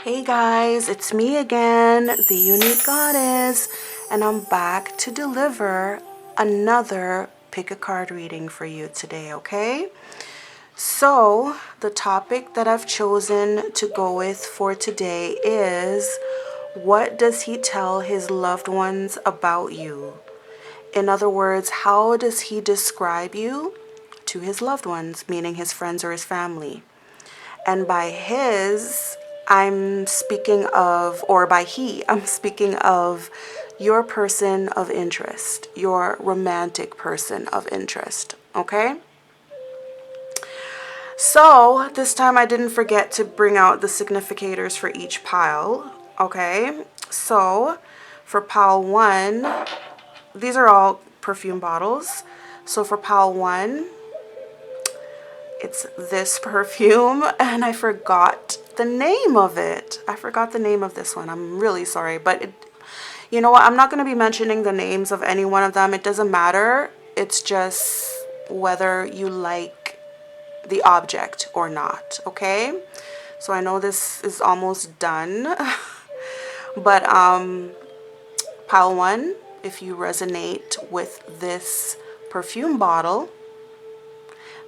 Hey guys, it's me again, the Unique Goddess, and I'm back to deliver another pick a card reading for you today, okay? So, the topic that I've chosen to go with for today is, what does he tell his loved ones about you? In other words, how does he describe you to his loved ones, meaning his friends or his family? And by his, I'm speaking of, or by he, I'm speaking of your person of interest, your romantic person of interest, okay? So this time I didn't forget to bring out the significators for each pile, okay? So for pile one, these are all perfume bottles. So for pile one, it's this perfume, and I forgot the name of it. I forgot the name of this one. I'm really sorry, but you know what? I'm not going to be mentioning the names of any one of them. It doesn't matter. It's just whether you like the object or not, okay? So I know this is almost done, but pile one, if you resonate with this perfume bottle,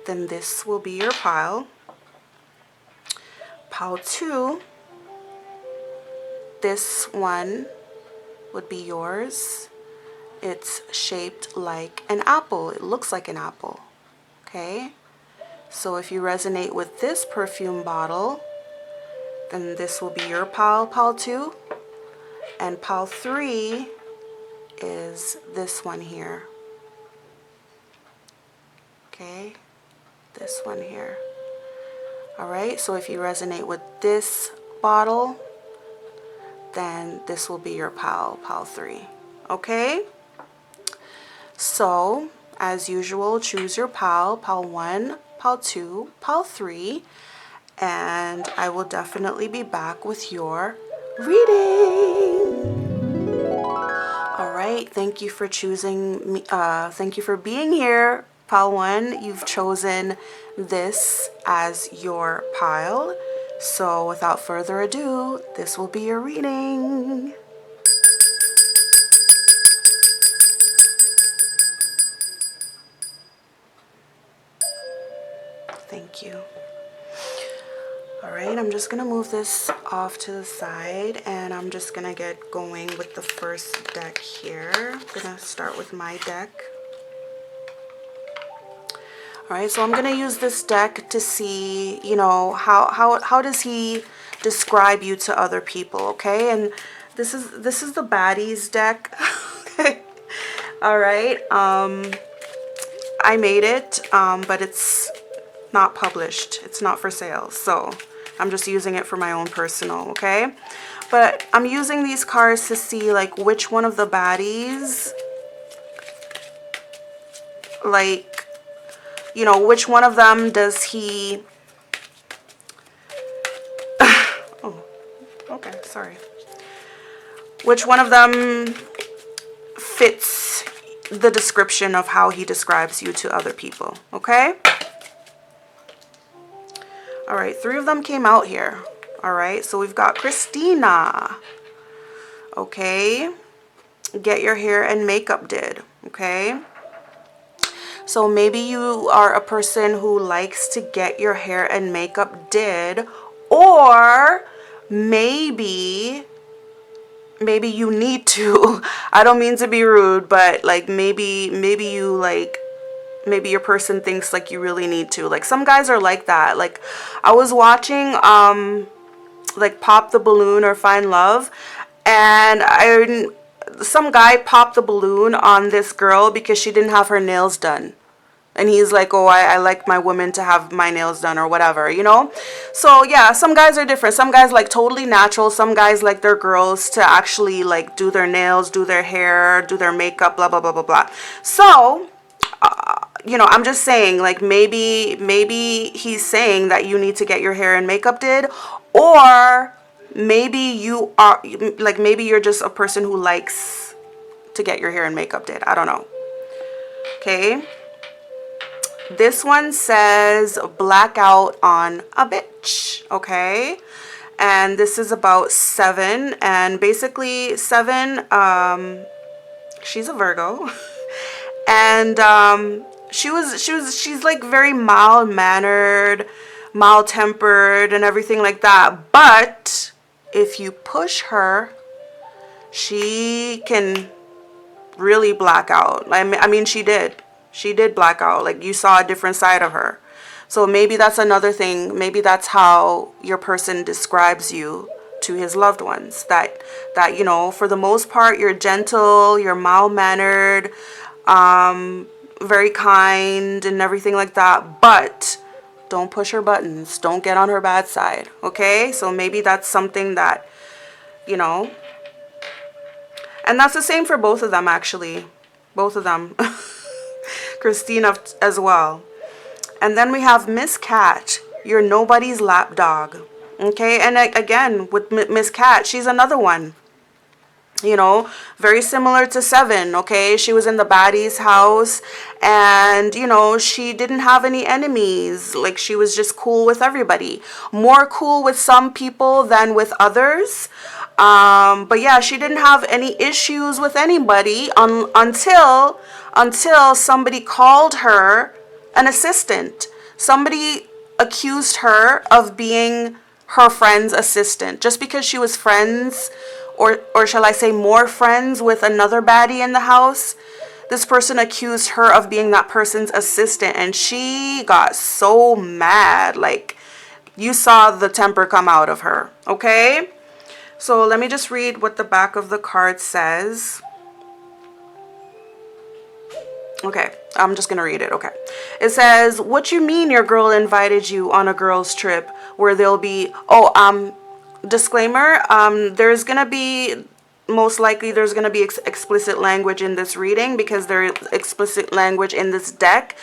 then this will be your pile. Pile two, this one would be yours. It's shaped like an apple. It looks like an apple. Okay? So if you resonate with this perfume bottle, then this will be your pile, pile two. And pile three is this one here. Okay? This one here. Alright, so if you resonate with this bottle, then this will be your pile, pile three. Okay? So, as usual, choose your pile, pile one, pile two, pile three, and I will definitely be back with your reading. All right, thank you for choosing me. Thank you for being here, pile one. You've chosen this as your pile. So, without further ado, this will be your reading. Thank you. All right, I'm just gonna move this off to the side, and I'm just gonna get going with the first deck here. I'm gonna start with my deck. All right, so I'm gonna use this deck to see, you know, how does he describe you to other people, okay? And this is the baddies deck. Okay. All right. I made it, but it's not published. It's not for sale. So I'm just using it for my own personal, okay? But I'm using these cards to see like which one of the baddies, like, you know, which one of them does he... Oh, okay, sorry. Which one of them fits the description of how he describes you to other people, okay? All right, three of them came out here. All right, so we've got Christina. Okay, get your hair and makeup did. Okay, so maybe you are a person who likes to get your hair and makeup did, or maybe you need to. I don't mean to be rude, but like maybe you like, maybe your person thinks like you really need to. Like some guys are like that. Like I was watching like Pop the Balloon or Find Love, and some guy popped the balloon on this girl because she didn't have her nails done. And he's like, oh, I like my women to have my nails done or whatever, you know? So, yeah, some guys are different. Some guys like totally natural. Some guys like their girls to actually like do their nails, do their hair, do their makeup, blah, blah, blah, blah, blah. So, you know, I'm just saying, like, maybe he's saying that you need to get your hair and makeup did, or maybe you are, like, maybe you're just a person who likes to get your hair and makeup did. I don't know. Okay. This one says blackout on a bitch. Okay. and this is about 7. And basically 7, she's a Virgo. And she's like very mild mannered, mild tempered, and everything like that. But if you push her, she can really black out. I mean, she did black out. Like, you saw a different side of her. So maybe that's another thing. Maybe that's how your person describes you to his loved ones. That you know, for the most part, you're gentle, you're mild mannered, very kind and everything like that. But don't push her buttons. Don't get on her bad side. Okay? So maybe that's something that, you know. And that's the same for both of them, actually. Both of them. Christina as well. And then we have Miss Cat. You're nobody's lapdog. Okay? And again, with Miss Cat, she's another one. You know, very similar to 7, okay? She was in the baddie's house, and, you know, she didn't have any enemies. Like, she was just cool with everybody. More cool with some people than with others. But yeah, she didn't have any issues with anybody until somebody called her an assistant. Somebody accused her of being her friend's assistant just because she was friends, or shall I say more friends, with another baddie in the house. This person accused her of being that person's assistant, and she got so mad. Like, you saw the temper come out of her, okay? So let me just read what the back of the card says. Okay, I'm just gonna read it. Okay, it says, "What you mean your girl invited you on a girls' trip where there'll be disclaimer, there's gonna be, most likely there's gonna be explicit language in this reading because there is explicit language in this deck.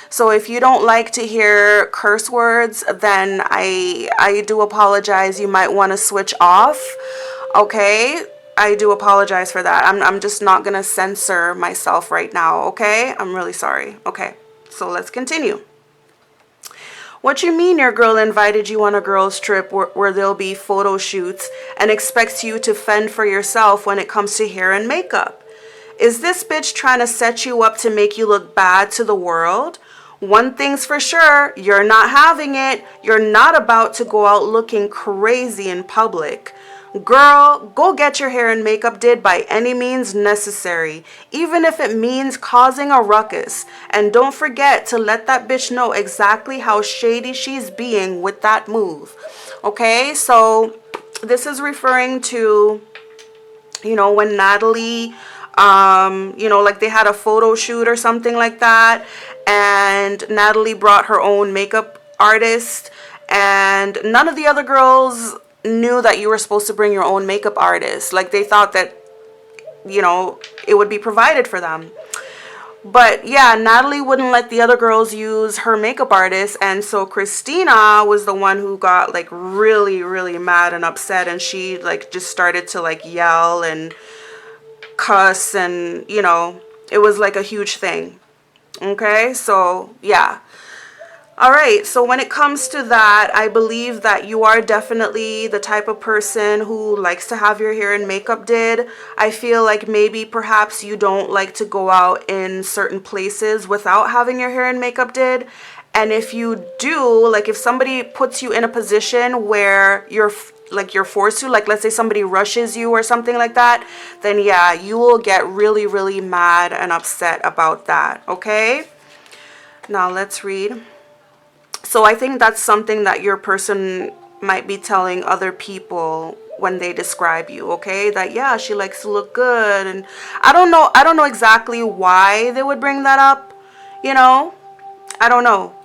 So if you don't like to hear curse words, then I do apologize. You might want to switch off. Okay, I do apologize for that. I'm just not gonna censor myself right now. Okay, I'm really sorry. Okay, so let's continue. What you mean your girl invited you on a girls' trip where there'll be photo shoots and expects you to fend for yourself when it comes to hair and makeup? Is this bitch trying to set you up to make you look bad to the world? One thing's for sure, you're not having it. You're not about to go out looking crazy in public. Girl, go get your hair and makeup did by any means necessary, even if it means causing a ruckus. And don't forget to let that bitch know exactly how shady she's being with that move. Okay, so this is referring to, you know, when Natalie, you know, like they had a photo shoot or something like that, and Natalie brought her own makeup artist, and none of the other girls knew that you were supposed to bring your own makeup artist. Like, they thought that, you know, it would be provided for them. But yeah, Natalie wouldn't let the other girls use her makeup artist, and so Christina was the one who got like really, really mad and upset, and she like just started to like yell and cuss, and you know, it was like a huge thing. Okay, so yeah. All right, so when it comes to that, I believe that you are definitely the type of person who likes to have your hair and makeup did. I feel like maybe perhaps you don't like to go out in certain places without having your hair and makeup did. And if you do, like if somebody puts you in a position where you're forced to, like let's say somebody rushes you or something like that, then yeah, you will get really, really mad and upset about that, okay? Now let's read. So I think that's something that your person might be telling other people when they describe you, okay? That yeah, she likes to look good, and I don't know exactly why they would bring that up, you know? I don't know.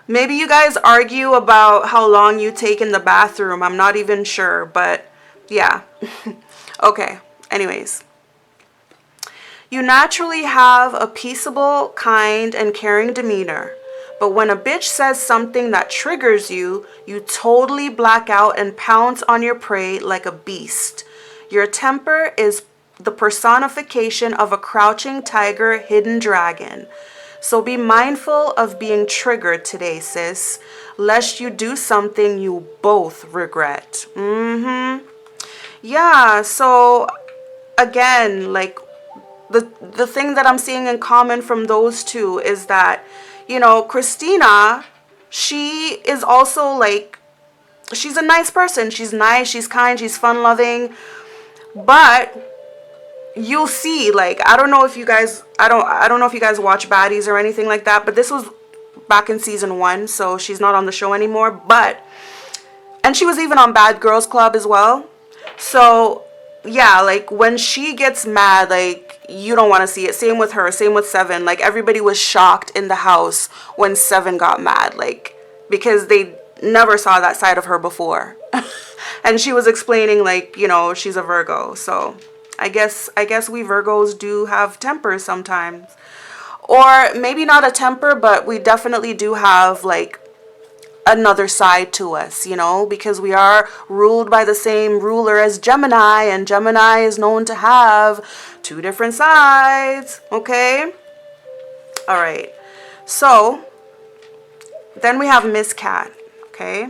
Maybe you guys argue about how long you take in the bathroom. I'm not even sure, but yeah. Okay, anyways. You naturally have a peaceable, kind, and caring demeanor. But when a bitch says something that triggers you, you totally black out and pounce on your prey like a beast. Your temper is the personification of a crouching tiger, hidden dragon. So be mindful of being triggered today, sis, lest you do something you both regret. Yeah, so again, like the thing that I'm seeing in common from those two is that, you know, Christina, she is also like, she's a nice person. She's nice, she's kind, she's fun loving. But you'll see, like, I don't know if you guys, I don't know if you guys watch Baddies or anything like that, but this was back in season 1, so she's not on the show anymore. But, and she was even on Bad Girls Club as well. So yeah, like when she gets mad, like you don't want to see it. Same with her, same with Seven. Like everybody was shocked in the house when Seven got mad, like because they never saw that side of her before. And she was explaining, like, you know, she's a Virgo. So I guess we Virgos do have tempers sometimes. Or maybe not a temper, but we definitely do have like another side to us, you know, because we are ruled by the same ruler as Gemini, and Gemini is known to have two different sides. Okay, all right, so then we have Miss Cat. Okay,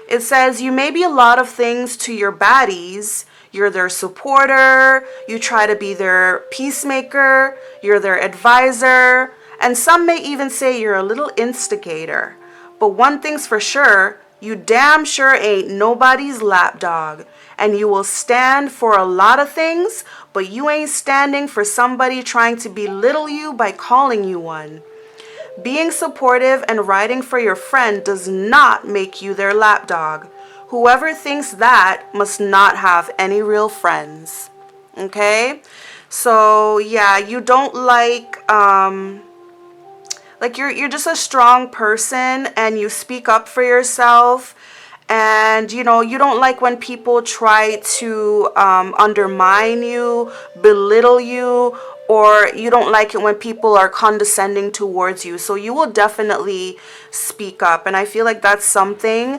it says you may be a lot of things to your baddies. You're their supporter, you try to be their peacemaker, you're their advisor, and some may even say you're a little instigator. But one thing's for sure, you damn sure ain't nobody's lapdog. And you will stand for a lot of things, but you ain't standing for somebody trying to belittle you by calling you one. Being supportive and riding for your friend does not make you their lapdog. Whoever thinks that must not have any real friends. Okay? So yeah, you don't like you're just a strong person and you speak up for yourself, and you know you don't like when people try to undermine you, belittle you, or you don't like it when people are condescending towards you. So you will definitely speak up, and I feel like that's something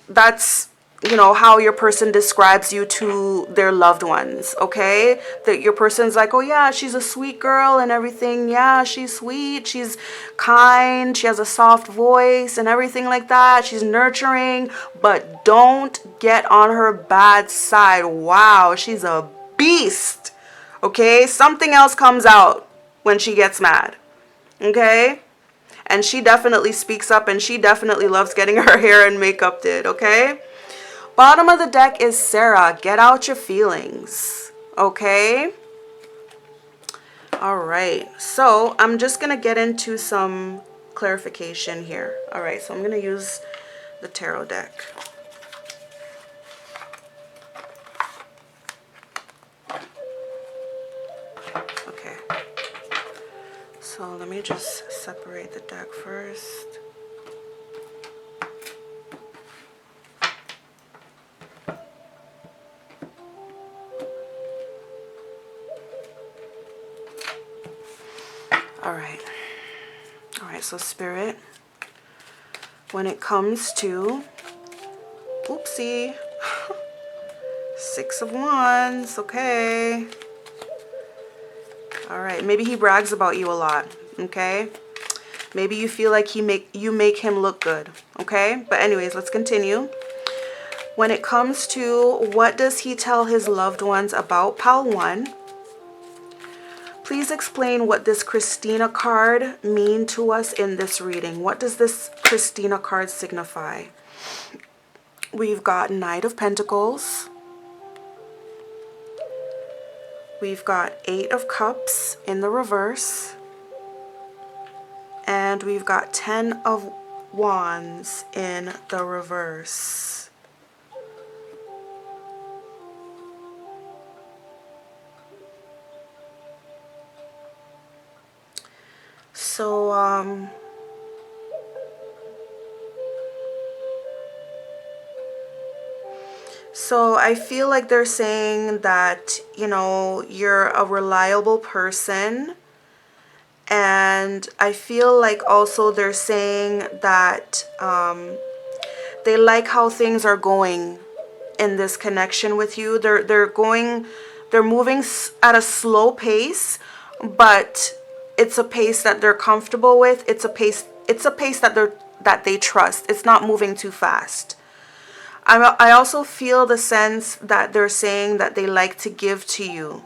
that's, you know, how your person describes you to their loved ones. Okay, that your person's like, oh yeah, she's a sweet girl and everything. Yeah, she's sweet, she's kind, she has a soft voice and everything like that, she's nurturing. But don't get on her bad side. Wow, she's a beast. Okay, something else comes out when she gets mad. Okay, and she definitely speaks up, and she definitely loves getting her hair and makeup did. Okay, bottom of the deck is Sarah. Get out your feelings. Okay, all right, so I'm just gonna get into some clarification here. All right, so I'm gonna use the tarot deck. Okay, so let me just separate the deck first. All right, so Spirit, when it comes to, oopsie, 6 of Wands, okay. All right, maybe he brags about you a lot, okay? Maybe you feel like you make him look good, okay? But anyways, let's continue. When it comes to what does he tell his loved ones about Pal 1, please explain what this Christina card mean to us in this reading. What does this Christina card signify? We've got Knight of Pentacles. We've got 8 of Cups in the reverse. And we've got 10 of Wands in the reverse. So I feel like they're saying that, you know, you're a reliable person. And I feel like also they're saying that they like how things are going in this connection with you. They're moving at a slow pace, but it's a pace that they're comfortable with. It's a pace that they trust. It's not moving too fast. I also feel the sense that they're saying that they like to give to you.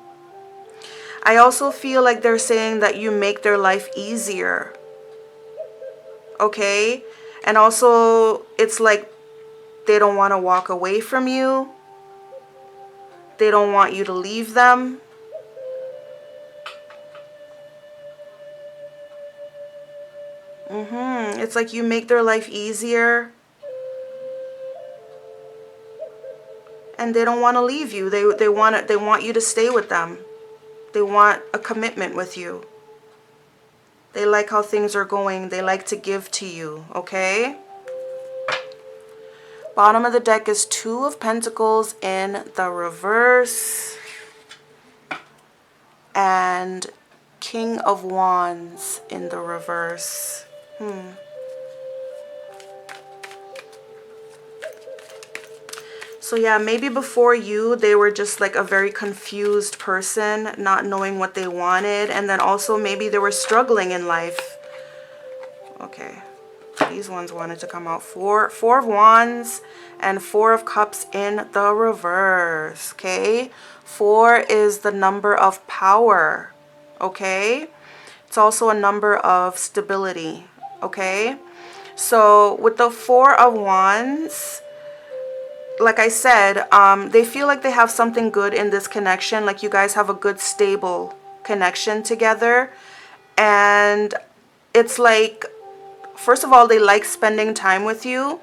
I also feel like they're saying that you make their life easier. Okay? And also, it's like they don't want to walk away from you. They don't want you to leave them. It's like you make their life easier. And they don't want to leave you. They want you to stay with them. They want a commitment with you. They like how things are going. They like to give to you, okay? Bottom of the deck is Two of Pentacles in the reverse. And King of Wands in the reverse. So yeah, maybe before you, they were just like a very confused person, not knowing what they wanted. And then also maybe they were struggling in life. Okay, these ones wanted to come out. Four of Wands and Four of Cups in the reverse, okay? 4 is the number of power, okay? It's also a number of stability, okay? So with the Four of Wands, like I said, they feel like they have something good in this connection. Like you guys have a good, stable connection together. And it's like, first of all, they like spending time with you.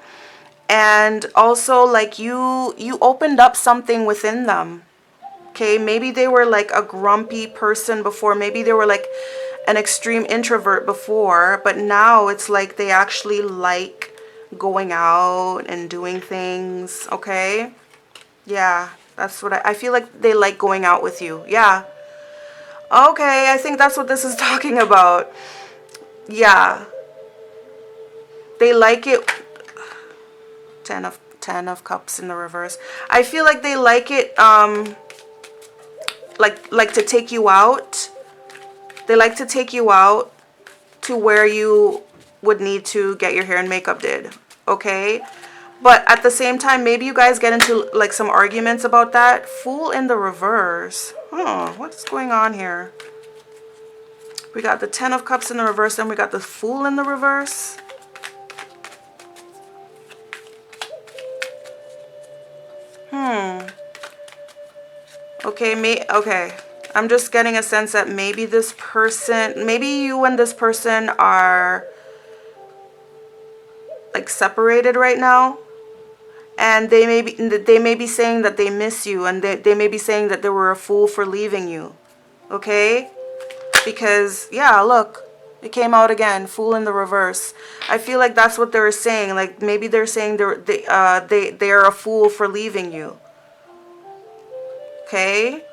And also, like, you opened up something within them. Okay, maybe they were like a grumpy person before. Maybe they were like an extreme introvert before. But now it's like they actually like going out and doing things, okay? Yeah, that's what I feel like they like going out with you. Yeah. Okay, I think that's what this is talking about. Yeah. They like it. 10 of Cups in the reverse. I feel like they like it like to take you out. They like to take you out to where you would need to get your hair and makeup did, okay? But at the same time, maybe you guys get into like some arguments about that. Fool in the reverse. What's going on here? We got the 10 of Cups in the reverse, and we got the Fool in the reverse. Okay, I'm just getting a sense that maybe this person, maybe you and this person are like separated right now. And they may be saying that they miss you, and they may be saying that they were a fool for leaving you. Okay? Because, yeah, look, it came out again, Fool in the reverse. I feel like that's what they were saying. Like, maybe they're saying they are a fool for leaving you. Okay?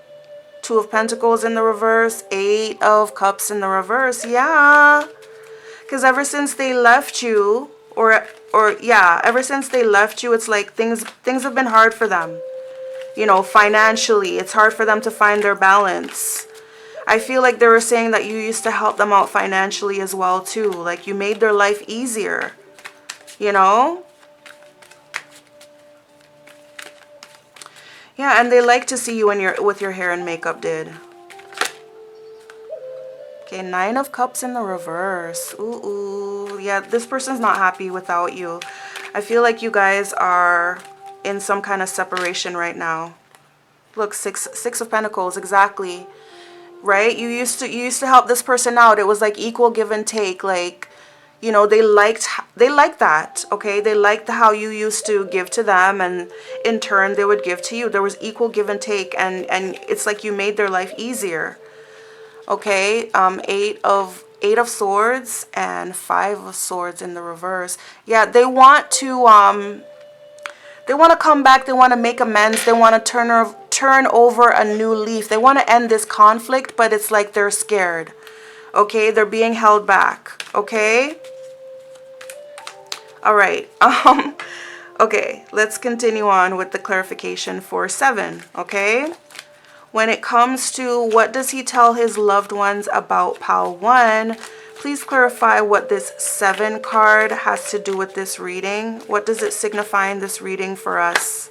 2 of Pentacles in the reverse, 8 of Cups in the reverse. Yeah. Because ever since they left you, ever since they left you, it's like things have been hard for them. You know, financially, it's hard for them to find their balance. I feel like they were saying that you used to help them out financially as well too. Like you made their life easier, you know? Yeah, and they like to see you with your hair and makeup did. Okay, 9 of Cups in the reverse. Ooh. Yeah, this person's not happy without you. I feel like you guys are in some kind of separation right now. Look, six of Pentacles, exactly. Right? You used to help this person out. It was like equal give and take. Like, you know, they liked that. Okay, they liked how you used to give to them, and in turn they would give to you. There was equal give and take, and it's like you made their life easier. Okay, 8 of Swords and 5 of Swords in the reverse. Yeah, they want to come back. They want to make amends. They want to turn over a new leaf. They want to end this conflict, but it's like they're scared. Okay, they're being held back. Okay. All right. Okay, let's continue on with the clarification for 7. Okay. When it comes to what does he tell his loved ones about pile 1, please clarify what this 7 card has to do with this reading. What does it signify in this reading for us?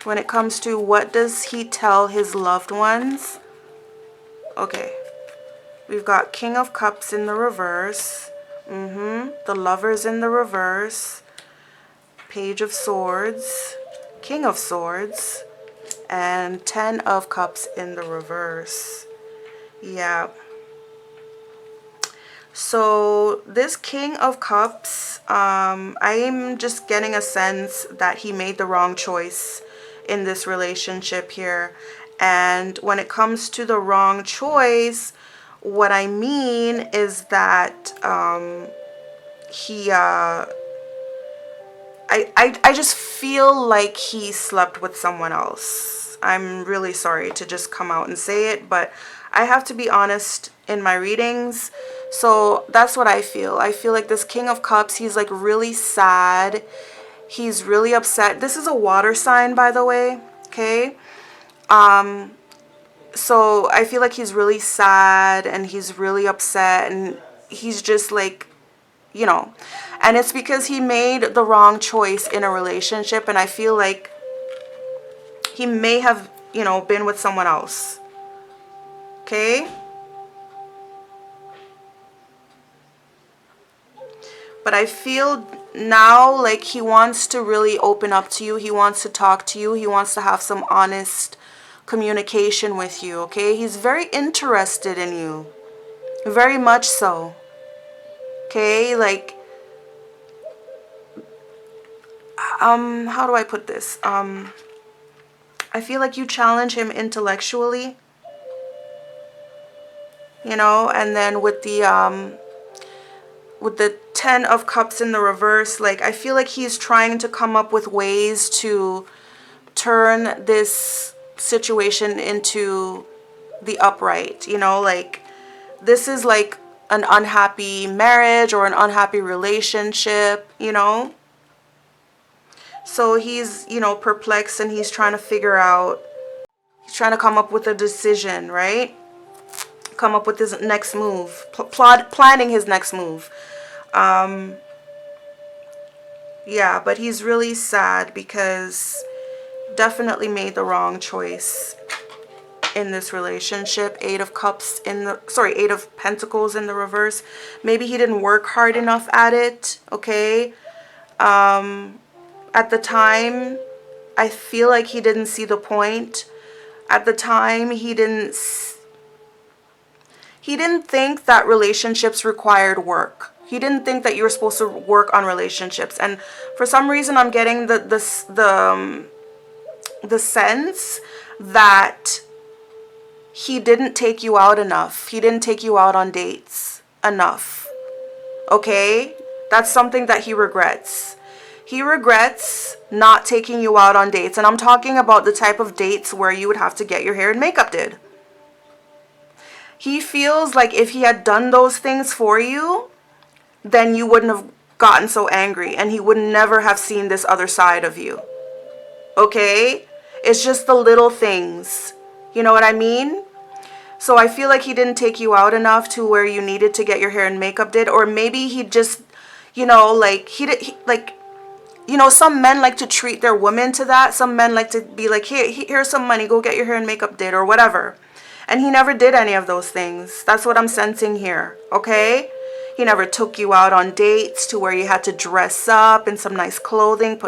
When it comes to what does he tell his loved ones? Okay. We've got King of Cups in the reverse. The Lovers in the reverse. Page of Swords. King of Swords. And 10 of Cups in the reverse. Yeah. So this King of Cups, I'm just getting a sense that he made the wrong choice in this relationship here. And when it comes to the wrong choice, what I mean is that I just feel like he slept with someone else. I'm really sorry to just come out and say it, but I have to be honest in my readings. So that's what I feel. I feel like this King of Cups, he's like really sad. He's really upset. This is a water sign, by the way. Okay. So I feel like he's really sad and he's really upset and he's just like, you know, and it's because he made the wrong choice in a relationship, and I feel like he may have, you know, been with someone else. Okay? But I feel now like he wants to really open up to you. He wants to talk to you. He wants to have some honest communication with you, okay? He's very interested in you. Very much so. Okay? Like, how do I put this? I feel like you challenge him intellectually. You know, and then with the 10 of Cups in the reverse, like I feel like he's trying to come up with ways to turn this situation into the upright, you know, like this is like an unhappy marriage or an unhappy relationship, you know. So he's, you know, perplexed and he's trying to figure out, he's trying to come up with a decision, right? Come up with his next move, planning his next move. Yeah, but he's really sad because definitely made the wrong choice in this relationship. 8 of Cups in the, sorry, 8 of Pentacles in the reverse. Maybe he didn't work hard enough at it, okay? At the time, I feel like he didn't see the point. At the time, he didn't think that relationships required work. He didn't think that you were supposed to work on relationships. And for some reason, I'm getting the sense that he didn't take you out enough. He didn't take you out on dates enough. Okay? That's something that he regrets. He regrets not taking you out on dates. And I'm talking about the type of dates where you would have to get your hair and makeup did. He feels like if he had done those things for you, then you wouldn't have gotten so angry and he would never have seen this other side of you. Okay? It's just the little things. You know what I mean? So I feel like he didn't take you out enough to where you needed to get your hair and makeup did. Or maybe he just, you know, like, you know, some men like to treat their women to that. Some men like to be like, here's some money, go get your hair and makeup did or whatever. And he never did any of those things. That's what I'm sensing here, okay? He never took you out on dates to where you had to dress up in some nice clothing.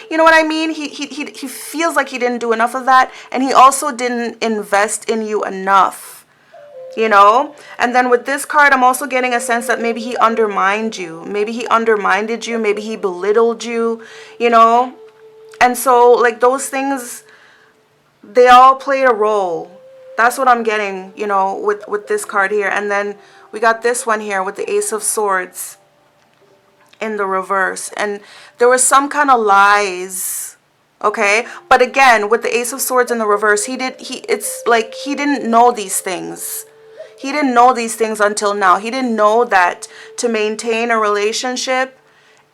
You know what I mean? He feels like he didn't do enough of that. And he also didn't invest in you enough, you know? And then with this card, I'm also getting a sense that maybe he undermined you. Maybe he undermined you. Maybe he belittled you, you know? And so, like, those things, they all played a role. That's what I'm getting, you know, with this card here. And then we got this one here with the Ace of Swords in the reverse. And there was some kind of lies, okay? But again, with the Ace of Swords in the reverse, it's like he didn't know these things. He didn't know these things until now. He didn't know that to maintain a relationship,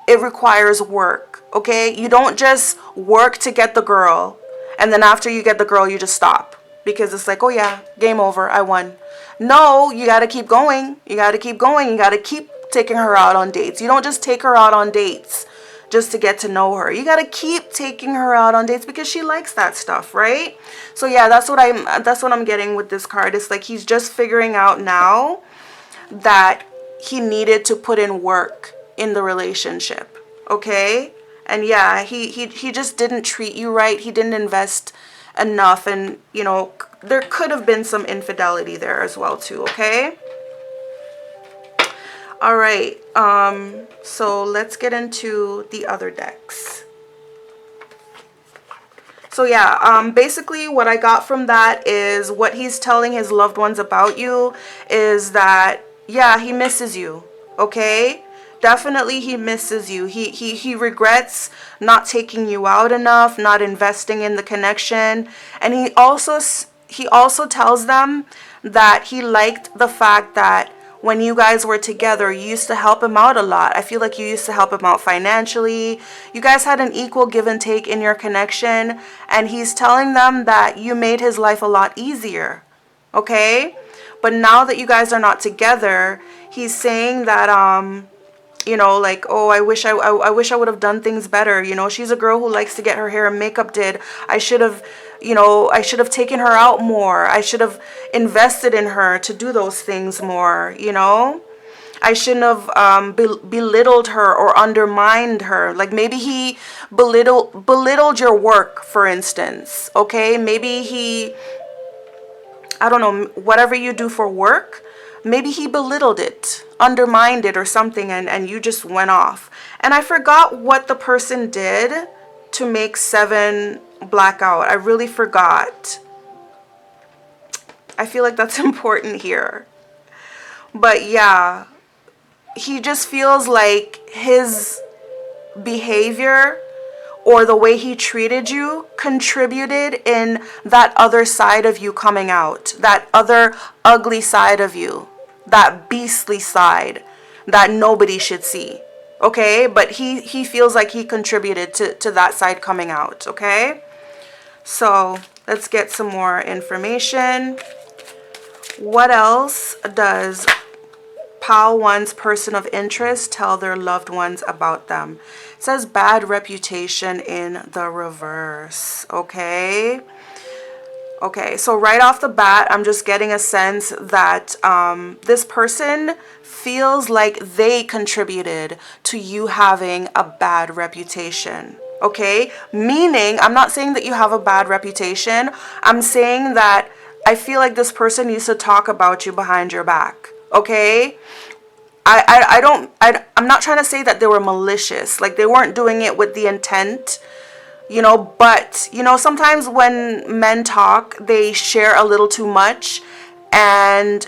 it requires work, okay? You don't just work to get the girl And then after you get the girl, you just stop. Because it's like, oh yeah, game over, I won. No, you got to keep going. You got to keep going. You got to keep taking her out on dates. You don't just take her out on dates just to get to know her. You got to keep taking her out on dates because she likes that stuff, right? So yeah, that's what I'm getting with this card. It's like he's just figuring out now that he needed to put in work in the relationship, okay? And yeah, he just didn't treat you right. He didn't invest enough, and you know, there could have been some infidelity there as well too, okay? All right, so let's get into the other decks. So yeah, basically what I got from that is what he's telling his loved ones about you is that, yeah, he misses you, okay? Definitely he misses you. He regrets not taking you out enough, not investing in the connection. And he also tells them that he liked the fact that when you guys were together, you used to help him out a lot. I feel like you used to help him out financially. You guys had an equal give and take in your connection. And he's telling them that you made his life a lot easier. Okay? But now that you guys are not together, he's saying that, you know, like, oh, I wish I would have done things better. You know, she's a girl who likes to get her hair and makeup did. I should have, you know, I should have taken her out more. I should have invested in her to do those things more, you know. I shouldn't have belittled her or undermined her. Like maybe he belittled your work, for instance, okay? Maybe he, I don't know, whatever you do for work, maybe he belittled it, undermined it or something, and you just went off. And I forgot what the person did to make 7 blackout. I really forgot. I feel like that's important here. But yeah, he just feels like his behavior or the way he treated you contributed in that other side of you coming out, that other ugly side of you, that beastly side that nobody should see, okay? But he feels like he contributed to that side coming out, okay? So let's get some more information. What else does Pile 1's person of interest tell their loved ones about them? It says bad reputation in the reverse, okay? Okay, so right off the bat, I'm just getting a sense that this person feels like they contributed to you having a bad reputation, okay? Meaning, I'm not saying that you have a bad reputation. I'm saying that I feel like this person used to talk about you behind your back, okay? I'm not trying to say that they were malicious. Like, they weren't doing it with the intent, you know, but, you know, sometimes when men talk, they share a little too much. And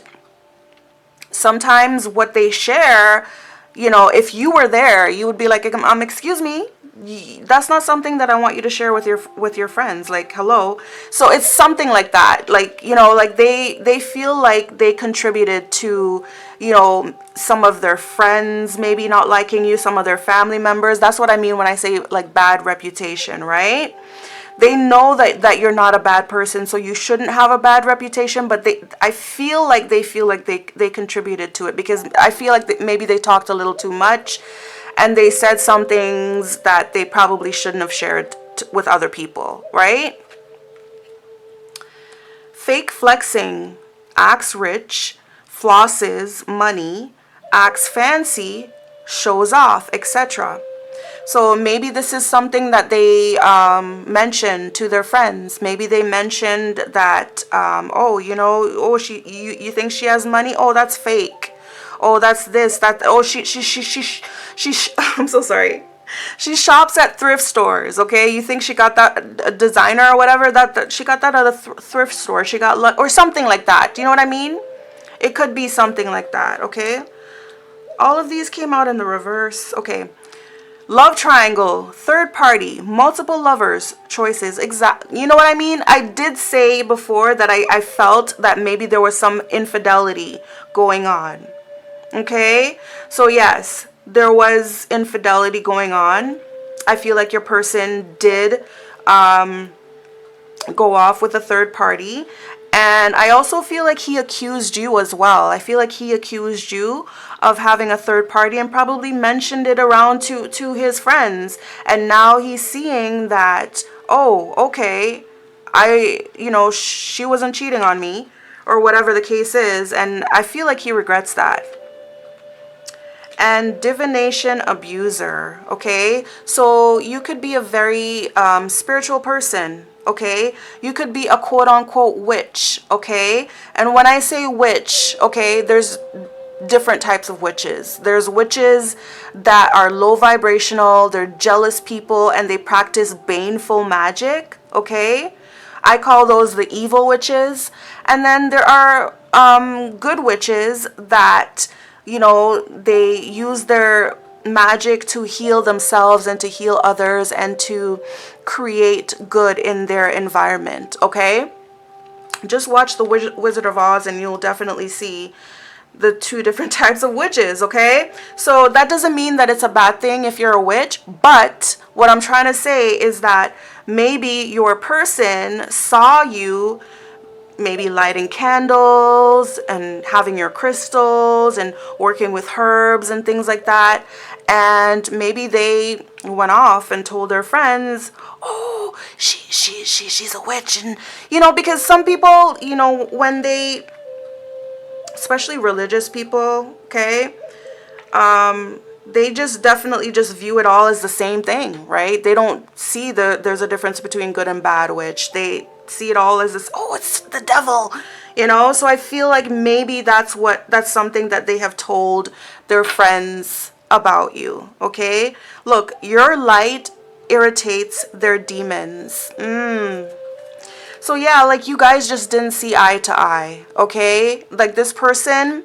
sometimes what they share, you know, if you were there, you would be like, excuse me, that's not something that I want you to share with your friends. Like, hello. So it's something like that. Like, you know, like they feel like they contributed to, you know, some of their friends maybe not liking you, some of their family members. That's what I mean when I say like bad reputation, right? They know that you're not a bad person, so you shouldn't have a bad reputation, but I feel like they contributed to it, because I feel like maybe they talked a little too much and they said some things that they probably shouldn't have shared with other people, right? Fake flexing, acts rich, flosses money, acts fancy, shows off, etc. So maybe this is something that they mentioned to their friends. Maybe they mentioned that, oh, you know, oh, you think she has money? Oh, that's fake. Oh, that's this, that, oh, she I'm so sorry. She shops at thrift stores, okay? You think she got that designer or whatever, that she got that at a thrift store. She got, or something like that. Do you know what I mean? It could be something like that, okay? All of these came out in the reverse. Okay. Love triangle, third party, multiple lovers, choices, you know what I mean? I did say before that I felt that maybe there was some infidelity going on. Okay? So yes, there was infidelity going on. I feel like your person did go off with a third party. And I also feel like he accused you as well. I feel like he accused you of having a third party and probably mentioned it around to his friends. And now he's seeing that, oh, okay, she wasn't cheating on me, or whatever the case is. And I feel like he regrets that. And divination abuser, okay? So you could be a very spiritual person, okay? You could be a quote-unquote witch, okay? And when I say witch, okay, there's different types of witches. There's witches that are low vibrational, they're jealous people, and they practice baneful magic, okay? I call those the evil witches. And then there are good witches that, they use their magic to heal themselves and to heal others and to create good in their environment, okay? Just watch The Wizard of Oz and you'll definitely see the two different types of witches, okay? So that doesn't mean that it's a bad thing if you're a witch, but what I'm trying to say is that maybe your person saw you maybe lighting candles and having your crystals and working with herbs and things like that. And maybe they went off and told their friends, oh, she's a witch. And, because some people, when they, especially religious people, okay, they just definitely just view it all as the same thing, right? They don't see there's a difference between good and bad witch. They see it all as this, oh, it's the devil, So I feel like maybe that's something that they have told their friends about you, okay? Look, your light irritates their demons. So yeah, like you guys just didn't see eye to eye, okay? Like this person,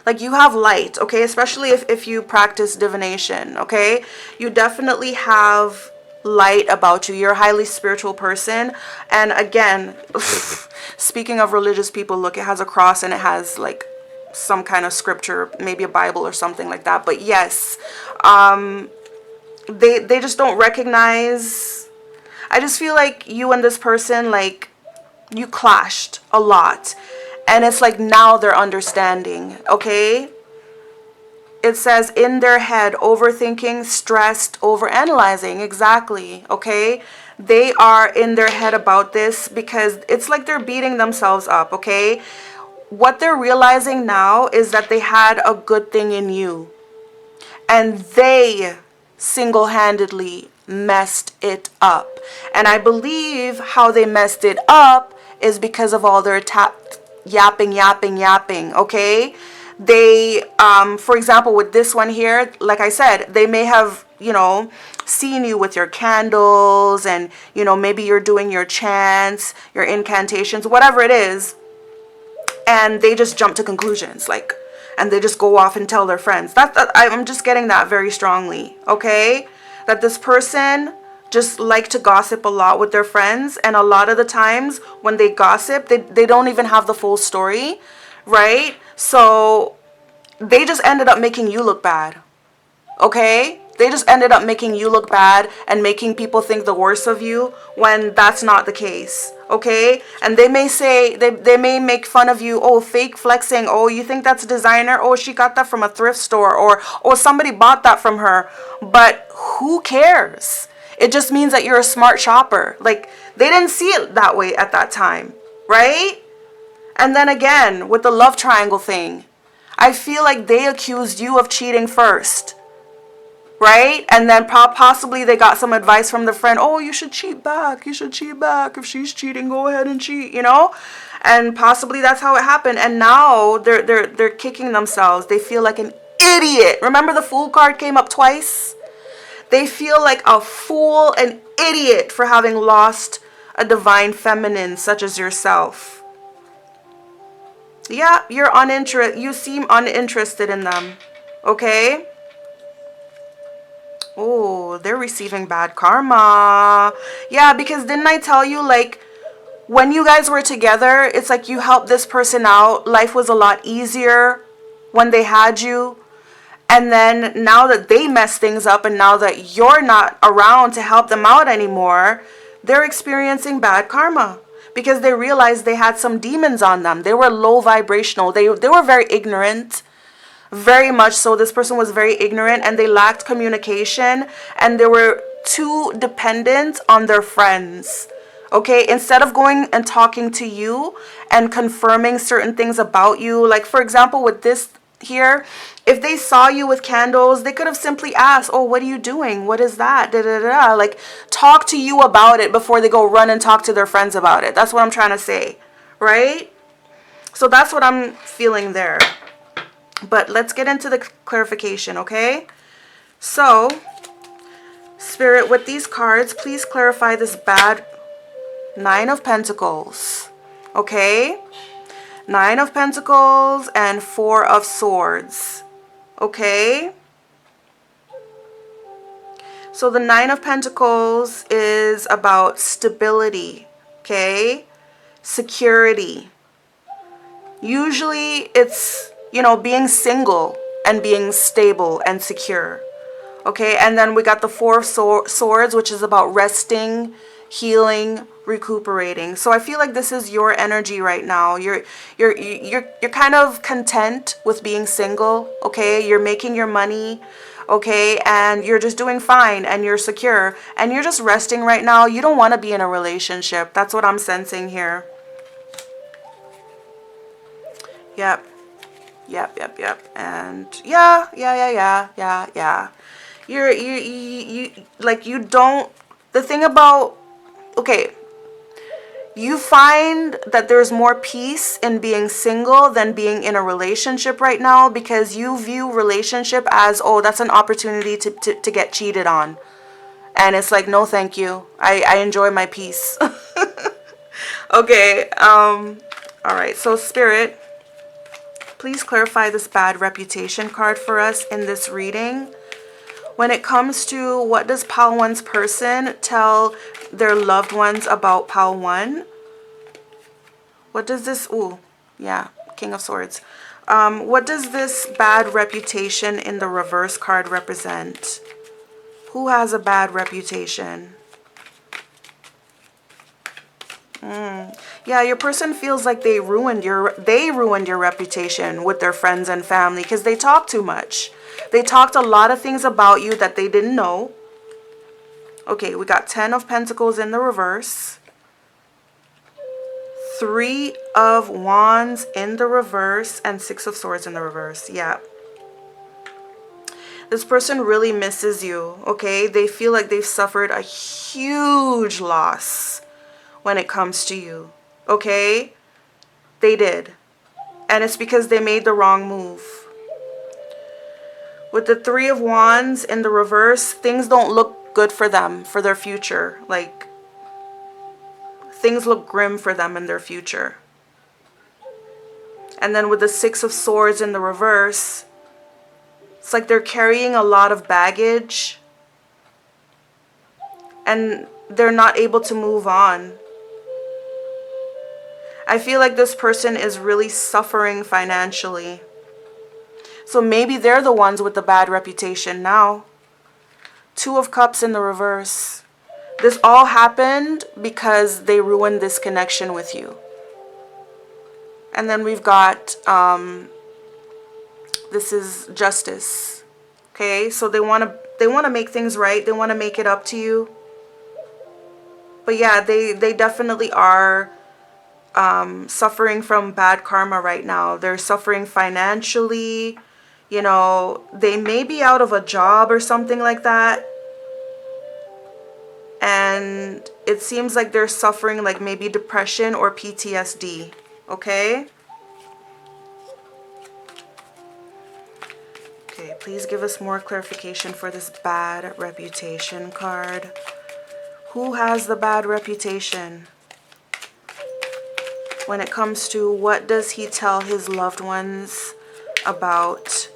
like you have light, okay? Especially if you practice divination, okay? You definitely have light about you. You're a highly spiritual person. And again, speaking of religious people, look, it has a cross and it has like some kind of scripture, maybe a Bible or something like that. But yes, they just don't recognize. I just feel like you and this person, like you clashed a lot. And it's like now they're understanding, okay? It says in their head, overthinking, stressed, overanalyzing. Exactly, okay? They are in their head about this because it's like they're beating themselves up, okay? What they're realizing now is that they had a good thing in you. And they single-handedly messed it up. And I believe how they messed it up is because of all their yapping, okay? They, for example, with this one here, like I said, they may have, seen you with your candles and, maybe you're doing your chants, your incantations, whatever it is. And they just jump to conclusions, like, and they just go off and tell their friends. I'm just getting that very strongly, okay? That this person just like to gossip a lot with their friends. And a lot of the times when they gossip, they don't even have the full story, right? So they just ended up making you look bad, okay? They just ended up making you look bad and making people think the worst of you when that's not the case, okay? And they may say, they may make fun of you, oh, fake flexing, oh, you think that's designer? Oh, she got that from a thrift store, or oh, somebody bought that from her. But who cares? It just means that you're a smart shopper. Like, they didn't see it that way at that time, right? And then again, with the love triangle thing, I feel like they accused you of cheating first, right? And then possibly they got some advice from the friend, oh, you should cheat back. You should cheat back. If she's cheating, go ahead and cheat, And possibly that's how it happened. And now they're kicking themselves. They feel like an idiot. Remember the fool card came up twice? They feel like a fool, an idiot for having lost a divine feminine such as yourself. Yeah, you seem uninterested in them, okay? Oh, they're receiving bad karma. Yeah, because didn't I tell you, like, when you guys were together, it's like you helped this person out. Life was a lot easier when they had you. And then now that they mess things up and now that you're not around to help them out anymore, they're experiencing bad karma because they realized they had some demons on them. They were low vibrational. They were very ignorant. Very much so. This person was very ignorant and they lacked communication and they were too dependent on their friends. Okay, instead of going and talking to you and confirming certain things about you, like for example with this here, if they saw you with candles, they could have simply asked, oh, what are you doing? What is that? Da, da, da, da. Like talk to you about it before they go run and talk to their friends about it. That's what I'm trying to say, right? So that's what I'm feeling there. But let's get into the clarification, okay? So, Spirit, with these cards, please clarify this bad Nine of Pentacles, okay? Nine of Pentacles and Four of Swords, okay? So the Nine of Pentacles is about stability, okay? Security. Usually it's, you know, being single and being stable and secure. Okay, and then we got the Four of Swords, which is about resting, healing, recuperating. So I feel like this is your energy right now. You're kind of content with being single, okay? You're making your money, okay? And you're just doing fine and you're secure and you're just resting right now. You don't want to be in a relationship. That's what I'm sensing here. Yep. And yeah. You like, you don't, the thing about, okay, you find that there's more peace in being single than being in a relationship right now because you view relationship as, oh, that's an opportunity to get cheated on. And it's like, no, thank you. I enjoy my peace. Okay. All right. So Spirit, please clarify this bad reputation card for us in this reading. When it comes to what does Pile 1's person tell their loved ones about Pile 1? What does this, ooh, yeah, King of Swords. What does this bad reputation in the reverse card represent? Who has a bad reputation? Yeah, your person feels like they ruined your reputation with their friends and family because they talk too much. They talked a lot of things about you that they didn't know. Okay, we got 10 of Pentacles in the reverse. 3 of Wands in the reverse and 6 of Swords in the reverse. Yeah. This person really misses you, okay? They feel like they've suffered a huge loss when it comes to you, okay? They did. And it's because they made the wrong move. With the 3 of Wands in the reverse, things don't look good for them, for their future. Like, things look grim for them in their future. And then with the 6 of Swords in the reverse, it's like they're carrying a lot of baggage. And they're not able to move on. I feel like this person is really suffering financially. So maybe they're the ones with the bad reputation now. 2 of Cups in the reverse. This all happened because they ruined this connection with you. And then we've got, this is Justice. Okay, so they want to make things right. They want to make it up to you. But yeah, they definitely are suffering from bad karma right now. They're suffering financially. You know, they may be out of a job or something like that. And it seems like they're suffering like maybe depression or PTSD. Okay? Okay, please give us more clarification for this bad reputation card. Who has the bad reputation? When it comes to what does he tell his loved ones about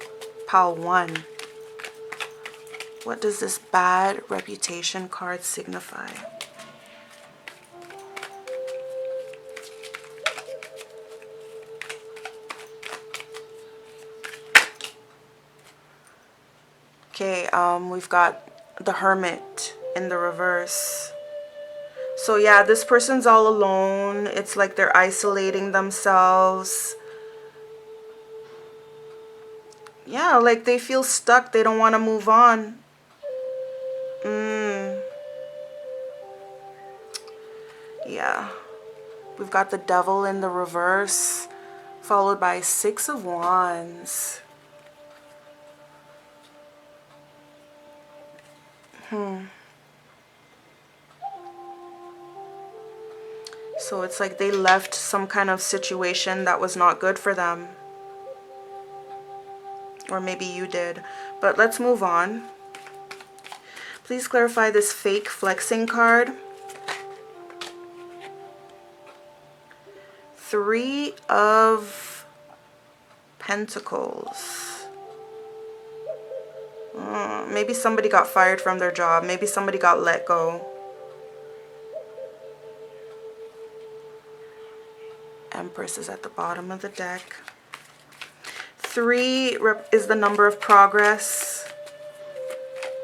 Pile 1? What does this bad reputation card signify? Okay, we've got the Hermit in the reverse. So yeah, this person's all alone. It's like they're isolating themselves. Yeah, like they feel stuck. They don't want to move on. Yeah. We've got the devil in the reverse, followed by 6 of Wands. So it's like they left some kind of situation that was not good for them. Or maybe you did. But let's move on. Please clarify this fake flexing card. 3 of Pentacles. Maybe somebody got fired from their job. Maybe somebody got let go. Empress is at the bottom of the deck. 3 is the number of progress.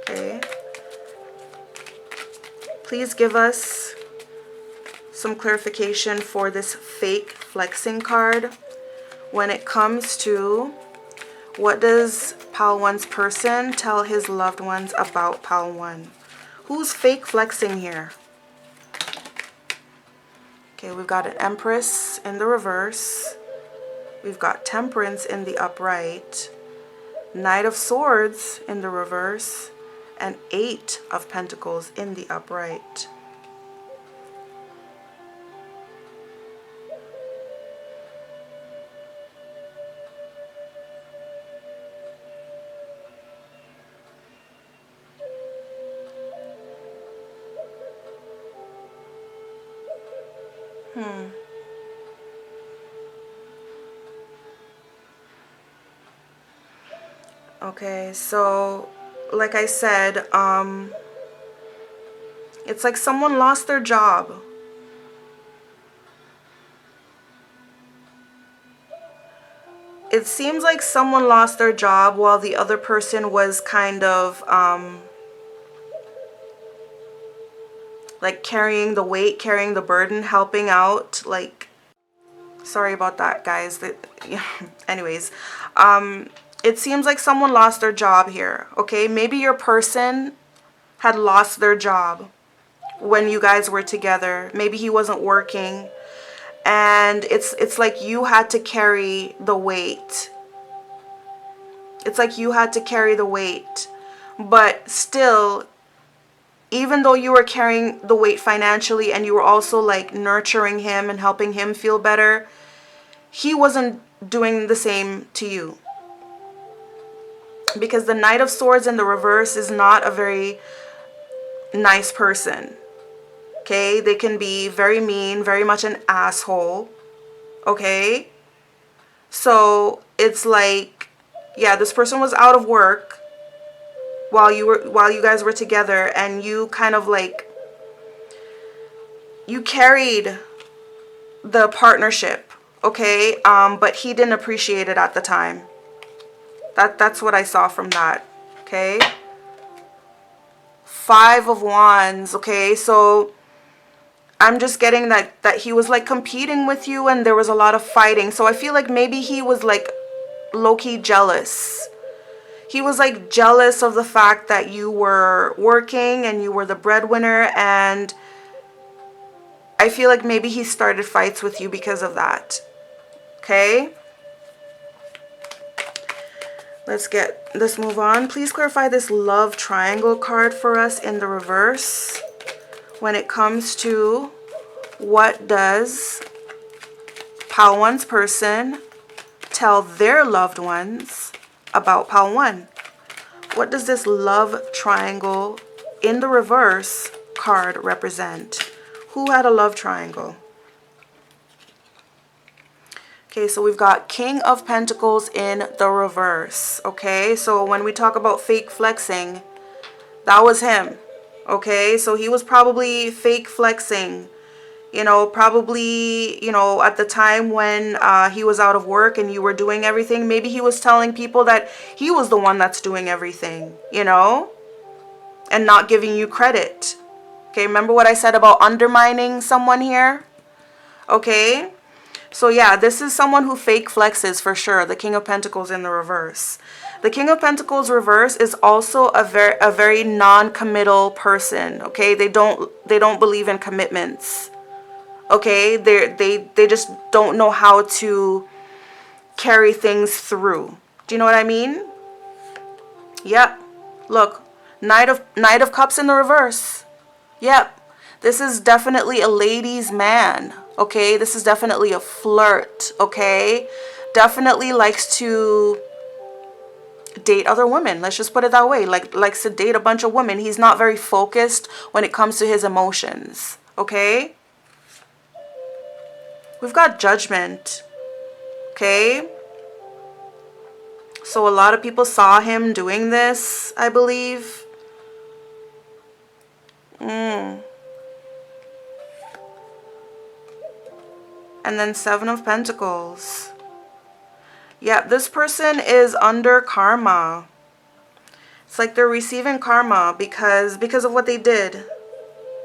Okay. Please give us some clarification for this fake flexing card when it comes to what does Pile 1's person tell his loved ones about Pile 1? Who's fake flexing here? Okay, we've got an Empress in the reverse. We've got Temperance in the upright. Knight of Swords in the reverse. And 8 of Pentacles in the upright. Okay, so like I said, it's like someone lost their job. It seems like someone lost their job while the other person was kind of like carrying the weight, carrying the burden, helping out. Like, sorry about that, guys. Anyways, it seems like someone lost their job here. Okay, maybe your person had lost their job when you guys were together. Maybe he wasn't working, and it's like you had to carry the weight. It's like you had to carry the weight, but still, even though you were carrying the weight financially and you were also like nurturing him and helping him feel better, he wasn't doing the same to you. Because the Knight of Swords in the reverse is not a very nice person. Okay, they can be very mean, very much an asshole. Okay, so it's like, yeah, this person was out of work while you guys were together, and you kind of like, you carried the partnership, okay, but he didn't appreciate it at the time. That's what I saw from that. Okay, 5 of Wands. Okay, so I'm just getting that he was like competing with you, and there was a lot of fighting. So I feel like maybe he was like low-key jealous. He was like jealous of the fact that you were working and you were the breadwinner, and I feel like maybe he started fights with you because of that. Okay, let's move on. Please clarify this love triangle card for us in the reverse when it comes to what does Pile 1's person tell their loved ones about Pile 1. What does this love triangle in the reverse card represent? Who had a love triangle? Okay, so we've got King of Pentacles in the reverse. Okay, so when we talk about fake flexing, that was him. Okay, so he was probably fake flexing. You know, probably, you know, at the time when he was out of work and you were doing everything, maybe he was telling people that he was the one that's doing everything, you know, and not giving you credit. Okay, remember what I said about undermining someone here? Okay, so yeah, this is someone who fake flexes for sure. The King of Pentacles in the reverse. The King of Pentacles reverse is also a very non-committal person. Okay, they don't believe in commitments. Okay, they just don't know how to carry things through. Do you know what I mean? Yep. Look, Knight of Cups in the reverse. Yep. This is definitely a ladies' man. Okay, this is definitely a flirt. Okay, definitely likes to date other women. Let's just put it that way. Likes to date a bunch of women. He's not very focused when it comes to his emotions. Okay. We've got Judgment. Okay. So a lot of people saw him doing this, I believe. And then Seven of Pentacles. Yeah, this person is under karma. It's like they're receiving karma because of what they did.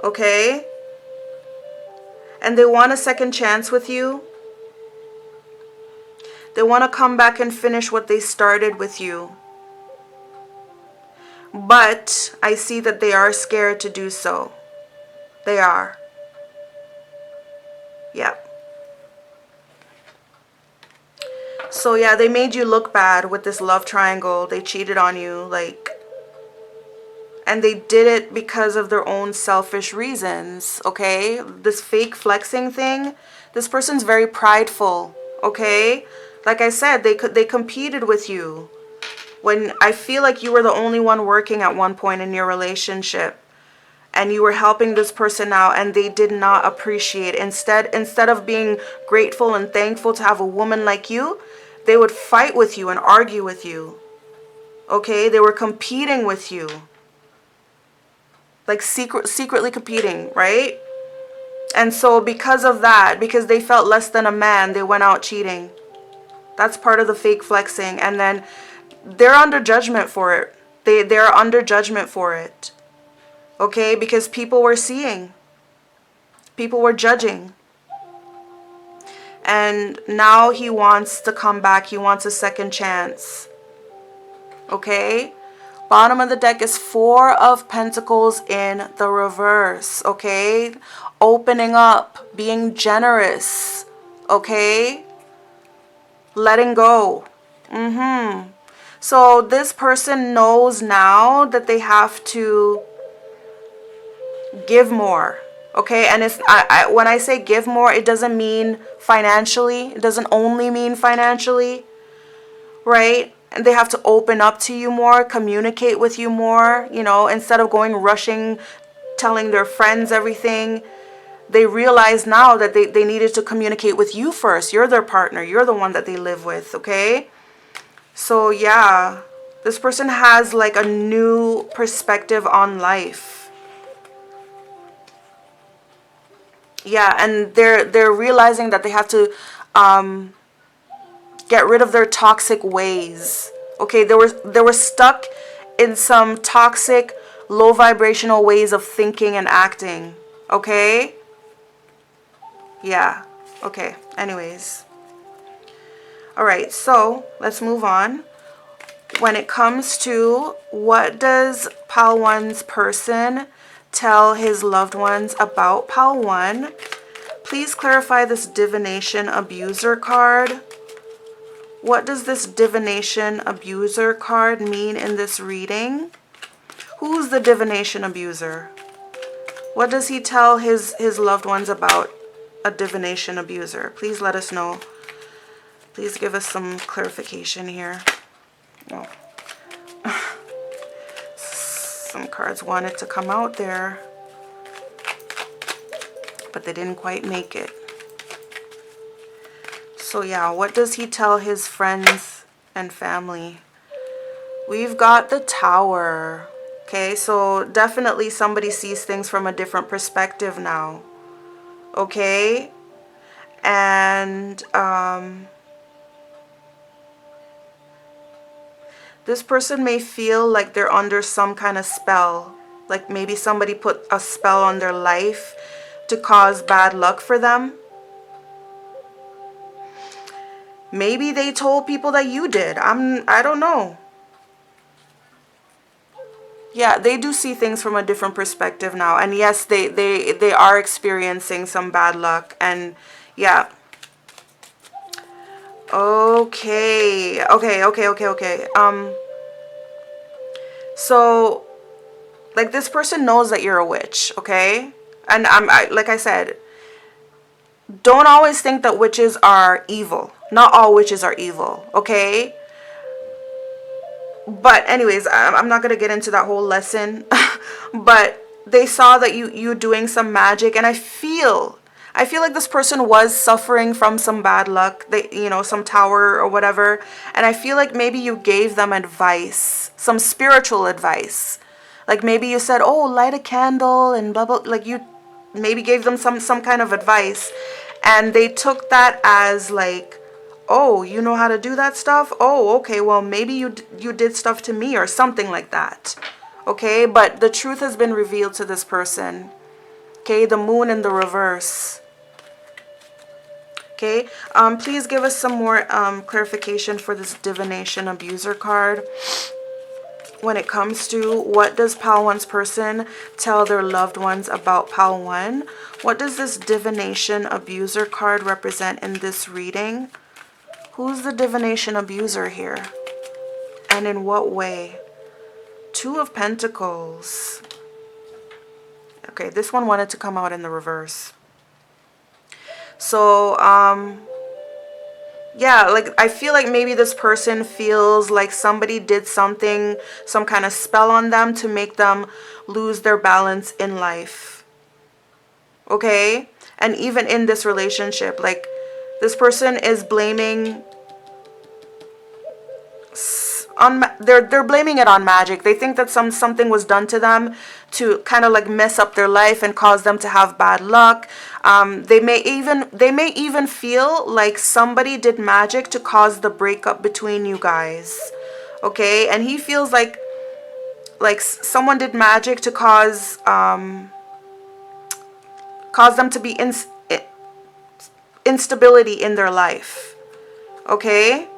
Okay? And they want a second chance with you. They want to come back and finish what they started with you. But I see that they are scared to do so. They are. Yeah. So yeah, they made you look bad with this love triangle. They cheated on you, like, and they did it because of their own selfish reasons, okay? This fake flexing thing, this person's very prideful, okay? Like I said, they competed with you. When I feel like you were the only one working at one point in your relationship, and you were helping this person out, and they did not appreciate. Instead of being grateful and thankful to have a woman like you, they would fight with you and argue with you. Okay, they were competing with you. Like secretly competing, right? And so because of that, because they felt less than a man, they went out cheating. That's part of the fake flexing. And then they're under judgment for it. They're under judgment for it. Okay, because people were seeing. People were judging. And now he wants to come back. He wants a second chance. Okay? Bottom of the deck is Four of Pentacles in the reverse. Okay? Opening up. Being generous. Okay? Letting go. So this person knows now that they have to give more. Okay, and if when I say give more, it doesn't mean financially. It doesn't only mean financially, right? And they have to open up to you more, communicate with you more, you know, instead of going rushing, telling their friends everything. They realize now that they needed to communicate with you first. You're their partner. You're the one that they live with, okay? So yeah, this person has like a new perspective on life. Yeah, and they're realizing that they have to get rid of their toxic ways. Okay, they were stuck in some toxic, low vibrational ways of thinking and acting. Okay? Yeah. Okay. Anyways. All right, so let's move on. When it comes to what does Pile 1's person tell his loved ones about Pile 1, please clarify this Divination Abuser card. What does this Divination Abuser card mean in this reading? Who's the Divination Abuser? What does he tell his loved ones about a Divination Abuser? Please let us know. Please give us some clarification here. Oh. Some cards wanted to come out there, but they didn't quite make it. So yeah, what does he tell his friends and family? We've got the Tower. Okay, so definitely somebody sees things from a different perspective now. Okay? And this person may feel like they're under some kind of spell. Like maybe somebody put a spell on their life to cause bad luck for them. Maybe they told people that you did. I don't know. Yeah, they do see things from a different perspective now. And yes, they are experiencing some bad luck. And yeah. Okay. So like this person knows that you're a witch, okay? And like I said, don't always think that witches are evil. Not all witches are evil, okay? But anyways, I'm not gonna get into that whole lesson. But they saw that you doing some magic, and I feel like this person was suffering from some bad luck. They, some tower or whatever. And I feel like maybe you gave them advice, some spiritual advice. Like maybe you said, "Oh, light a candle," and blah blah. Like you maybe gave them some kind of advice, and they took that as like, "Oh, you know how to do that stuff? Oh, okay. Well, maybe you did stuff to me or something like that." Okay? But the truth has been revealed to this person. Okay? The moon in the reverse. Okay? Please give us some more clarification for this divination abuser card. When it comes to what does Pal 1's person tell their loved ones about Pal 1? What does this divination abuser card represent in this reading? Who's the divination abuser here? And in what way? Two of Pentacles. Okay, this one wanted to come out in the reverse. So, yeah, like I feel like maybe this person feels like somebody did something, some kind of spell on them to make them lose their balance in life. Okay? And even in this relationship, like this person is blaming they're blaming it on magic. They think that something was done to them to kind of like mess up their life and cause them to have bad luck. They may even feel like somebody did magic to cause the breakup between you guys. Okay? And he feels like someone did magic to cause them to be instability in their life. Okay?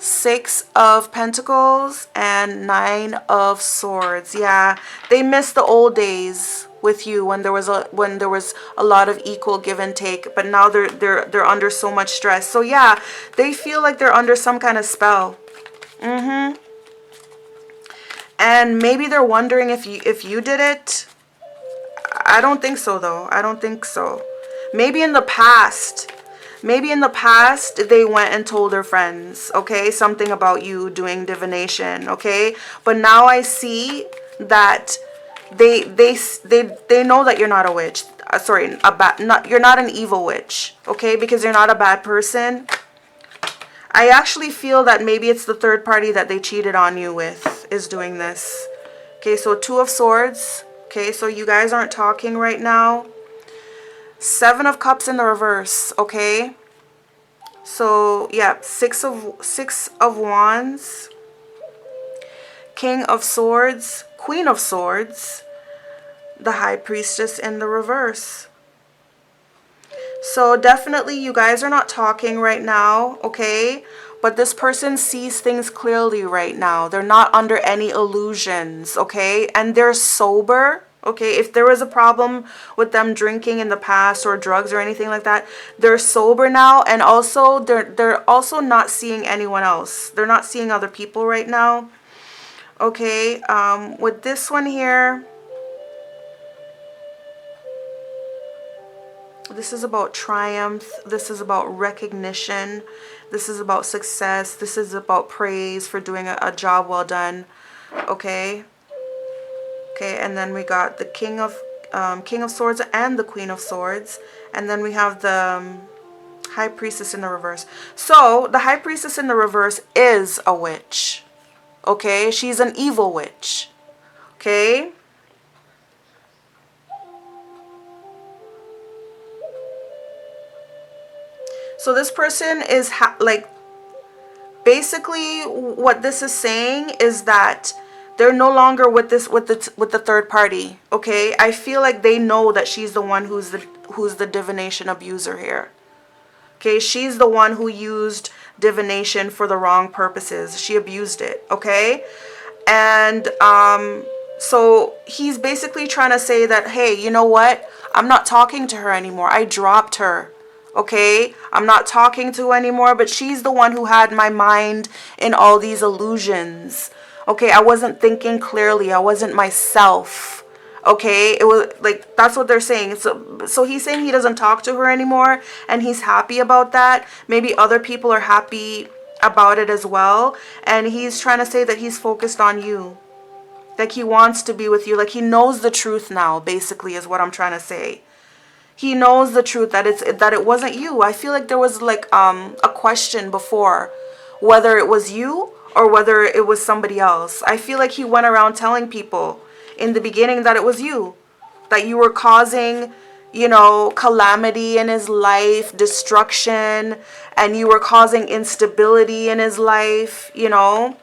6 of Pentacles and 9 of Swords. Yeah, they miss the old days with you when there was a lot of equal give and take, but now they're under so much stress. So yeah, they feel like they're under some kind of spell. And maybe they're wondering if you did it. I don't think so though. I don't think so. Maybe in the past they went and told their friends, okay, something about you doing divination, okay? But now I see that they know that you're not a witch. You're not an evil witch, okay? Because you're not a bad person. I actually feel that maybe it's the third party that they cheated on you with is doing this. Okay, so 2 of Swords. Okay, so you guys aren't talking right now. 7 of Cups in the reverse, okay? So, yeah, 6 of Wands, King of Swords, Queen of Swords, the High Priestess in the reverse. So, definitely you guys are not talking right now, okay? But this person sees things clearly right now. They're not under any illusions, okay? And they're sober. Okay, if there was a problem with them drinking in the past or drugs or anything like that, they're sober now, and also they're also not seeing anyone else. They're not seeing other people right now. Okay, with this one here, this is about triumph. This is about recognition. This is about success. This is about praise for doing a job well done. Okay. Okay, and then we got the King of Swords and the Queen of Swords. And then we have the High Priestess in the reverse. So, the High Priestess in the reverse is a witch. Okay, she's an evil witch. Okay? So, this person is basically what this is saying is that They're no longer with this with the third party. Okay, I feel like they know that she's the one who's the divination abuser here. Okay, she's the one who used divination for the wrong purposes. She abused it. Okay, and so he's basically trying to say that, hey, you know what? I'm not talking to her anymore. I dropped her. Okay, I'm not talking to her anymore, but she's the one who had my mind in all these illusions. Okay, I wasn't thinking clearly. I wasn't myself. Okay, it was like, that's what they're saying. So he's saying he doesn't talk to her anymore, and he's happy about that. Maybe other people are happy about it as well, and he's trying to say that he's focused on you. Like, he wants to be with you. Like, he knows the truth now, basically, is what I'm trying to say. He knows the truth, that it wasn't you. I feel like there was like a question before whether it was you or whether it was somebody else. I feel like he went around telling people in the beginning that it was you, that you were causing, you know, calamity in his life, destruction, and you were causing instability in his life, you know.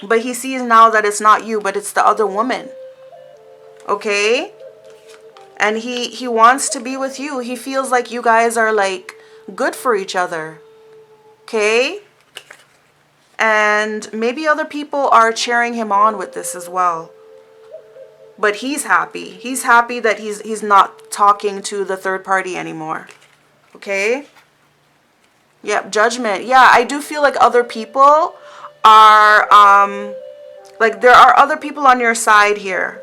But he sees now that it's not you, but it's the other woman. Okay? And he wants to be with you. He feels like you guys are like good for each other. Okay? And maybe other people are cheering him on with this as well. But he's happy. He's happy that he's not talking to the third party anymore. Okay? Yep, judgment. Yeah, I do feel like other people are like, there are other people on your side here.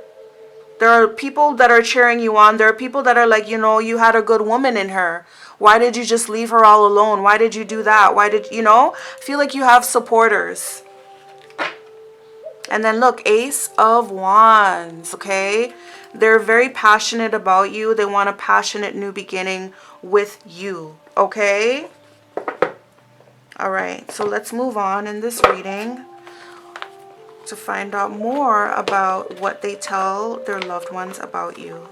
There are people that are cheering you on. There are people that are like, you know, you had a good woman in her. Why did you just leave her all alone? Why did you do that? Why did, you know? Feel like you have supporters. And then look, Ace of Wands, okay? They're very passionate about you. They want a passionate new beginning with you, okay? All right, so let's move on in this reading to find out more about what they tell their loved ones about you.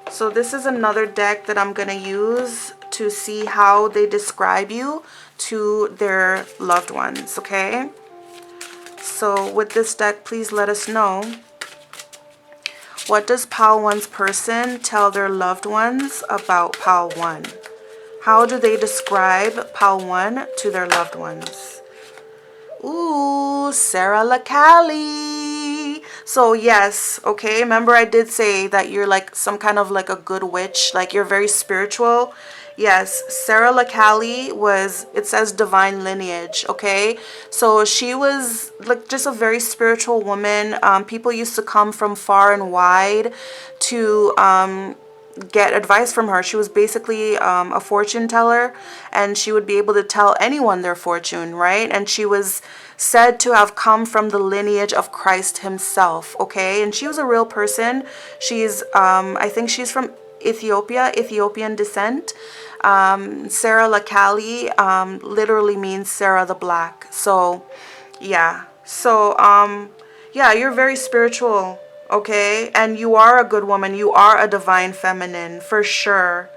So this is another deck that I'm going to use to see how they describe you to their loved ones, okay? So with this deck, please let us know, what does Pile 1's person tell their loved ones about Pile 1? How do they describe Pile 1 to their loved ones? Ooh, Sarah LaCallie. So yes, okay, remember I did say that you're like some kind of like a good witch, like you're very spiritual. Yes, Sarah LaCallie was, it says divine lineage, okay? So she was like just a very spiritual woman. People used to come from far and wide to get advice from her. She was basically a fortune teller, and she would be able to tell anyone their fortune, right? And she was said to have come from the lineage of Christ himself, okay? And she was a real person. She's I think she's from Ethiopia, Ethiopian descent. Sarah LaCallie literally means Sarah the Black. So yeah, so yeah, you're very spiritual, okay? And you are a good woman. You are a divine feminine for sure.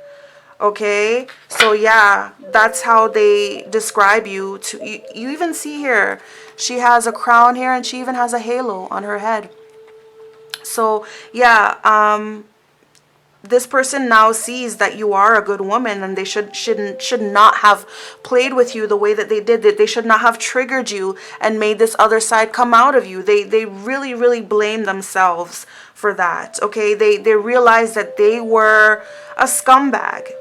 Okay, so yeah, that's how they describe you. To you even see here, she has a crown here, and she even has a halo on her head. So yeah, this person now sees that you are a good woman, and they should not have played with you the way that they did. That they should not have triggered you and made this other side come out of you. They really blame themselves for that. Okay, they realized that they were a scumbag.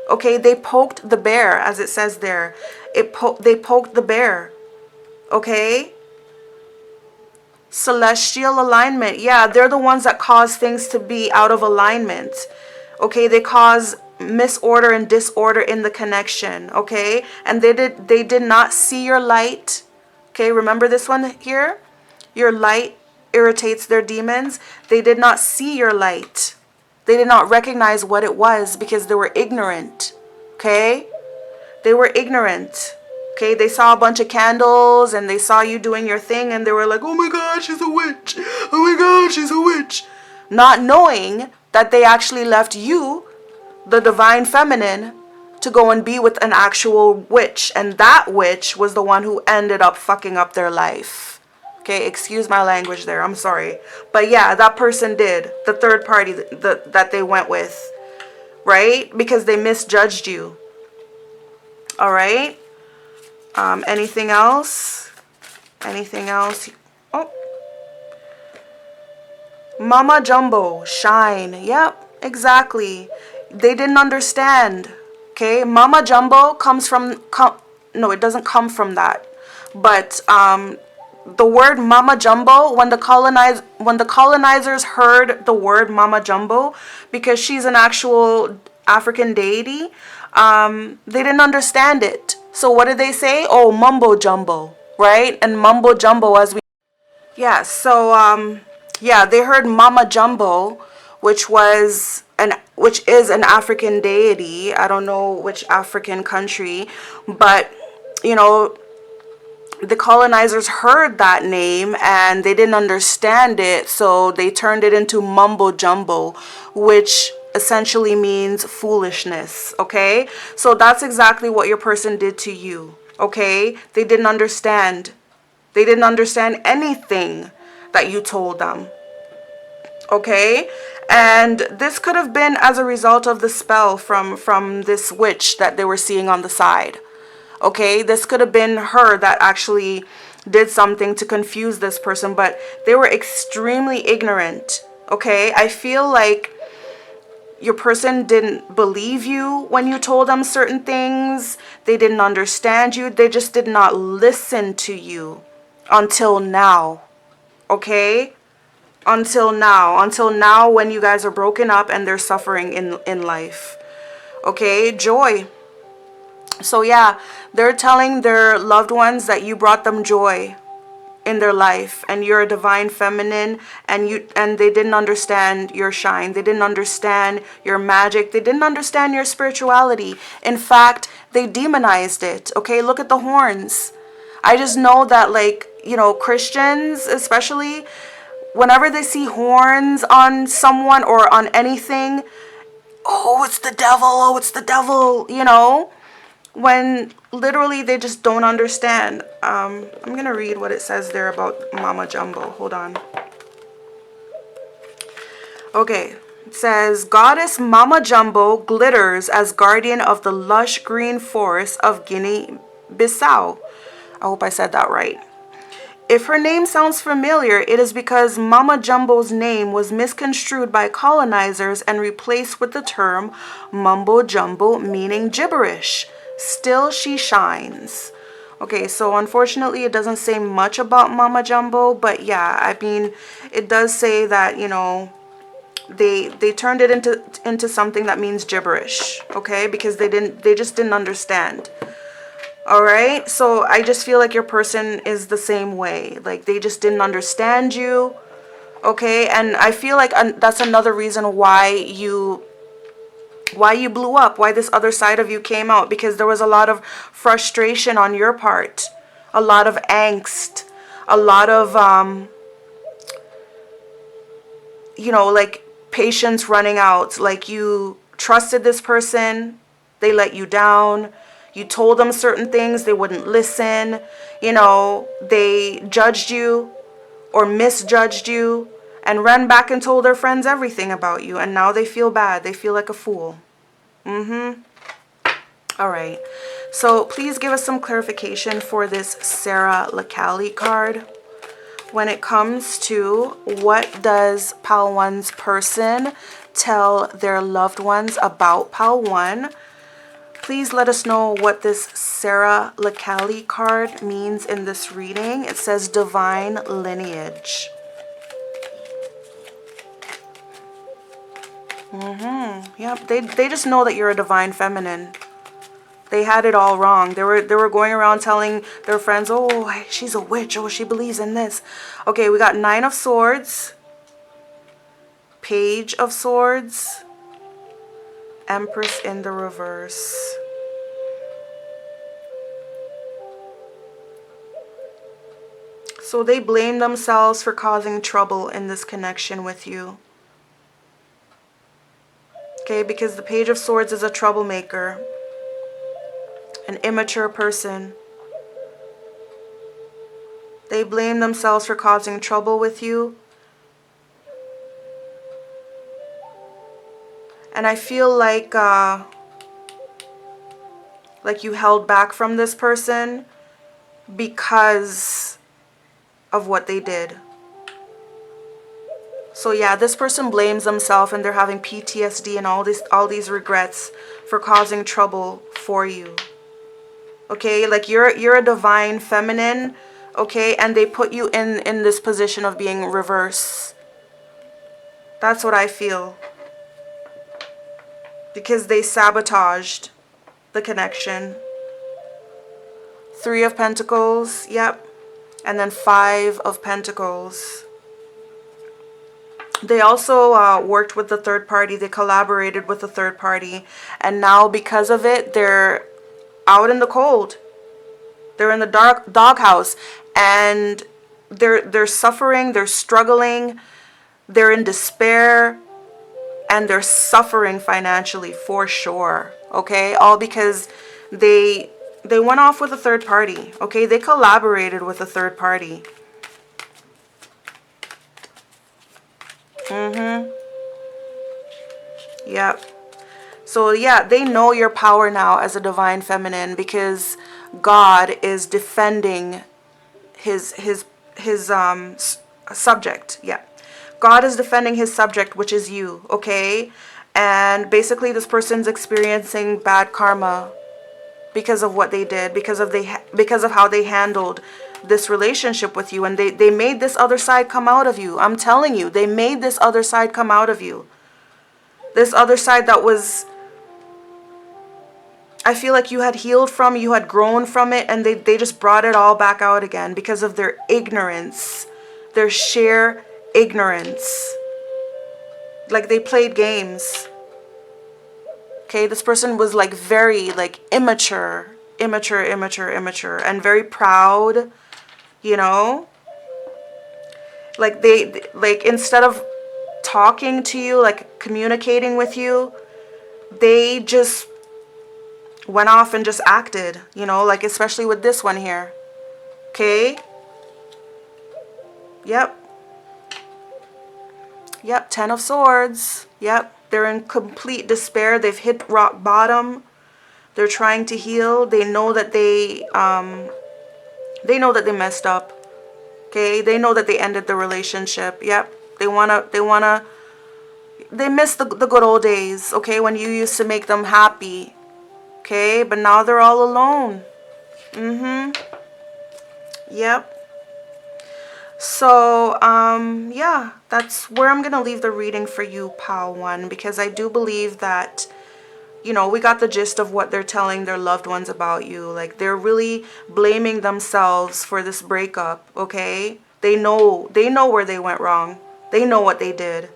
Okay, they poked the bear, as it says there. They poked the bear. Okay? Celestial alignment. Yeah, they're the ones that cause things to be out of alignment. Okay, they cause misorder and disorder in the connection. Okay? And they did not see your light. Okay, remember this one here? Your light irritates their demons. They did not see your light. They did not recognize what it was because they were ignorant, okay? They were ignorant, okay? They saw a bunch of candles and they saw you doing your thing, and they were like, oh my God, she's a witch. Oh my God, she's a witch. Not knowing that they actually left you, the divine feminine, to go and be with an actual witch. And that witch was the one who ended up fucking up their life, Okay, excuse my language there. I'm sorry. But yeah, that person did. The third party that they went with. Right? Because they misjudged you. All right? Anything else? Anything else? Oh. Mama Jumbo, shine. Yep, exactly. They didn't understand. Okay? Mama Jumbo comes from... no, it doesn't come from that. But the word Mama Jumbo, when the colonizers heard the word Mama Jumbo, because she's an actual African deity, they didn't understand it. So what did they say? Oh, mumbo jumbo, right? And mumbo jumbo, as we... yeah, so yeah, they heard Mama Jumbo, which is an African deity. I don't know which African country, but you know, the colonizers heard that name and they didn't understand it, so they turned it into mumbo jumbo, which essentially means foolishness. Okay, so that's exactly what your person did to you. Okay, they didn't understand. They didn't understand anything that you told them. Okay, and this could have been as a result of the spell from this witch that they were seeing on the side. Okay, this could have been her that actually did something to confuse this person, but they were extremely ignorant. Okay, I feel like your person didn't believe you when you told them certain things. They didn't understand you. They just did not listen to you until now. Okay, until now when you guys are broken up and they're suffering in life. Okay, Joy. So yeah, they're telling their loved ones that you brought them joy in their life and you're a divine feminine, and they didn't understand your shine. They didn't understand your magic. They didn't understand your spirituality. In fact, they demonized it. Okay, look at the horns. I just know that, like, you know, Christians especially, whenever they see horns on someone or on anything, oh, it's the devil, oh, it's the devil, you know, when literally they just don't understand. I'm going to read what it says there about Mama Jumbo. Hold on. Okay. It says, Goddess Mama Jumbo glitters as guardian of the lush green forest of Guinea-Bissau. I hope I said that right. If her name sounds familiar, it is because Mama Jumbo's name was misconstrued by colonizers and replaced with the term mumbo jumbo, meaning gibberish. Still she shines. Okay, so unfortunately it doesn't say much about Mama Jumbo, but yeah, I mean, it does say that, you know, they turned it into something that means gibberish, okay? Because they just didn't understand. All right, so I just feel like your person is the same way. Like, they just didn't understand you, okay? And I feel like that's another reason why you blew up, why this other side of you came out, because there was a lot of frustration on your part, a lot of angst, a lot of, you know, like patience running out. Like, you trusted this person, they let you down. You told them certain things, they wouldn't listen. You know, they judged you or misjudged you and ran back and told their friends everything about you. And now they feel bad. They feel like a fool. All right. So please give us some clarification for this Sarah Lacali card. When it comes to what does Pal 1's person tell their loved ones about Pal 1? Please let us know what this Sarah Lacali card means in this reading. It says divine lineage. Yep, they just know that you're a divine feminine. They had it all wrong. They were going around telling their friends, oh, she's a witch. Oh, she believes in this. Okay, we got 9 of Swords, Page of Swords, Empress in the reverse. So they blame themselves for causing trouble in this connection with you. Okay, because the Page of Swords is a troublemaker, an immature person. They blame themselves for causing trouble with you. And I feel like you held back from this person because of what they did. So yeah, this person blames themselves and they're having PTSD and all these regrets for causing trouble for you. Okay, like you're a divine feminine, okay, and they put you in this position of being reverse. That's what I feel. Because they sabotaged the connection. 3 of Pentacles, yep. And then 5 of Pentacles. They also worked with the third party. They collaborated with the third party. And now because of it, they're out in the cold. They're in the dark doghouse. And they're suffering. They're struggling. They're in despair. And they're suffering financially for sure. Okay? All because they went off with a third party. Okay? They collaborated with a third party. Yep. So yeah, they know your power now as a divine feminine because God is defending his subject. Yeah. God is defending his subject, which is you, okay? And basically this person's experiencing bad karma because of what they did, because of how they handled this relationship with you, and they made this other side come out of you. I'm telling you, they made this other side come out of you. This other side that was, I feel like you had healed from, you had grown from it, and they just brought it all back out again because of their ignorance, their sheer ignorance. Like they played games. Okay, this person was like very like immature, and very proud, you know? Like like instead of talking to you, like communicating with you, they just went off and just acted, you know, like especially with this one here. Okay? Yep. Yep, 10 of Swords. Yep, they're in complete despair. They've hit rock bottom. They're trying to heal. They know that they messed up. Okay? They know that they ended the relationship. Yep. They miss the good old days, okay, when you used to make them happy. Okay? But now they're all alone. Yep. So, yeah, that's where I'm going to leave the reading for you, Pal 1, because I do believe that, you know, we got the gist of what they're telling their loved ones about you. Like, they're really blaming themselves for this breakup, okay? They know where they went wrong. They know what they did.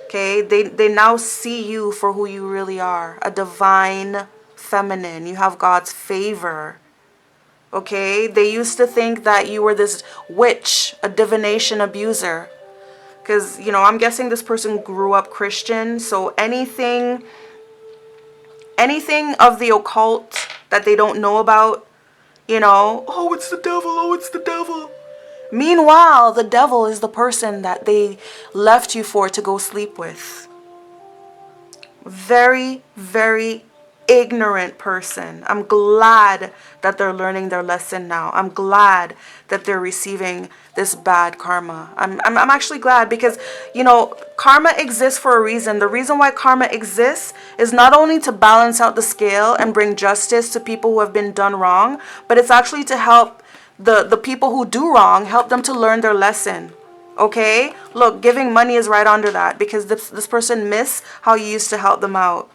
Okay? They now see you for who you really are, a divine feminine. You have God's favor. Okay, they used to think that you were this witch, a divination abuser. Because, you know, I'm guessing this person grew up Christian. So anything of the occult that they don't know about, you know, oh, it's the devil, oh, it's the devil. Meanwhile, the devil is the person that they left you for to go sleep with. Very, very ignorant person. I'm glad that they're learning their lesson now. I'm glad that they're receiving this bad karma. I'm actually glad because, you know, karma exists for a reason. The reason why karma exists is not only to balance out the scale and bring justice to people who have been done wrong, but it's actually to help the people who do wrong, help them to learn their lesson. Okay? Look, giving money is right under that because this person miss how you used to help them out.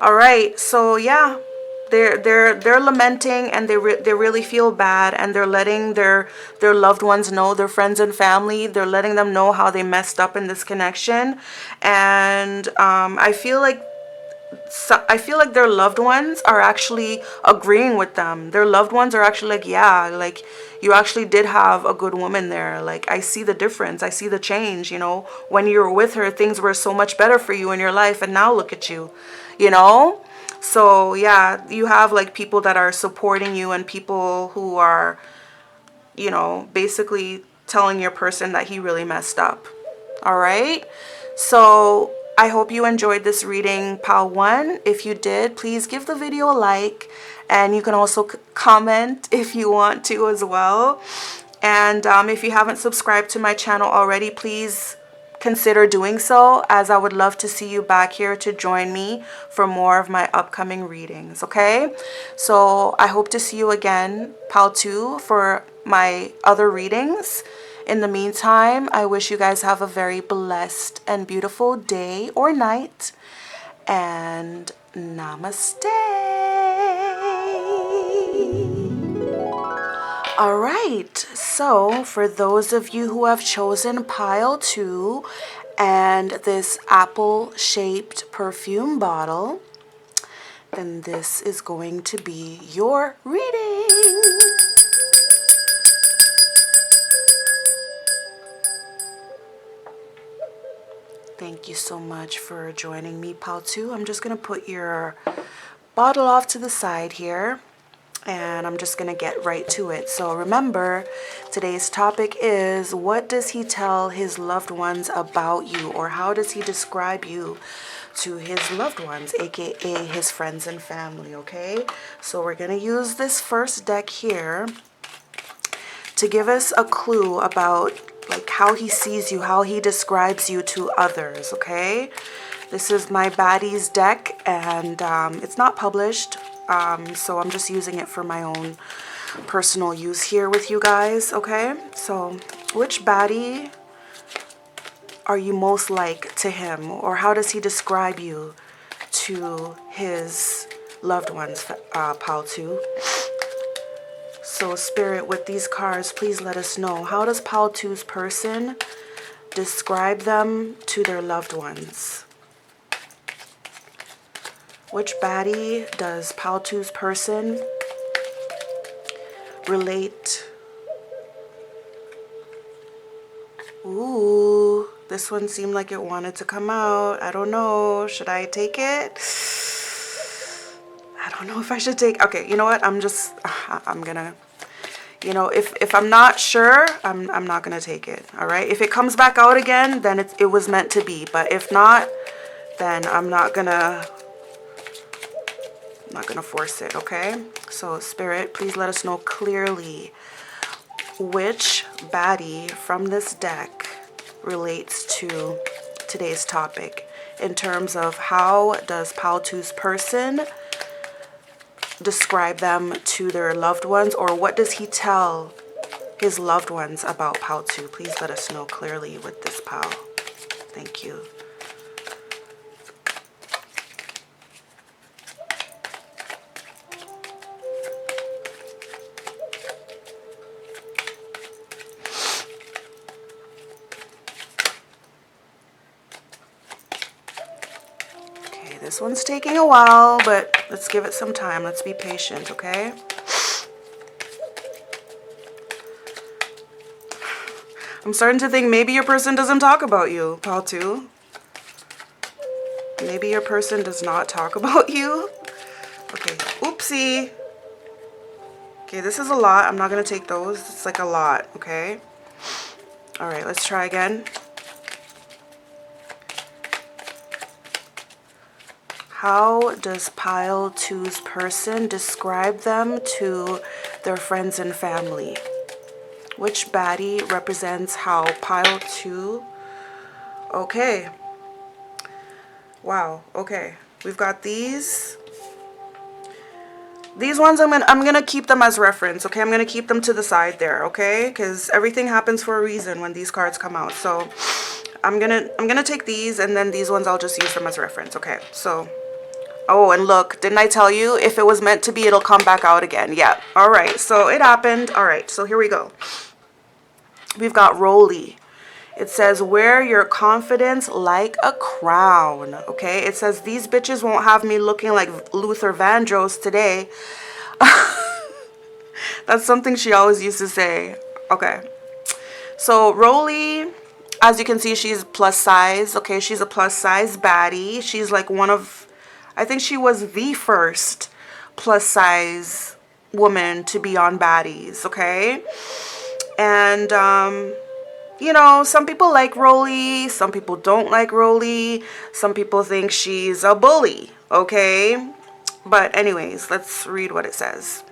All right, so yeah, they're lamenting and they really feel bad, and they're letting their loved ones know, their friends and family, they're letting them know how they messed up in this connection. And I feel like their loved ones are actually agreeing with them. Their loved ones are actually like, yeah, like you actually did have a good woman there. Like, I see the difference. I see the change, you know. When you were with her, things were so much better for you in your life, and now look at you, you know. So yeah, you have like people that are supporting you and people who are, you know, basically telling your person that he really messed up. All right. So I hope you enjoyed this reading, Pal 1. If you did, please give the video a like, and you can also comment if you want to as well. And if you haven't subscribed to my channel already, please consider doing so, as I would love to see you back here to join me for more of my upcoming readings. Okay, so I hope to see you again, Pal 2, for my other readings. In the meantime, I wish you guys have a very blessed and beautiful day or night, and namaste. All right, so for those of you who have chosen pile 2 and this apple-shaped perfume bottle, then this is going to be your reading. Thank you so much for joining me, Pal 2. I'm just going to put your bottle off to the side here, and I'm just going to get right to it. So remember, today's topic is, what does he tell his loved ones about you, or how does he describe you to his loved ones, aka his friends and family, okay? So we're going to use this first deck here to give us a clue about like how he sees you, how he describes you to others, okay? This is my Baddies deck, and it's not published, so I'm just using it for my own personal use here with you guys, okay? So which baddie are you most like to him, or how does he describe you to his loved ones, Pal 2? So Spirit, with these cards, please let us know, how does Pal 2's person describe them to their loved ones? Which baddie does Pal 2's person relate? Ooh, this one seemed like it wanted to come out. I don't know. Should I take it? I don't know if I should take... Okay, you know what? I'm gonna... You know, if I'm not sure, I'm not gonna take it. All right. If it comes back out again, then it was meant to be. But if not, then I'm not gonna force it. Okay. So Spirit, please let us know clearly which baddie from this deck relates to today's topic in terms of how does Pal 2's person describe them to their loved ones, or what does he tell his loved ones about Pal 2? Please let us know clearly with this, Pal. Thank you. This one's taking a while, but let's give it some time. Let's be patient, okay? I'm starting to think maybe your person doesn't talk about you, Pal 2. Maybe your person does not talk about you. Okay, oopsie. Okay, this is a lot. I'm not going to take those. It's like a lot, okay? All right, let's try again. How does Pile 2's person describe them to their friends and family? Which baddie represents how Pile 2... Okay. Wow, okay. We've got these. These ones, I'm gonna keep them as reference, okay? I'm gonna keep them to the side there, okay? Because everything happens for a reason when these cards come out. So I'm gonna take these, and then these ones I'll just use them as reference, okay? So... Oh, and look, didn't I tell you if it was meant to be, it'll come back out again? Yeah. All right. So it happened. All right. So here we go. We've got Rolly. It says, wear your confidence like a crown. Okay. It says, these bitches won't have me looking like Luther Vandross today. That's something she always used to say. Okay. So Rolly, as you can see, she's plus size. Okay. She's a plus size baddie. She's like one of I think she was the first plus size woman to be on Baddies, okay? And, you know, some people like Rolly, some people don't like Rolly, some people think she's a bully, okay? But anyways, let's read what it says.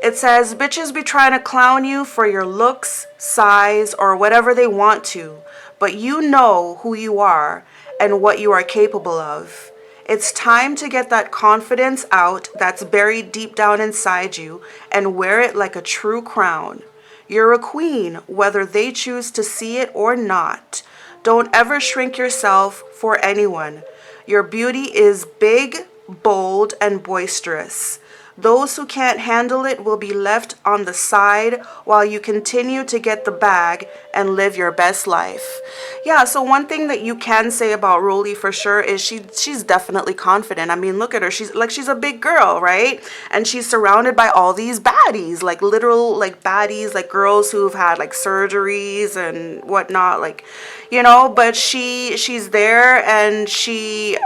It says, bitches be trying to clown you for your looks, size, or whatever they want to, but you know who you are and what you are capable of. It's time to get that confidence out that's buried deep down inside you and wear it like a true crown. You're a queen, whether they choose to see it or not. Don't ever shrink yourself for anyone. Your beauty is big, bold, and boisterous. Those who can't handle it will be left on the side while you continue to get the bag and live your best life. Yeah, so one thing that you can say about Rolly for sure is she's definitely confident. I mean, look at her. She's a big girl, right? And she's surrounded by all these baddies, like literal like baddies, like girls who've had like surgeries and whatnot, like, you know, but she's there, and she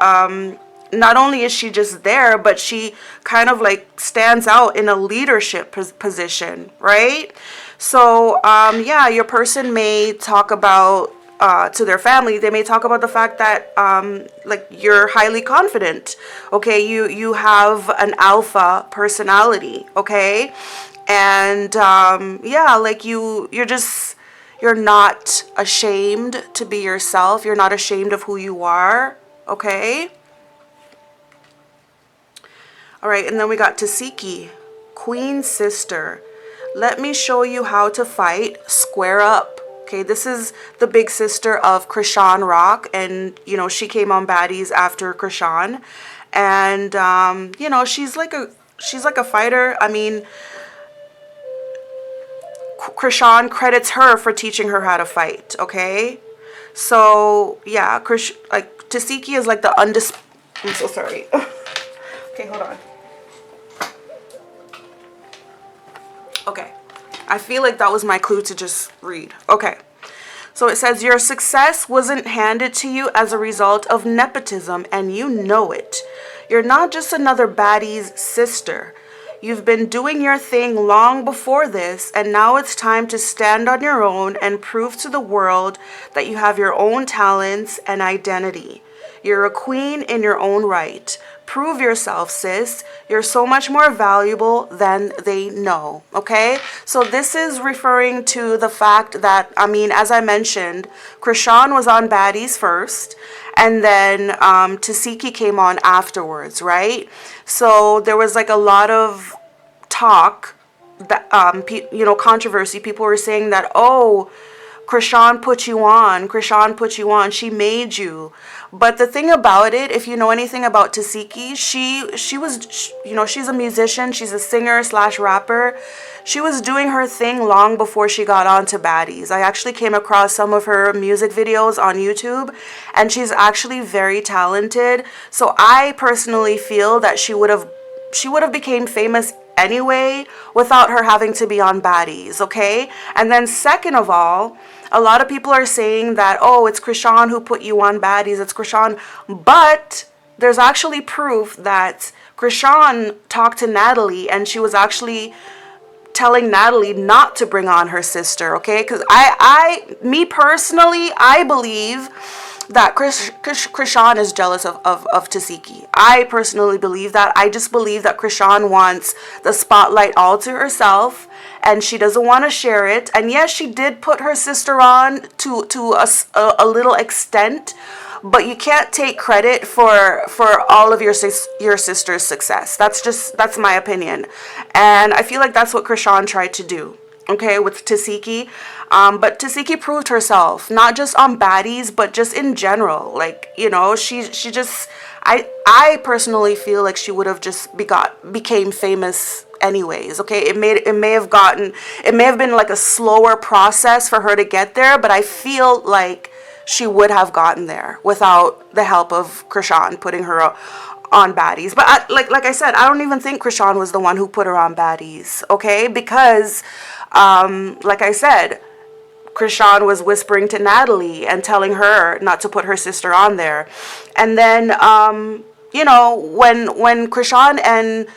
not only is she just there, but she kind of like stands out in a leadership position, right? So, yeah, your person may talk about, to their family, they may talk about the fact that, like, you're highly confident, okay? You have an alpha personality, okay? And, yeah, like you're not ashamed to be yourself. You're not ashamed of who you are, okay? All right, and then we got Tasiki, Queen Sister. Let me show you how to fight. Square up. Okay, this is the big sister of Krishan Rock, and you know she came on Baddies after Krishan, and you know she's like a fighter. I mean, Krishan credits her for teaching her how to fight. Okay, so yeah, like Tasiki is like the undisputed. I'm so sorry. Okay, hold on. Okay, I feel like that was my clue to just read. Okay, so it says, your success wasn't handed to you as a result of nepotism, and you know it. You're not just another baddie's sister. You've been doing your thing long before this, and now it's time to stand on your own and prove to the world that you have your own talents and identity. You're a queen in your own right. Prove yourself, sis. You're so much more valuable than they know, okay? So this is referring to the fact that, I mean, as I mentioned, Krishan was on Baddies first, and then Tasiki came on afterwards, right? So there was like a lot of talk, that you know, controversy. People were saying that, oh, Krishan put you on. Krishan put you on. She made you. But the thing about it, if you know anything about Tasiki, she was, you know, she's a musician. She's a singer slash rapper. She was doing her thing long before she got onto Baddies. I actually came across some of her music videos on YouTube, and she's actually very talented. So I personally feel that she would have became famous anyway without her having to be on Baddies, okay? And then second of all, a lot of people are saying that, oh, it's Krishan who put you on Baddies, it's Krishan, but there's actually proof that Krishan talked to Natalie, and she was actually telling Natalie not to bring on her sister, okay? Because me personally, I believe that Krishan is jealous of Tasiki. I personally believe that. I just believe that Krishan wants the spotlight all to herself, and she doesn't want to share it. And yes, she did put her sister on to a little extent, but you can't take credit for all of your sister's success. That's my opinion, and I feel like that's what Krishan tried to do, okay, with Tasiki. But Tasiki proved herself, not just on Baddies, but just in general. Like, you know, she just, I personally feel like she would have just became famous anyways, okay? It may have been like a slower process for her to get there, but I feel like she would have gotten there without the help of Krishan putting her on Baddies. But like I said, I don't even think Krishan was the one who put her on Baddies, okay? Because, like I said, Krishan was whispering to Natalie and telling her not to put her sister on there. And then, you know, when Krishan and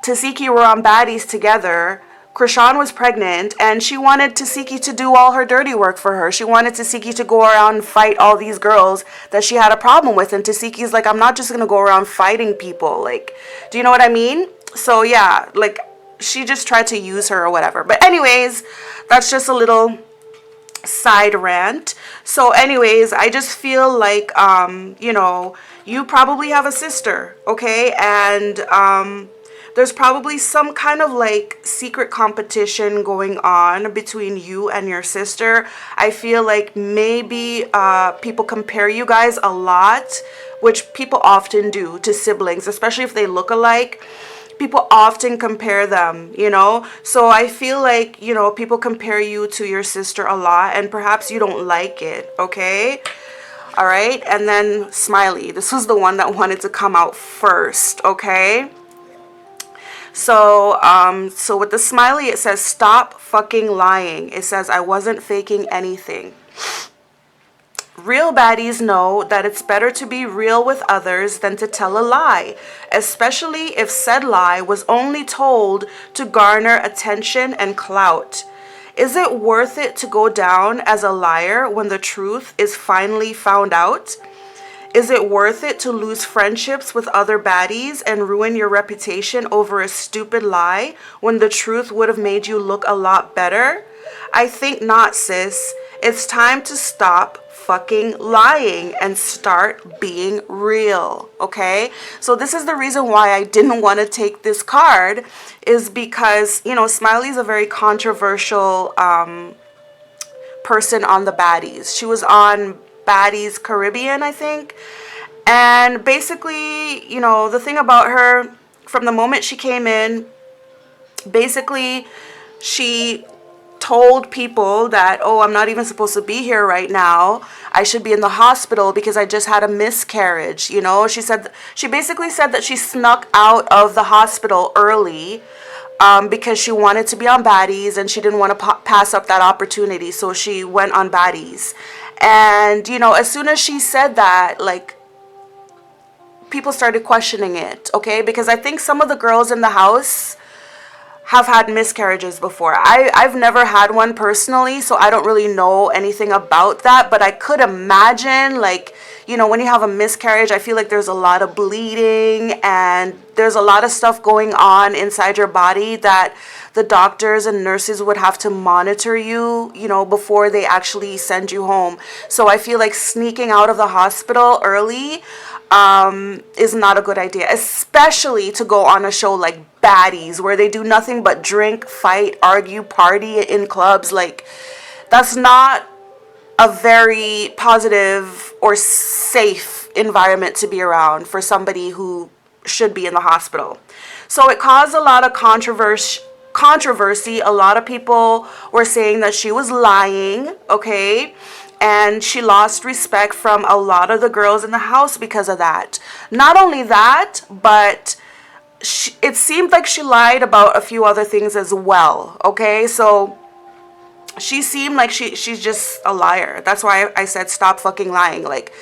Tasiki were on Baddies together, Krishan was pregnant and she wanted Tasiki to do all her dirty work for her. She wanted Tasiki to go around and fight all these girls that she had a problem with. And Tasiki's like, I'm not just going to go around fighting people. Like, do you know what I mean? So yeah, like she just tried to use her or whatever. But anyways, that's just a little side rant. So anyways, I just feel like, you know, you probably have a sister, okay? And, there's probably some kind of like secret competition going on between you and your sister. I feel like maybe people compare you guys a lot, which people often do to siblings, especially if they look alike. People often compare them, you know? So I feel like, you know, people compare you to your sister a lot and perhaps you don't like it, okay? All right, and then Smiley. This was the one that wanted to come out first, okay? So, so with the Smiley, it says, stop fucking lying. It says, I wasn't faking anything. Real baddies know that it's better to be real with others than to tell a lie, especially if said lie was only told to garner attention and clout. Is it worth it to go down as a liar when the truth is finally found out? Is it worth it to lose friendships with other baddies and ruin your reputation over a stupid lie when the truth would have made you look a lot better? I think not, sis. It's time to stop fucking lying and start being real, okay? So this is the reason why I didn't want to take this card, is because, you know, Smiley's a very controversial person on the baddies. She was on Baddies Caribbean, I think. And basically, you know, the thing about her, from the moment she came in, basically she told people that, oh, I'm not even supposed to be here right now. I should be in the hospital because I just had a miscarriage. You know, she basically said that she snuck out of the hospital early because she wanted to be on Baddies and she didn't want to pass up that opportunity. So she went on Baddies. And, you know, as soon as she said that, like, people started questioning it, okay? Because I think some of the girls in the house have had miscarriages before. I've never had one personally, so I don't really know anything about that. But I could imagine, like, you know, when you have a miscarriage, I feel like there's a lot of bleeding and there's a lot of stuff going on inside your body that the doctors and nurses would have to monitor you, you know, before they actually send you home. So I feel like sneaking out of the hospital early is not a good idea, especially to go on a show like Baddies, where they do nothing but drink, fight, argue, party in clubs. Like, that's not a very positive or safe environment to be around for somebody who should be in the hospital. So it caused a lot of controversy. A lot of people were saying that she was lying, okay? And she lost respect from a lot of the girls in the house because of that. Not only that, but it seemed like she lied about a few other things as well, okay? So she seemed like she's just a liar. That's why I said stop fucking lying. Like,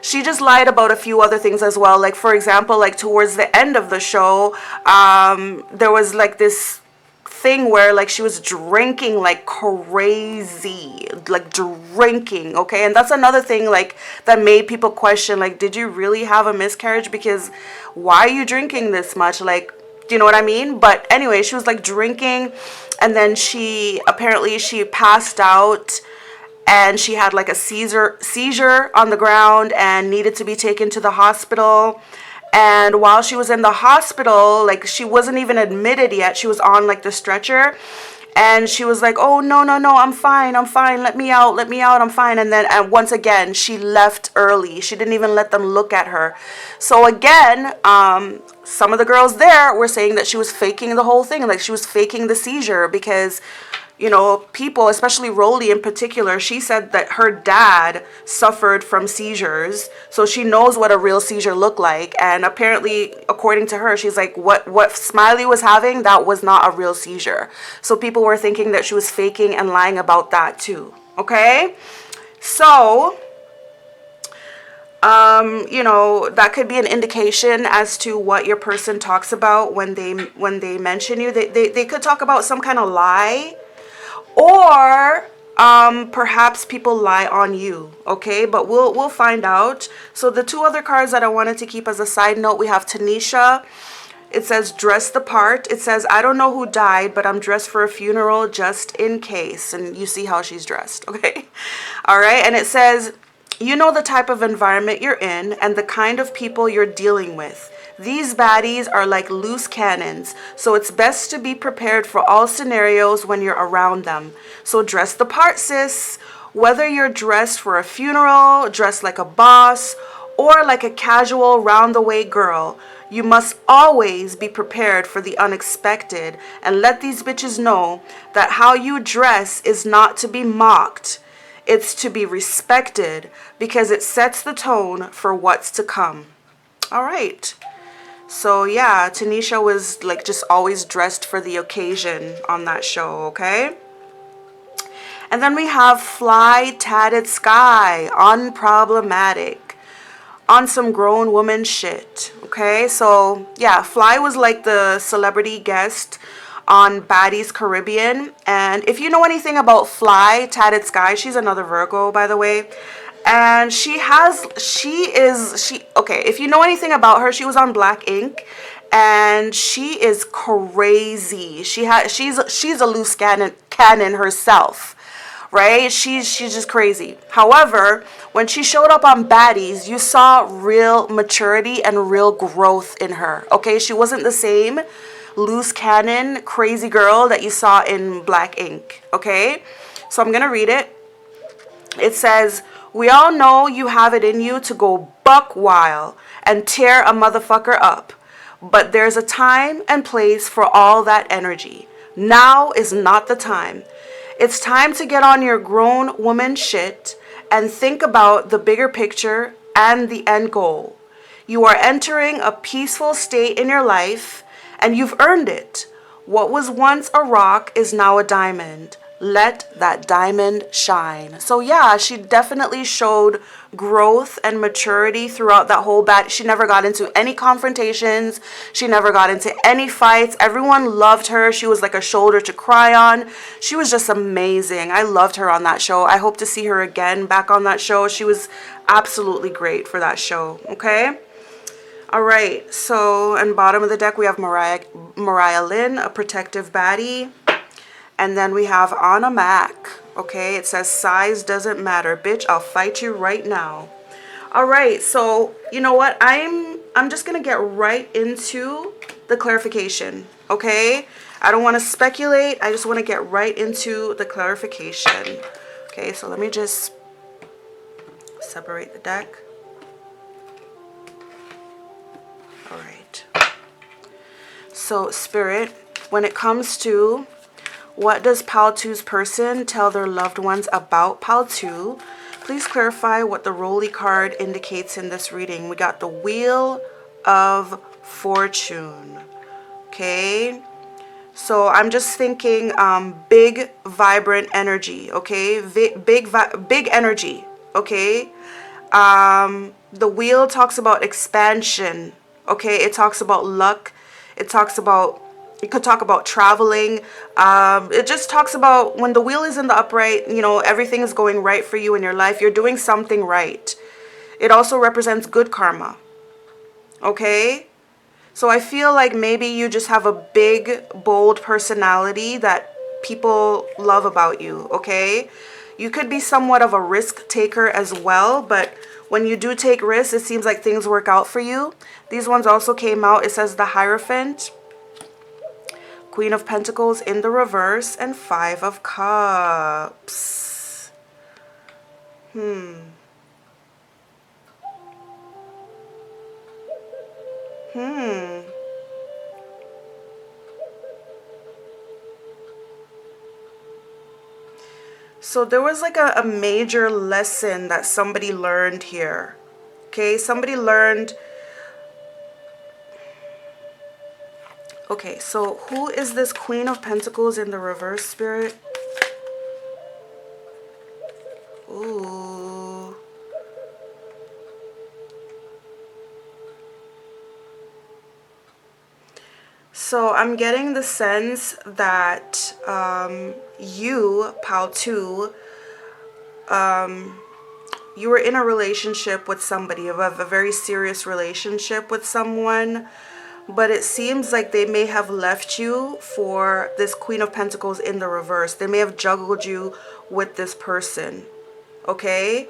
she just lied about a few other things as well. Like, for example, like towards the end of the show, there was like this thing where like she was drinking like crazy, like drinking, okay? And that's another thing like that made people question, like, did you really have a miscarriage? Because why are you drinking this much? Like, do you know what I mean? But anyway, she was like drinking, and then she passed out and she had like a seizure on the ground and needed to be taken to the hospital. And while she was in the hospital, like, she wasn't even admitted yet. She was on like the stretcher, and she was like, oh, no, I'm fine, let me out, I'm fine. And then once again, she left early. She didn't even let them look at her. So again, some of the girls there were saying that she was faking the whole thing, like she was faking the seizure, because, you know, people, especially Rolly in particular, she said that her dad suffered from seizures, so she knows what a real seizure looked like. And apparently, according to her, she's like, what Smiley was having, that was not a real seizure. So people were thinking that she was faking and lying about that too. Okay? So, you know, that could be an indication as to what your person talks about when they mention you. They could talk about some kind of lie, or perhaps people lie on you. Okay, but we'll find out. So the two other cards that I wanted to keep as a side note, we have Tanisha. It says dress the part. It says, I don't know who died, but I'm dressed for a funeral just in case. And you see how she's dressed. Okay, all right. And it says, you know the type of environment you're in and the kind of people you're dealing with. These baddies are like loose cannons, so it's best to be prepared for all scenarios when you're around them. So dress the part, sis. Whether you're dressed for a funeral, dressed like a boss, or like a casual round-the-way girl, you must always be prepared for the unexpected and let these bitches know that how you dress is not to be mocked. It's to be respected because it sets the tone for what's to come. All right. So yeah, Tanisha was like just always dressed for the occasion on that show, okay? And then we have Fly Tatted Sky, unproblematic, on some grown woman shit, okay? So yeah, Fly was like the celebrity guest on Baddies Caribbean. And if you know anything about Fly Tatted Sky, she's another Virgo, by the way. And okay, if you know anything about her, she was on Black Ink, and she is crazy. She's a loose cannon herself, right? She's just crazy. However, when she showed up on Baddies, you saw real maturity and real growth in her. Okay, she wasn't the same loose cannon crazy girl that you saw in Black Ink. Okay, so I'm gonna read it. It says, we all know you have it in you to go buck wild and tear a motherfucker up. But there's a time and place for all that energy. Now is not the time. It's time to get on your grown woman shit and think about the bigger picture and the end goal. You are entering a peaceful state in your life, and you've earned it. What was once a rock is now a diamond. Let that diamond shine. So yeah, she definitely showed growth and maturity throughout that whole She never got into any confrontations. She never got into any fights. Everyone loved her. She was like a shoulder to cry on. She was just amazing. I loved her on that show. I hope to see her again back on that show. She was absolutely great for that show. Okay. All right. So, and bottom of the deck, we have Mariah Lynn, a protective baddie. And then we have Anna Mac, okay? It says, size doesn't matter. Bitch, I'll fight you right now. All right, so you know what? I'm just going to get right into the clarification, okay? I don't want to speculate. I just want to get right into the clarification. Okay, so let me just separate the deck. All right. So, Spirit, when it comes to what does Pal 2's person tell their loved ones about Pal 2? Please clarify what the Rolly card indicates in this reading. We got the Wheel of Fortune. Okay. So I'm just thinking big, vibrant energy. Okay. Big energy. Okay. The wheel talks about expansion. Okay. It talks about luck. It could talk about traveling. It just talks about when the wheel is in the upright, you know, everything is going right for you in your life. You're doing something right. It also represents good karma. Okay? So I feel like maybe you just have a big, bold personality that people love about you. Okay? You could be somewhat of a risk taker as well, but when you do take risks, it seems like things work out for you. These ones also came out. It says the Hierophant, Queen of Pentacles in the reverse, and Five of Cups. So there was like a major lesson that somebody learned here. Okay, somebody learned. Okay, so who is this Queen of Pentacles in the reverse, Spirit? Ooh. So I'm getting the sense that you, Pal 2, you were in a relationship with somebody, of a very serious relationship with someone, but it seems like they may have left you for this Queen of Pentacles in the reverse. They may have juggled you with this person, okay?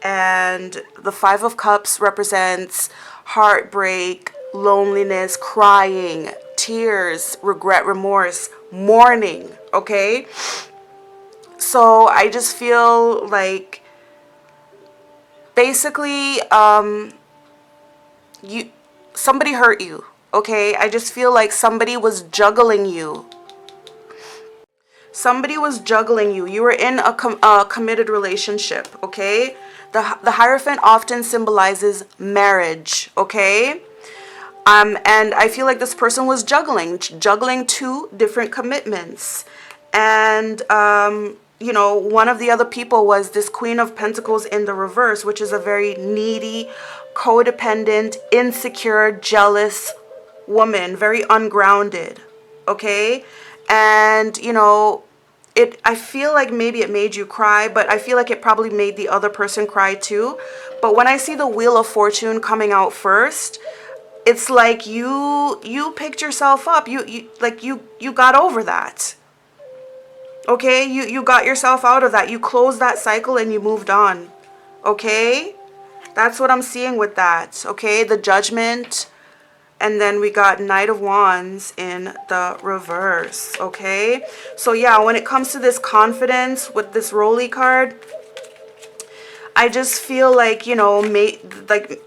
And the Five of Cups represents heartbreak, loneliness, crying, tears, regret, remorse, mourning, okay? So I just feel like basically somebody hurt you, okay? I just feel like somebody was juggling you. Somebody was juggling you. You were in a committed relationship, okay? The Hierophant often symbolizes marriage, okay? And I feel like this person was juggling two different commitments. And, you know, one of the other people was this Queen of Pentacles in the reverse, which is a very needy, codependent, insecure, jealous woman, very ungrounded, okay? And, you know, I feel like maybe it made you cry, but I feel like it probably made the other person cry too. But when I see the Wheel of Fortune coming out first, it's like you picked yourself up. You got over that. Okay? You got yourself out of that. You closed that cycle and you moved on. Okay? That's what I'm seeing with that. Okay? The Judgment. And then we got Knight of Wands in the reverse, okay? So yeah, when it comes to this confidence with this Rolly card, I just feel like, you know, and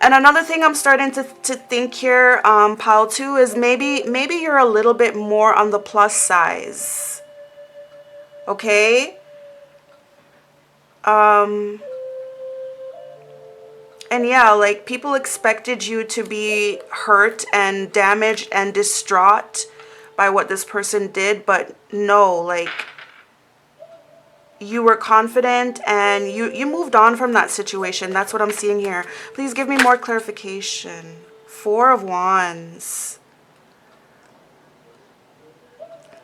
another thing I'm starting to think here, Pile 2, is maybe you're a little bit more on the plus size, okay? And yeah, like people expected you to be hurt and damaged and distraught by what this person did, but no, like you were confident and you moved on from that situation. That's what I'm seeing here. Please give me more clarification. Four of Wands.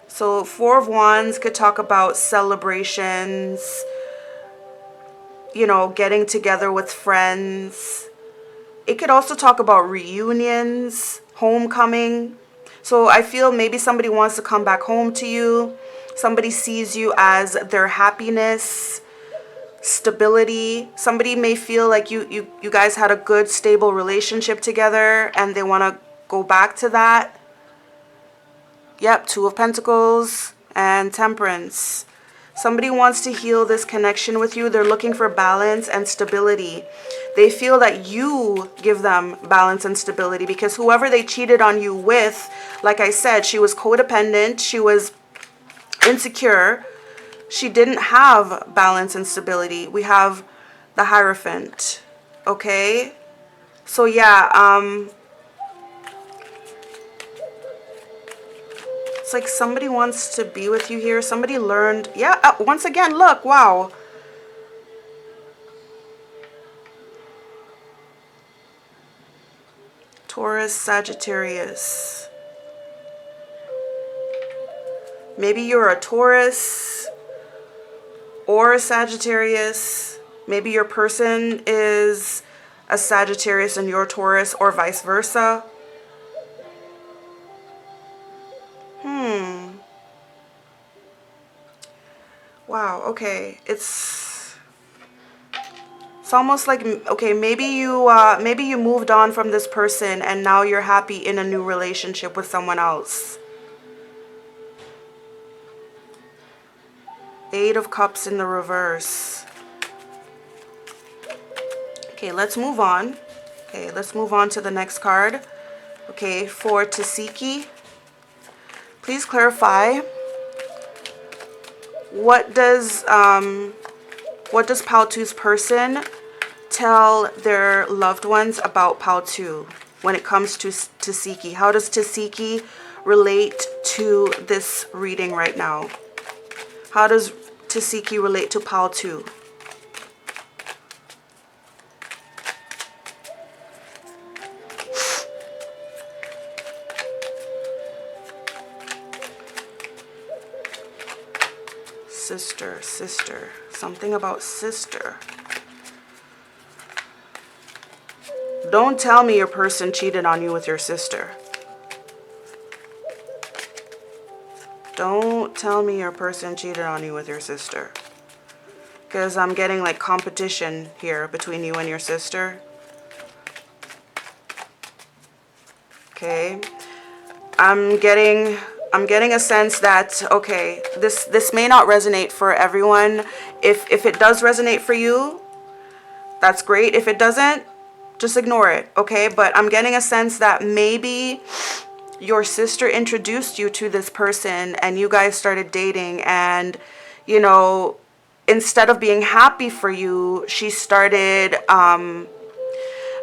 So Four of Wands could talk about celebrations, you know, getting together with friends. It could also talk about reunions, homecoming. So I feel maybe somebody wants to come back home to you. Somebody sees you as their happiness, stability. Somebody may feel like you guys had a good, stable relationship together and they want to go back to that. Yep, Two of Pentacles and Temperance. Somebody wants to heal this connection with you. They're looking for balance and stability. They feel that you give them balance and stability because whoever they cheated on you with, like I said, she was codependent, she was insecure, she didn't have balance and stability. We have the Hierophant, okay? So yeah, it's like somebody wants to be with you here. Somebody learned. Yeah, once again, look, wow. Taurus, Sagittarius. Maybe you're a Taurus or a Sagittarius. Maybe your person is a Sagittarius and you're Taurus, or vice versa. Wow, okay. It's almost like, okay, maybe you moved on from this person and now you're happy in a new relationship with someone else. Eight of Cups in the reverse. Okay, let's move on. Okay, let's move on to the next card. Okay, for Tasiki. Please clarify, what does Pal 2's person tell their loved ones about Pal 2 when it comes to Tasiki? How does Tasiki relate to this reading right now? How does Tasiki relate to Pal 2? Sister, sister. Something about sister. Don't tell me your person cheated on you with your sister. Don't tell me your person cheated on you with your sister. Because I'm getting like competition here between you and your sister. Okay. I'm getting a sense that, okay, this may not resonate for everyone. If it does resonate for you, that's great. If it doesn't, just ignore it, okay? But I'm getting a sense that maybe your sister introduced you to this person and you guys started dating, and, you know, instead of being happy for you, she started,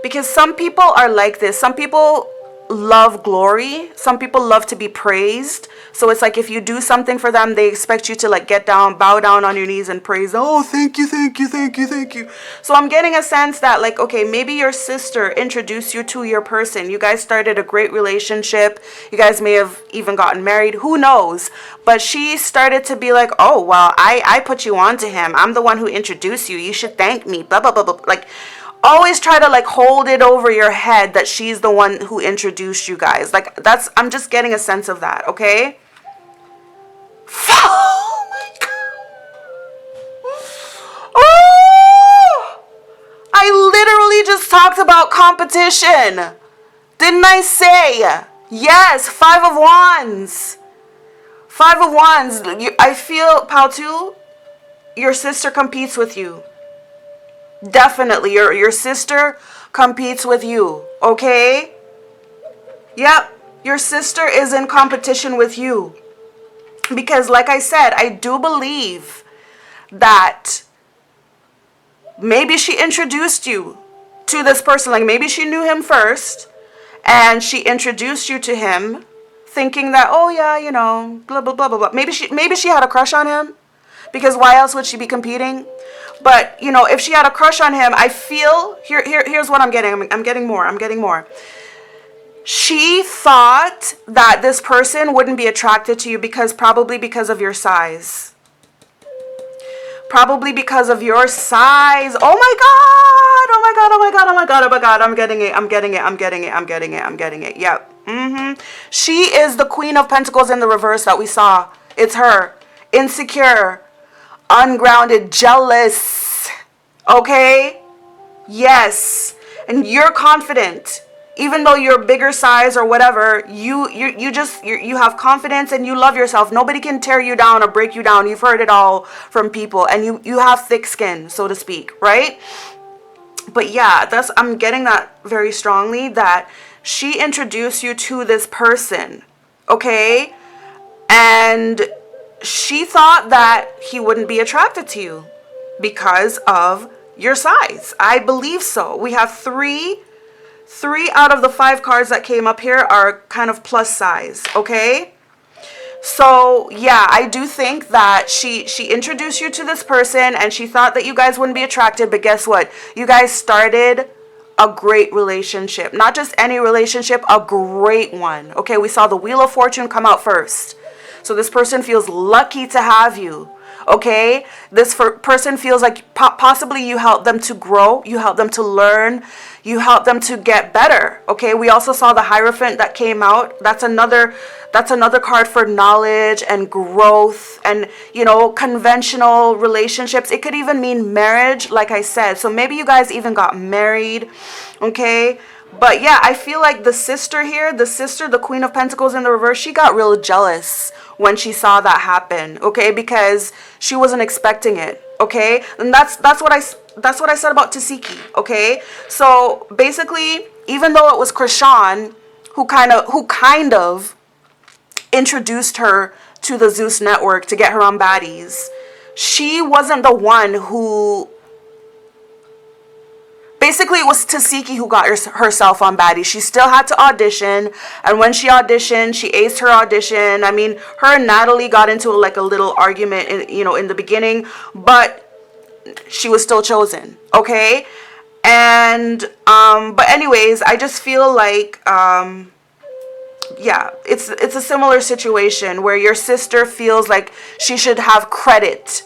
because some people are like this. Some people love glory. Some people love to be praised. So it's like if you do something for them, they expect you to like get down, bow down on your knees and praise. Oh, thank you, thank you, thank you, thank you. So I'm getting a sense that like, okay, maybe your sister introduced you to your person. You guys started a great relationship. You guys may have even gotten married. Who knows? But she started to be like, oh, well, I put you on to him. I'm the one who introduced you. You should thank me. Blah, blah, blah, blah. Like, always try to like hold it over your head that she's the one who introduced you guys. Like I'm just getting a sense of that, okay? Oh my God. Oh! I literally just talked about competition. Didn't I say? Yes, 5 of Wands. 5 of Wands. I feel, Pautu, your sister competes with you. Definitely, your sister competes with you, okay? Yep, your sister is in competition with you. Because like I said, I do believe that maybe she introduced you to this person. Like maybe she knew him first and she introduced you to him thinking that, oh yeah, you know, blah, blah, blah, blah, blah. Maybe she had a crush on him, because why else would she be competing? But, you know, if she had a crush on him, I feel, here's what I'm getting. I'm getting more. She thought that this person wouldn't be attracted to you probably because of your size. Probably because of your size. Oh my God. Oh my God. Oh my God. Oh my God. Oh my God. I'm getting it. Yep. She is the Queen of Pentacles in the reverse that we saw. It's her. Insecure. Ungrounded, jealous, okay? Yes. And you're confident. Even though you're bigger size or whatever, you have confidence and you love yourself. Nobody can tear you down or break you down. You've heard it all from people, and you have thick skin, so to speak, right? But yeah, I'm getting that very strongly, that she introduced you to this person, okay? And she thought that he wouldn't be attracted to you because of your size. I believe so. We have three out of the 5 cards that came up here are kind of plus size, okay? So yeah, I do think that she introduced you to this person and she thought that you guys wouldn't be attracted, but guess what? You guys started a great relationship. Not just any relationship, a great one. Okay, we saw the Wheel of Fortune come out first. So this person feels lucky to have you, okay? This person feels like possibly you help them to grow, you help them to learn, you help them to get better, okay? We also saw the Hierophant that came out. That's another card for knowledge and growth and, you know, conventional relationships. It could even mean marriage, like I said. So maybe you guys even got married, okay? But yeah, I feel like the sister here, the Queen of Pentacles in the reverse, she got real jealous when she saw that happen, okay? Because she wasn't expecting it, okay? And that's what I said about Tasiki, okay? So basically, even though it was Krishan who kind of introduced her to the Zeus network to get her on baddies, she wasn't the one who basically it was Tasiki who got herself on baddie. She still had to audition, and when she auditioned, she aced her audition. I mean, her and Natalie got into like a little argument in the beginning, but she was still chosen, okay? And but anyways, I just feel like yeah, it's a similar situation where your sister feels like she should have credit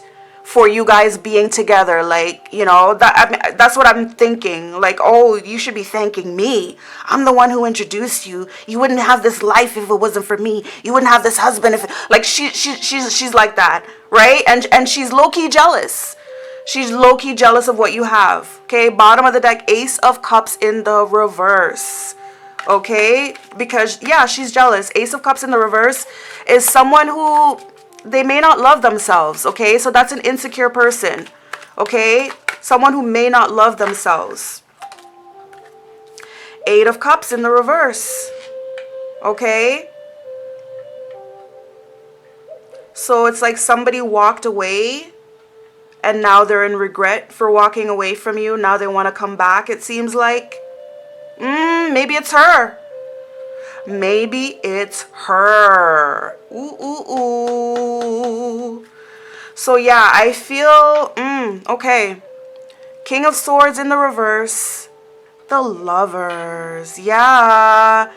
for you guys being together. Like, that's what I'm thinking. Like, oh, you should be thanking me. I'm the one who introduced you. You wouldn't have this life if it wasn't for me. You wouldn't have this husband if like she's like that, right? And she's low-key jealous. She's low-key jealous of what you have. Okay, bottom of the deck, Ace of Cups in the reverse. Okay, because yeah, she's jealous. Ace of Cups in the reverse is someone who they may not love themselves. Okay, so that's an insecure person. Okay, someone who may not love themselves. Eight of Cups in the reverse. Okay, so it's like somebody walked away and now they're in regret for walking away from you. Now they want to come back, it seems like. Maybe it's her. Maybe it's her. Ooh. So yeah, I feel, okay. King of Swords in the reverse. The Lovers. Yeah.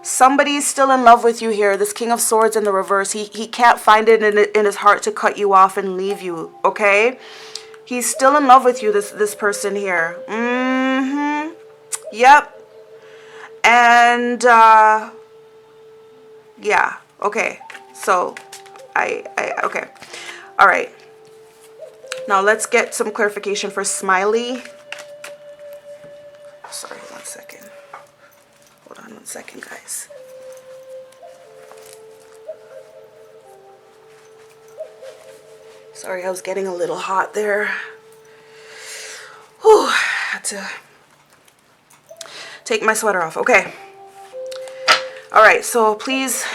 Somebody's still in love with you here. This King of Swords in the reverse. He can't find it in his heart to cut you off and leave you, okay? He's still in love with you, this person here. Yep. And yeah, okay. So okay. All right. Now let's get some clarification for Smiley. Sorry, 1 second. Hold on 1 second, guys. Sorry, I was getting a little hot there. Whew, had to take my sweater off. Okay. All right, so please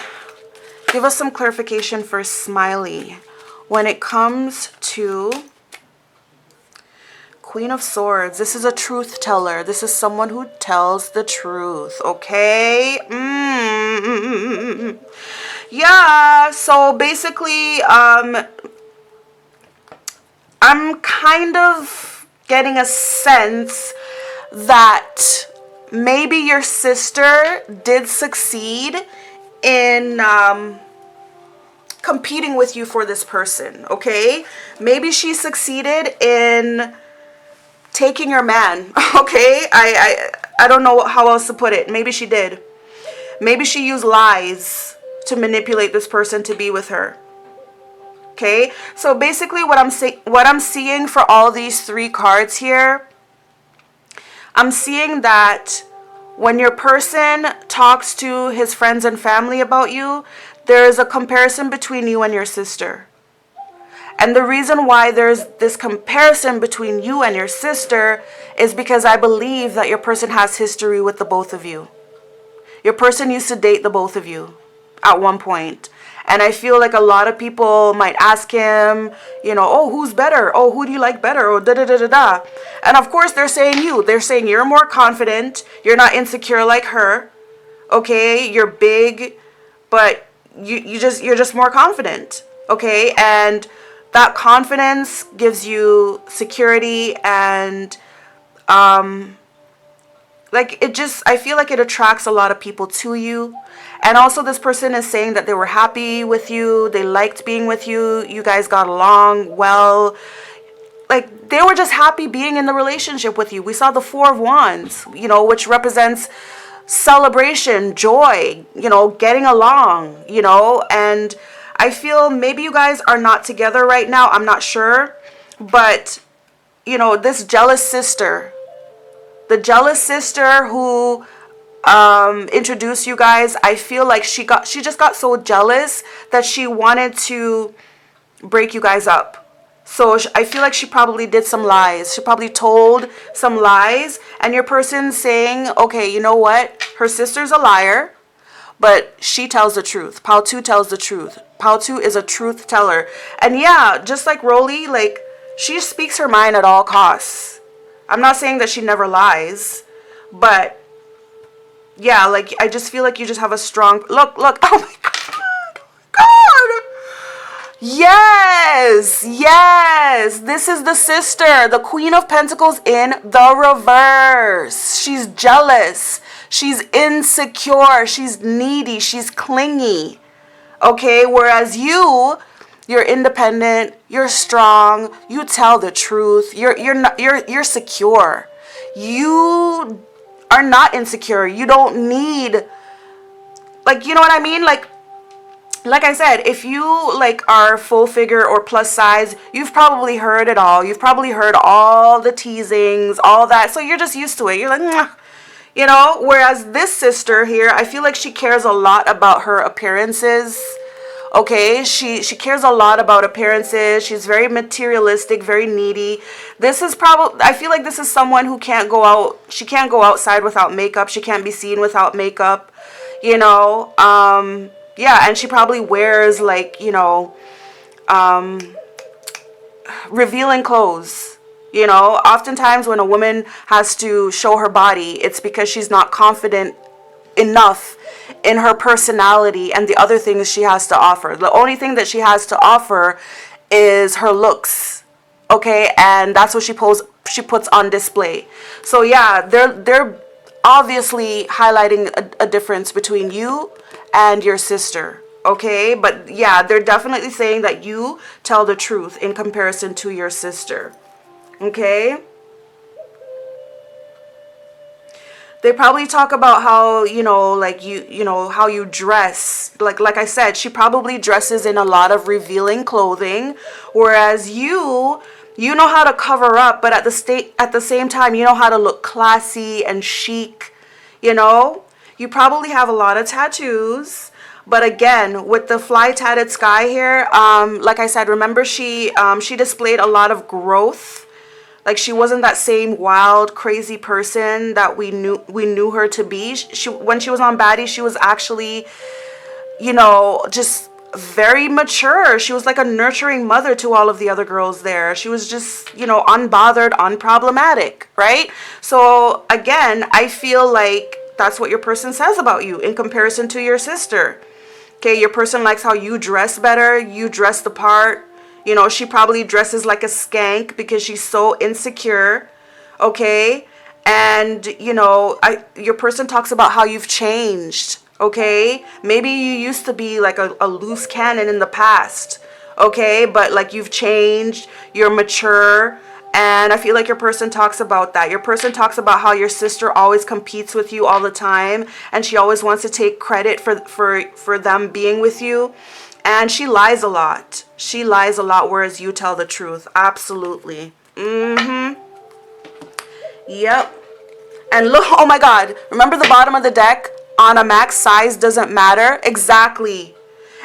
give us some clarification for Smiley when it comes to Queen of Swords. This is a truth teller. This is someone who tells the truth, okay? Yeah, so basically, I'm kind of getting a sense that maybe your sister did succeed in competing with you for this person, okay? Maybe she succeeded in taking your man, okay? I don't know how else to put it. Maybe she did. Maybe she used lies to manipulate this person to be with her. Okay? So basically what I'm seeing for all these three cards here, I'm seeing that when your person talks to his friends and family about you, there is a comparison between you and your sister. And the reason why there's this comparison between you and your sister is because I believe that your person has history with the both of you. Your person used to date the both of you at one point. And I feel like a lot of people might ask him, oh, who's better? Oh, who do you like better? Oh, da-da-da-da-da. And of course, they're saying you. They're saying you're more confident. You're not insecure like her. Okay? You're big, but you're just more confident. Okay? And that confidence gives you security and, I feel like it attracts a lot of people to you. And also this person is saying that they were happy with you. They liked being with you. You guys got along well. Like, they were just happy being in the relationship with you. We saw the Four of Wands, which represents celebration, joy, getting along, and I feel maybe you guys are not together right now. I'm not sure. But, this jealous sister, the jealous sister who introduced you guys, I feel like she just got so jealous that she wanted to break you guys up. So I feel like she probably did some lies. She probably told some lies. And your person's saying, okay, you know what? Her sister's a liar, but she tells the truth. Pautu tells the truth. Pautu is a truth teller. And yeah, just like Rolly, like, she speaks her mind at all costs. I'm not saying that she never lies, but yeah, like I just feel like you just have a strong look. Oh my God. Yes, yes. This is the sister, the Queen of Pentacles in the reverse. She's jealous. She's insecure. She's needy. She's clingy. Okay, whereas you're independent, you're strong, you tell the truth, you're secure. You are not insecure. You don't need, like, you know what I mean? Like I said, if you like are full figure or plus size, you've probably heard it all. You've probably heard all the teasings, all that. So you're just used to it. You're like, "Mwah." You know, whereas this sister here, I feel like she cares a lot about her appearances. Okay, she cares a lot about appearances. She's very materialistic, very needy. This is probably, I feel like this is someone who can't go out, she can't go outside without makeup. She can't be seen without makeup, you know. Yeah, and she probably wears like, you know, revealing clothes. You know, oftentimes when a woman has to show her body, it's because she's not confident enough in her personality and the other things she has to offer. The only thing that she has to offer is her looks. Okay, and that's what she puts on display. So yeah, they're obviously highlighting a difference between you and your sister. Okay, but yeah, they're definitely saying that you tell the truth in comparison to your sister. Okay, they probably talk about how, you know, like you know how you dress. Like I said, she probably dresses in a lot of revealing clothing, whereas you know how to cover up, but at the same time you know how to look classy and chic. You know, you probably have a lot of tattoos, but again, with the fly tatted sky here, like I said, remember she displayed a lot of growth. Like she wasn't that same wild, crazy person that we knew her to be. She when she was on Baddie, she was actually, you know, just very mature. She was like a nurturing mother to all of the other girls there. She was just, you know, unbothered, unproblematic, right? So again, I feel like that's what your person says about you in comparison to your sister. Okay, your person likes how you dress better. You dress the part. You know, she probably dresses like a skank because she's so insecure. Okay, and you know, your person talks about how you've changed. Okay, maybe you used to be like a loose cannon in the past. Okay, but like you've changed, you're mature. And I feel like your person talks about that. Your person talks about how your sister always competes with you all the time, and she always wants to take credit for them being with you. And she lies a lot. She lies a lot, whereas you tell the truth. Absolutely. Yep. And look, oh my God. Remember the bottom of the deck? On a max, size doesn't matter. Exactly.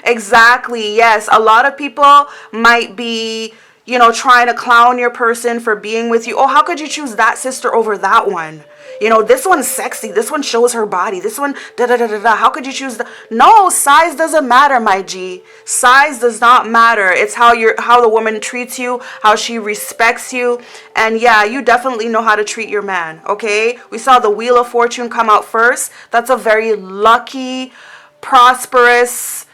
Exactly. Yes. A lot of people might be, you know, trying to clown your person for being with you. Oh, how could you choose that sister over that one? You know, this one's sexy. This one shows her body. This one, da da da da da. How could you choose the? No, size doesn't matter, my G. Size does not matter. It's how the woman treats you, how she respects you, and yeah, you definitely know how to treat your man. Okay, we saw the Wheel of Fortune come out first. That's a very lucky, prosperous.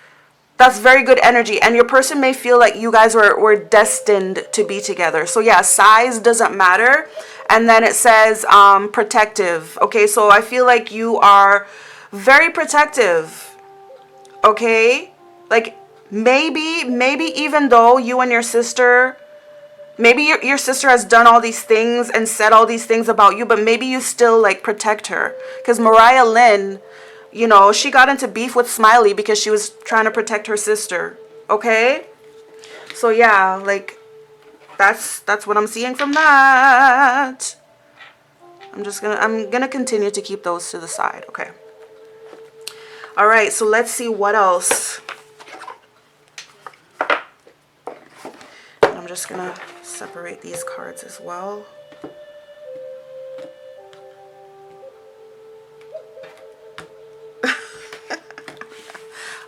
That's very good energy, and your person may feel like you guys were destined to be together. So yeah, size doesn't matter. And then it says protective. Okay, so I feel like you are very protective. Okay, like maybe even though you and your sister, maybe your sister has done all these things and said all these things about you, but maybe you still like protect her. Because Mariah Lynn, you know, she got into beef with Smiley because she was trying to protect her sister. Okay, so yeah, like that's what I'm seeing from that. I'm gonna continue to keep those to the side. Okay. All right, so let's see what else. I'm just gonna separate these cards as well.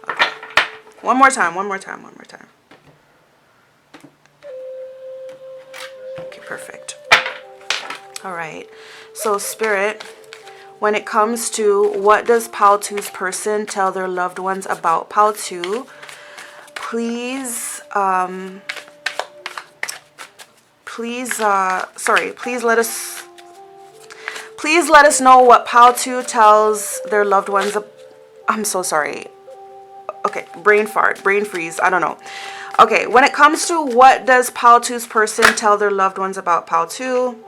Okay. One more time. Okay, perfect. All right. So Spirit, when it comes to what does Pal 2's person tell their loved ones about Pal 2, please, please let us know what Pal 2 tells their loved ones. I'm so sorry. Okay, brain fart, brain freeze, I don't know. Okay, when it comes to what does Pal 2's person tell their loved ones about Pal 2,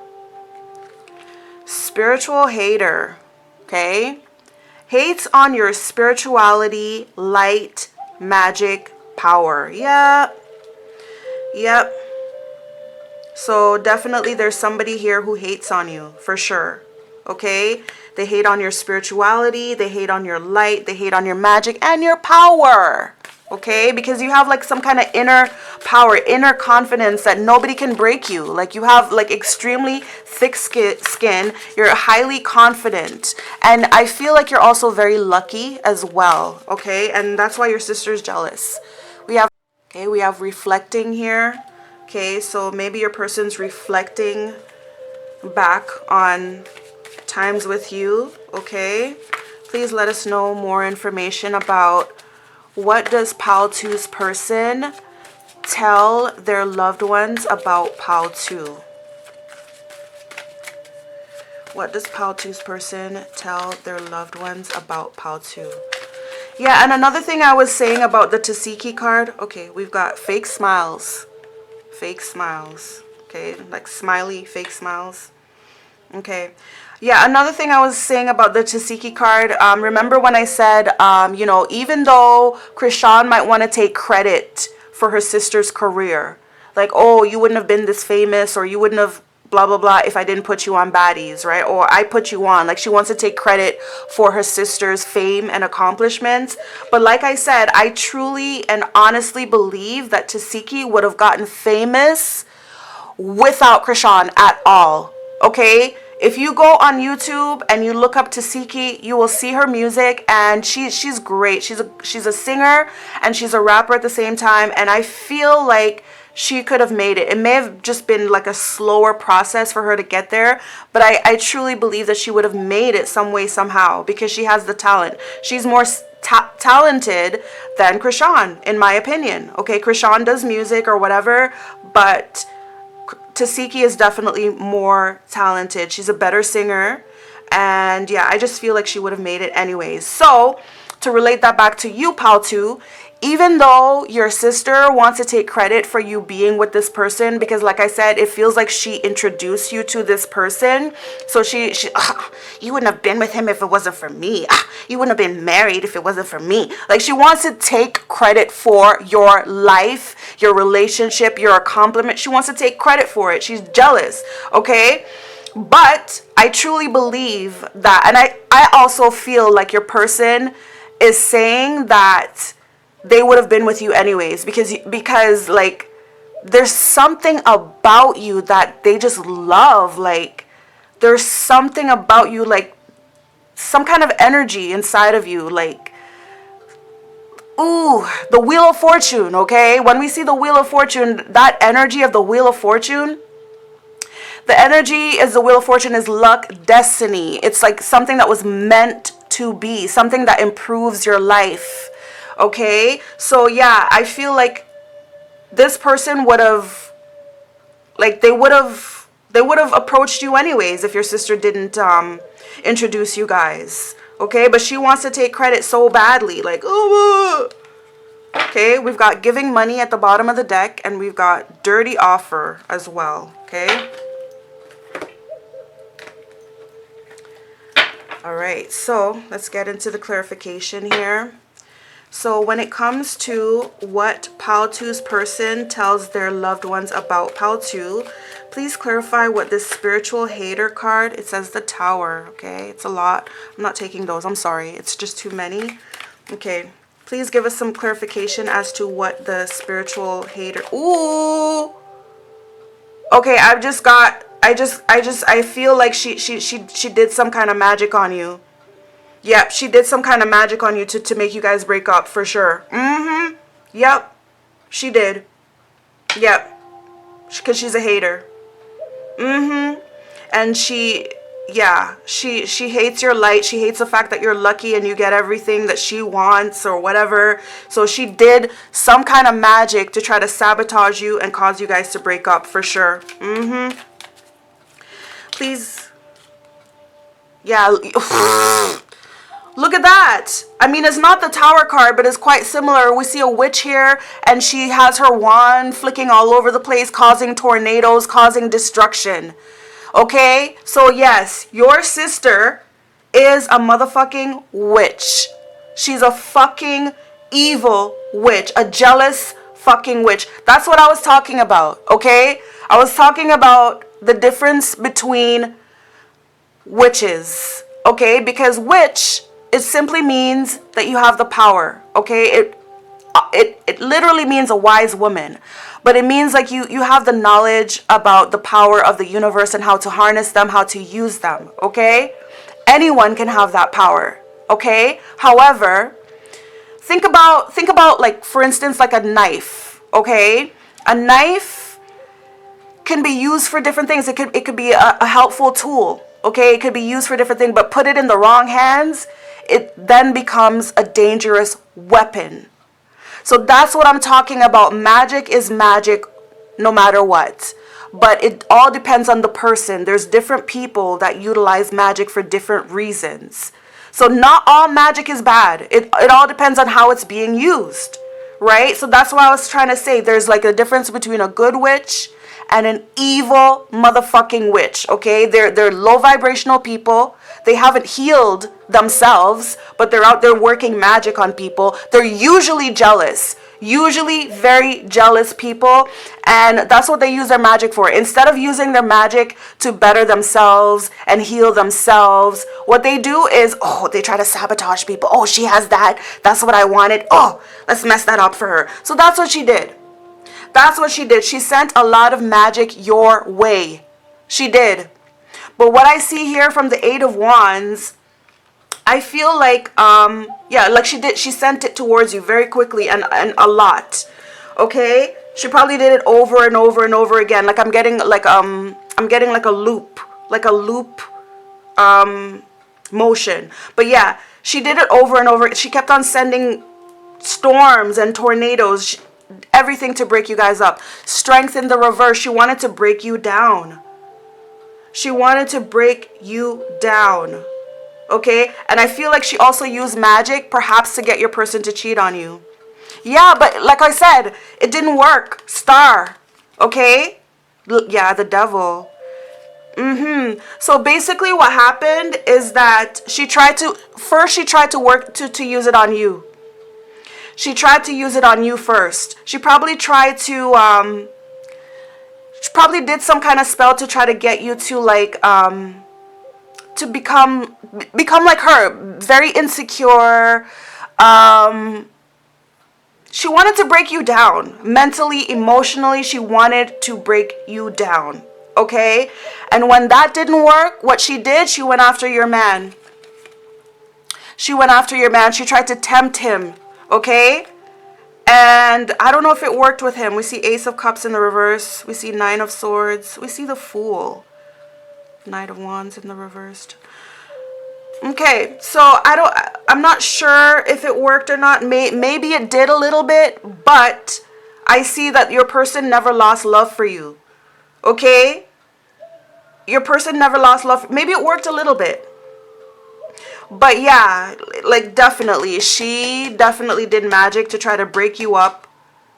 spiritual hater, okay? Hates on your spirituality, light, magic, power. Yep. So definitely there's somebody here who hates on you, for sure. Okay? They hate on your spirituality, they hate on your light, they hate on your magic and your power. Okay? Because you have like some kind of inner power, inner confidence that nobody can break you. Like you have like extremely thick skin. You're highly confident. And I feel like you're also very lucky as well. Okay? And that's why your sister's jealous. We have reflecting here. Okay? So maybe your person's reflecting back on times with you. Okay? Please let us know more information about what does Pal 2's person tell their loved ones about Pal 2? What does Pal 2's person tell their loved ones about Pal 2? Yeah, and another thing I was saying about the Tasiki card. Okay, we've got fake smiles. Fake smiles. Okay, like smiley fake smiles. Okay. Yeah, another thing I was saying about the Tasiki card, remember when I said, you know, even though Krishan might want to take credit for her sister's career, like, oh, you wouldn't have been this famous, or you wouldn't have blah, blah, blah, if I didn't put you on Baddies, right? Or I put you on. Like, she wants to take credit for her sister's fame and accomplishments. But like I said, I truly and honestly believe that Tasiki would have gotten famous without Krishan at all, okay? If you go on YouTube and you look up Tasiki, you will see her music, and she's great. She's a singer and she's a rapper at the same time, and I feel like she could have made it. It may have just been like a slower process for her to get there, but I truly believe that she would have made it some way, somehow, because she has the talent. She's more talented than Krishan, in my opinion. Okay, Krishan does music or whatever, but Tasiki is definitely more talented. She's a better singer. And yeah, I just feel like she would have made it anyways. So to relate that back to you, Pal 2, even though your sister wants to take credit for you being with this person, because like I said, it feels like she introduced you to this person. So she you wouldn't have been with him if it wasn't for me. You wouldn't have been married if it wasn't for me. Like, she wants to take credit for your life, your relationship, your accomplishment. She wants to take credit for it. She's jealous, okay? But I truly believe that, and I also feel like your person is saying that they would have been with you anyways, because like there's something about you that they just love. Like, there's something about you, like some kind of energy inside of you, like, ooh, the Wheel of Fortune, okay? When we see the Wheel of Fortune, that energy of the Wheel of Fortune, the energy is the Wheel of Fortune is luck, destiny. It's like something that was meant to be, something that improves your life. Okay, so yeah, I feel like this person would have, like, they would have approached you anyways if your sister didn't introduce you guys. Okay, but she wants to take credit so badly, like, oh. Okay, we've got giving money at the bottom of the deck, and we've got dirty offer as well. Okay. All right, so let's get into the clarification here. So when it comes to what Pal 2's person tells their loved ones about Pal 2, please clarify what this spiritual hater card, it says the Tower, okay? It's a lot. I'm not taking those. I'm sorry. It's just too many. Okay. Please give us some clarification as to what the spiritual hater... Ooh! Okay, I feel like she did some kind of magic on you. Yep, she did some kind of magic on you to make you guys break up, for sure. Mm-hmm. Yep, she did. Yep, because she's a hater. Mm-hmm. And she hates your light. She hates the fact that you're lucky and you get everything that she wants or whatever. So she did some kind of magic to try to sabotage you and cause you guys to break up, for sure. Please. Yeah. Look at that. I mean, it's not the Tower card, but it's quite similar. We see a witch here, and she has her wand flicking all over the place, causing tornadoes, causing destruction. Okay? So yes, your sister is a motherfucking witch. She's a fucking evil witch. A jealous fucking witch. That's what I was talking about. Okay? I was talking about the difference between witches. Okay? Because witch, it simply means that you have the power. Okay? It literally means a wise woman. But it means like you have the knowledge about the power of the universe and how to harness them, how to use them. Okay? Anyone can have that power. Okay? However, think about like, for instance, like a knife. Okay? A knife can be used for different things. It could be a helpful tool. Okay? It could be used for different things, but put it in the wrong hands, it then becomes a dangerous weapon. So that's what I'm talking about. Magic is magic no matter what. But it all depends on the person. There's different people that utilize magic for different reasons. So not all magic is bad. It all depends on how it's being used. Right? So that's why I was trying to say there's like a difference between a good witch and an evil motherfucking witch. Okay? They're low vibrational people. They haven't healed themselves, but they're out there working magic on people. They're usually jealous. Usually very jealous people. And that's what they use their magic for. Instead of using their magic to better themselves and heal themselves, what they do is, they try to sabotage people. Oh, she has that. That's what I wanted. Oh, let's mess that up for her. So that's what she did. That's what she did. She sent a lot of magic your way. She did. But what I see here from the Eight of Wands, I feel like, like she sent it towards you very quickly and a lot. Okay? She probably did it over and over and over again. Like I'm getting like a loop motion. But yeah, she did it over and over. She kept on sending storms and tornadoes, everything to break you guys up. Strength in the reverse. She wanted to break you down. She wanted to break you down. Okay? And I feel like she also used magic, perhaps to get your person to cheat on you. Yeah, but like I said, it didn't work. Star. Okay? Yeah, the devil. So basically what happened is that she tried to work to use it on you. She tried to use it on you first. She probably tried to, she probably did some kind of spell to try to get you to like, to become like her, very insecure. She wanted to break you down mentally, emotionally. She wanted to break you down. Okay? And when that didn't work, what she did, she went after your man. She went after your man. She tried to tempt him. Okay? And I don't know if it worked with him. We see Ace of Cups in the reverse. We see Nine of Swords. We see the Fool. Knight of Wands in the reversed. Okay, so I'm not sure if it worked or not. Maybe it did a little bit, but I see that your person never lost love for you. Okay? Your person never lost love. Maybe it worked a little bit. But yeah, like definitely, she definitely did magic to try to break you up,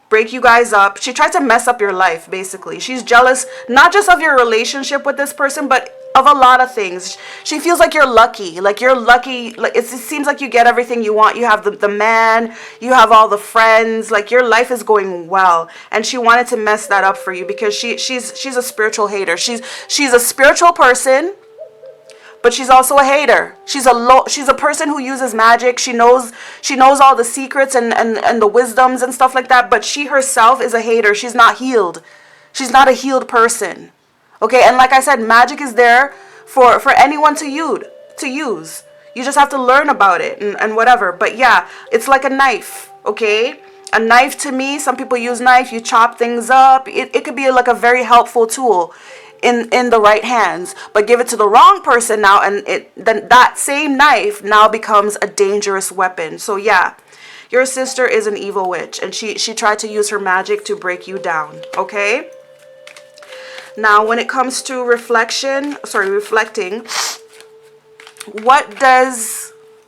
break you guys up. She tried to mess up your life, basically. She's jealous, not just of your relationship with this person, but of a lot of things. She feels like you're lucky. Like you're lucky. Like it seems like you get everything you want. You have the man, you have all the friends. Like your life is going well. And she wanted to mess that up for you because she's a spiritual hater. She's a spiritual person. But she's also a hater. She's a person who uses magic. She knows all the secrets and the wisdoms and stuff like that. But she herself is a hater. She's not healed. She's not a healed person. Okay, and like I said, magic is there for anyone to use. You just have to learn about it and whatever. But yeah, it's like a knife. Okay, a knife to me. Some people use knife. You chop things up. It could be like a very helpful tool. in the right hands, but give it to the wrong person now, and then that same knife now becomes a dangerous weapon. So yeah, your sister is an evil witch, and she tried to use her magic to break you down, okay? Now, when it comes to reflecting,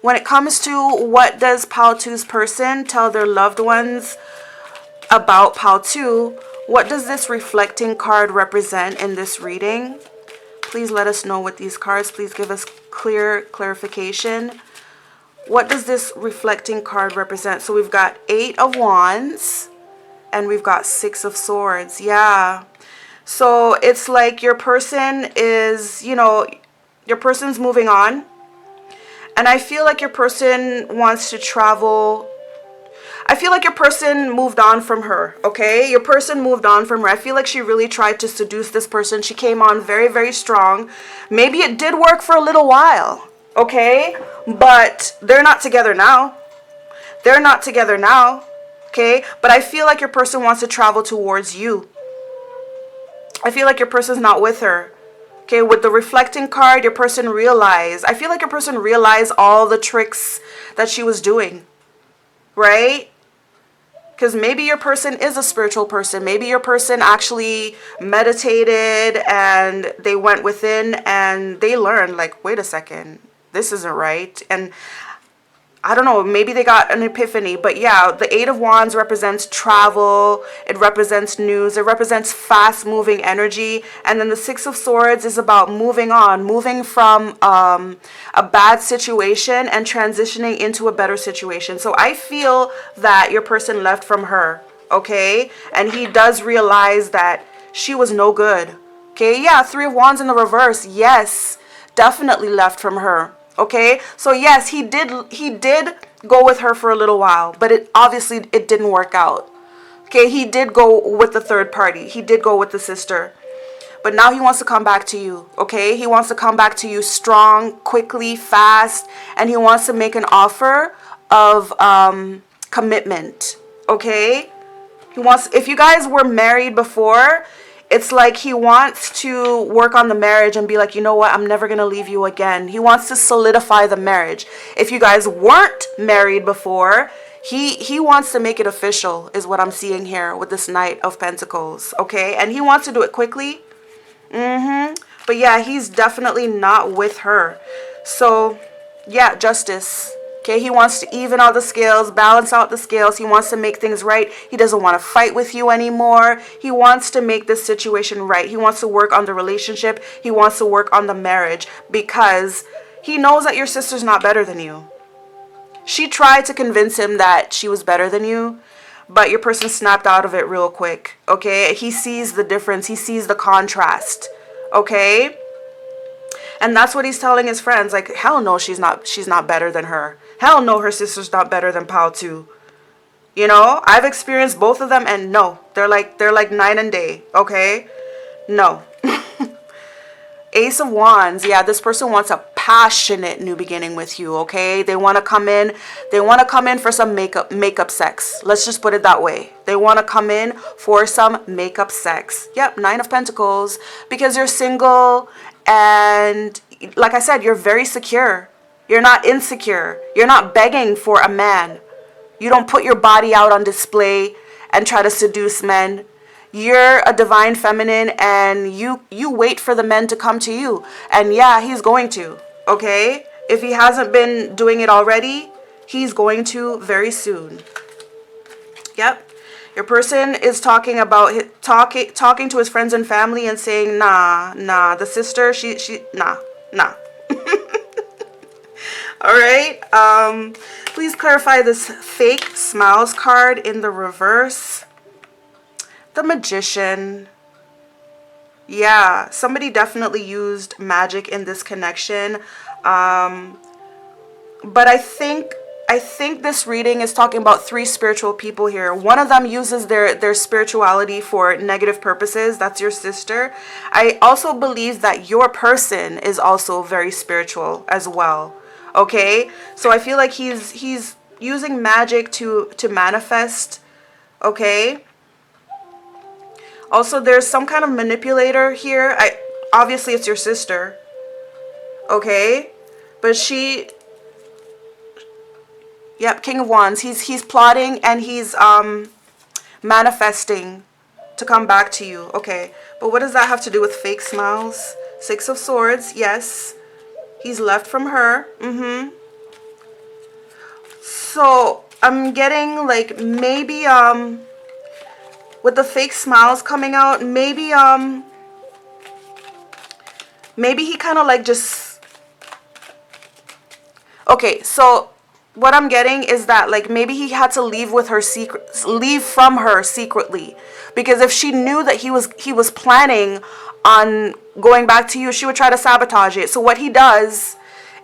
when it comes to what does Pile 2's person tell their loved ones about Pile 2, what does this reflecting card represent in this reading? Please let us know with these cards. Please give us clarification. What does this reflecting card represent? So we've got 8 of Wands and we've got 6 of Swords. Yeah. So it's like your person is, you know, your person's moving on. And I feel like your person wants to travel. I feel like your person moved on from her, okay? Your person moved on from her. I feel like she really tried to seduce this person. She came on very, very strong. Maybe it did work for a little while, okay? But they're not together now. They're not together now, okay? But I feel like your person wants to travel towards you. I feel like your person's not with her. Okay, with the reflecting card, your person realized. I feel like your person realized all the tricks that she was doing. Right? Because maybe your person is a spiritual person. Maybe your person actually meditated and they went within and they learned, like, wait a second, this isn't right. And I don't know, maybe they got an epiphany. But yeah, the 8 of Wands represents travel. It represents news. It represents fast-moving energy. And then the 6 of Swords is about moving on, moving from a bad situation and transitioning into a better situation. So I feel that your person left from her, okay? And he does realize that she was no good, okay? Yeah, 3 of Wands in the reverse. Yes, definitely left from her. Okay, so yes, he did go with her for a little while, but it didn't work out. Okay, he did go with the third party. He did go with the sister. But now he wants to come back to you, okay? He wants to come back to you strong, quickly, fast, and he wants to make an offer of commitment, okay? If you guys were married before, it's like he wants to work on the marriage and be like, you know what, I'm never going to leave you again. He wants to solidify the marriage. If you guys weren't married before, he wants to make it official, is what I'm seeing here with this Knight of Pentacles, okay? And he wants to do it quickly. But yeah, he's definitely not with her. So yeah, Justice. Okay, he wants to even out the scales, balance out the scales. He wants to make things right. He doesn't want to fight with you anymore. He wants to make this situation right. He wants to work on the relationship. He wants to work on the marriage because he knows that your sister's not better than you. She tried to convince him that she was better than you, but your person snapped out of it real quick, okay? He sees the difference. He sees the contrast, okay? And that's what he's telling his friends. Like, hell no, she's not better than her. Hell no, her sister's not better than Pal 2. You know, I've experienced both of them, and no, they're like night and day, okay? No. Ace of Wands. Yeah, this person wants a passionate new beginning with you, okay? They want to come in. They want to come in for some makeup sex. Let's just put it that way. They want to come in for some makeup sex. Yep, 9 of Pentacles, because you're single and like I said, you're very secure. You're not insecure. You're not begging for a man. You don't put your body out on display and try to seduce men. You're a divine feminine and you wait for the men to come to you. And yeah, he's going to, okay? If he hasn't been doing it already, he's going to very soon. Yep. Your person is talking to his friends and family and saying, nah, the sister, she nah. All right. Please clarify this fake smiles card in the reverse. The Magician. Yeah, somebody definitely used magic in this connection. But I think this reading is talking about 3 spiritual people here. One of them uses their spirituality for negative purposes. That's your sister. I also believe that your person is also very spiritual as well. Okay? So I feel like he's using magic to manifest. Okay? Also, there's some kind of manipulator here. Obviously it's your sister. Okay? But yep, King of Wands. He's plotting and he's manifesting to come back to you. Okay. But what does that have to do with fake smiles? Six of Swords. Yes. He's left from her. So, I'm getting like maybe with the fake smiles coming out, maybe he kind of like just, okay, so what I'm getting is that like maybe he had to leave from her secretly, because if she knew that he was planning on going back to you, she would try to sabotage it. So what he does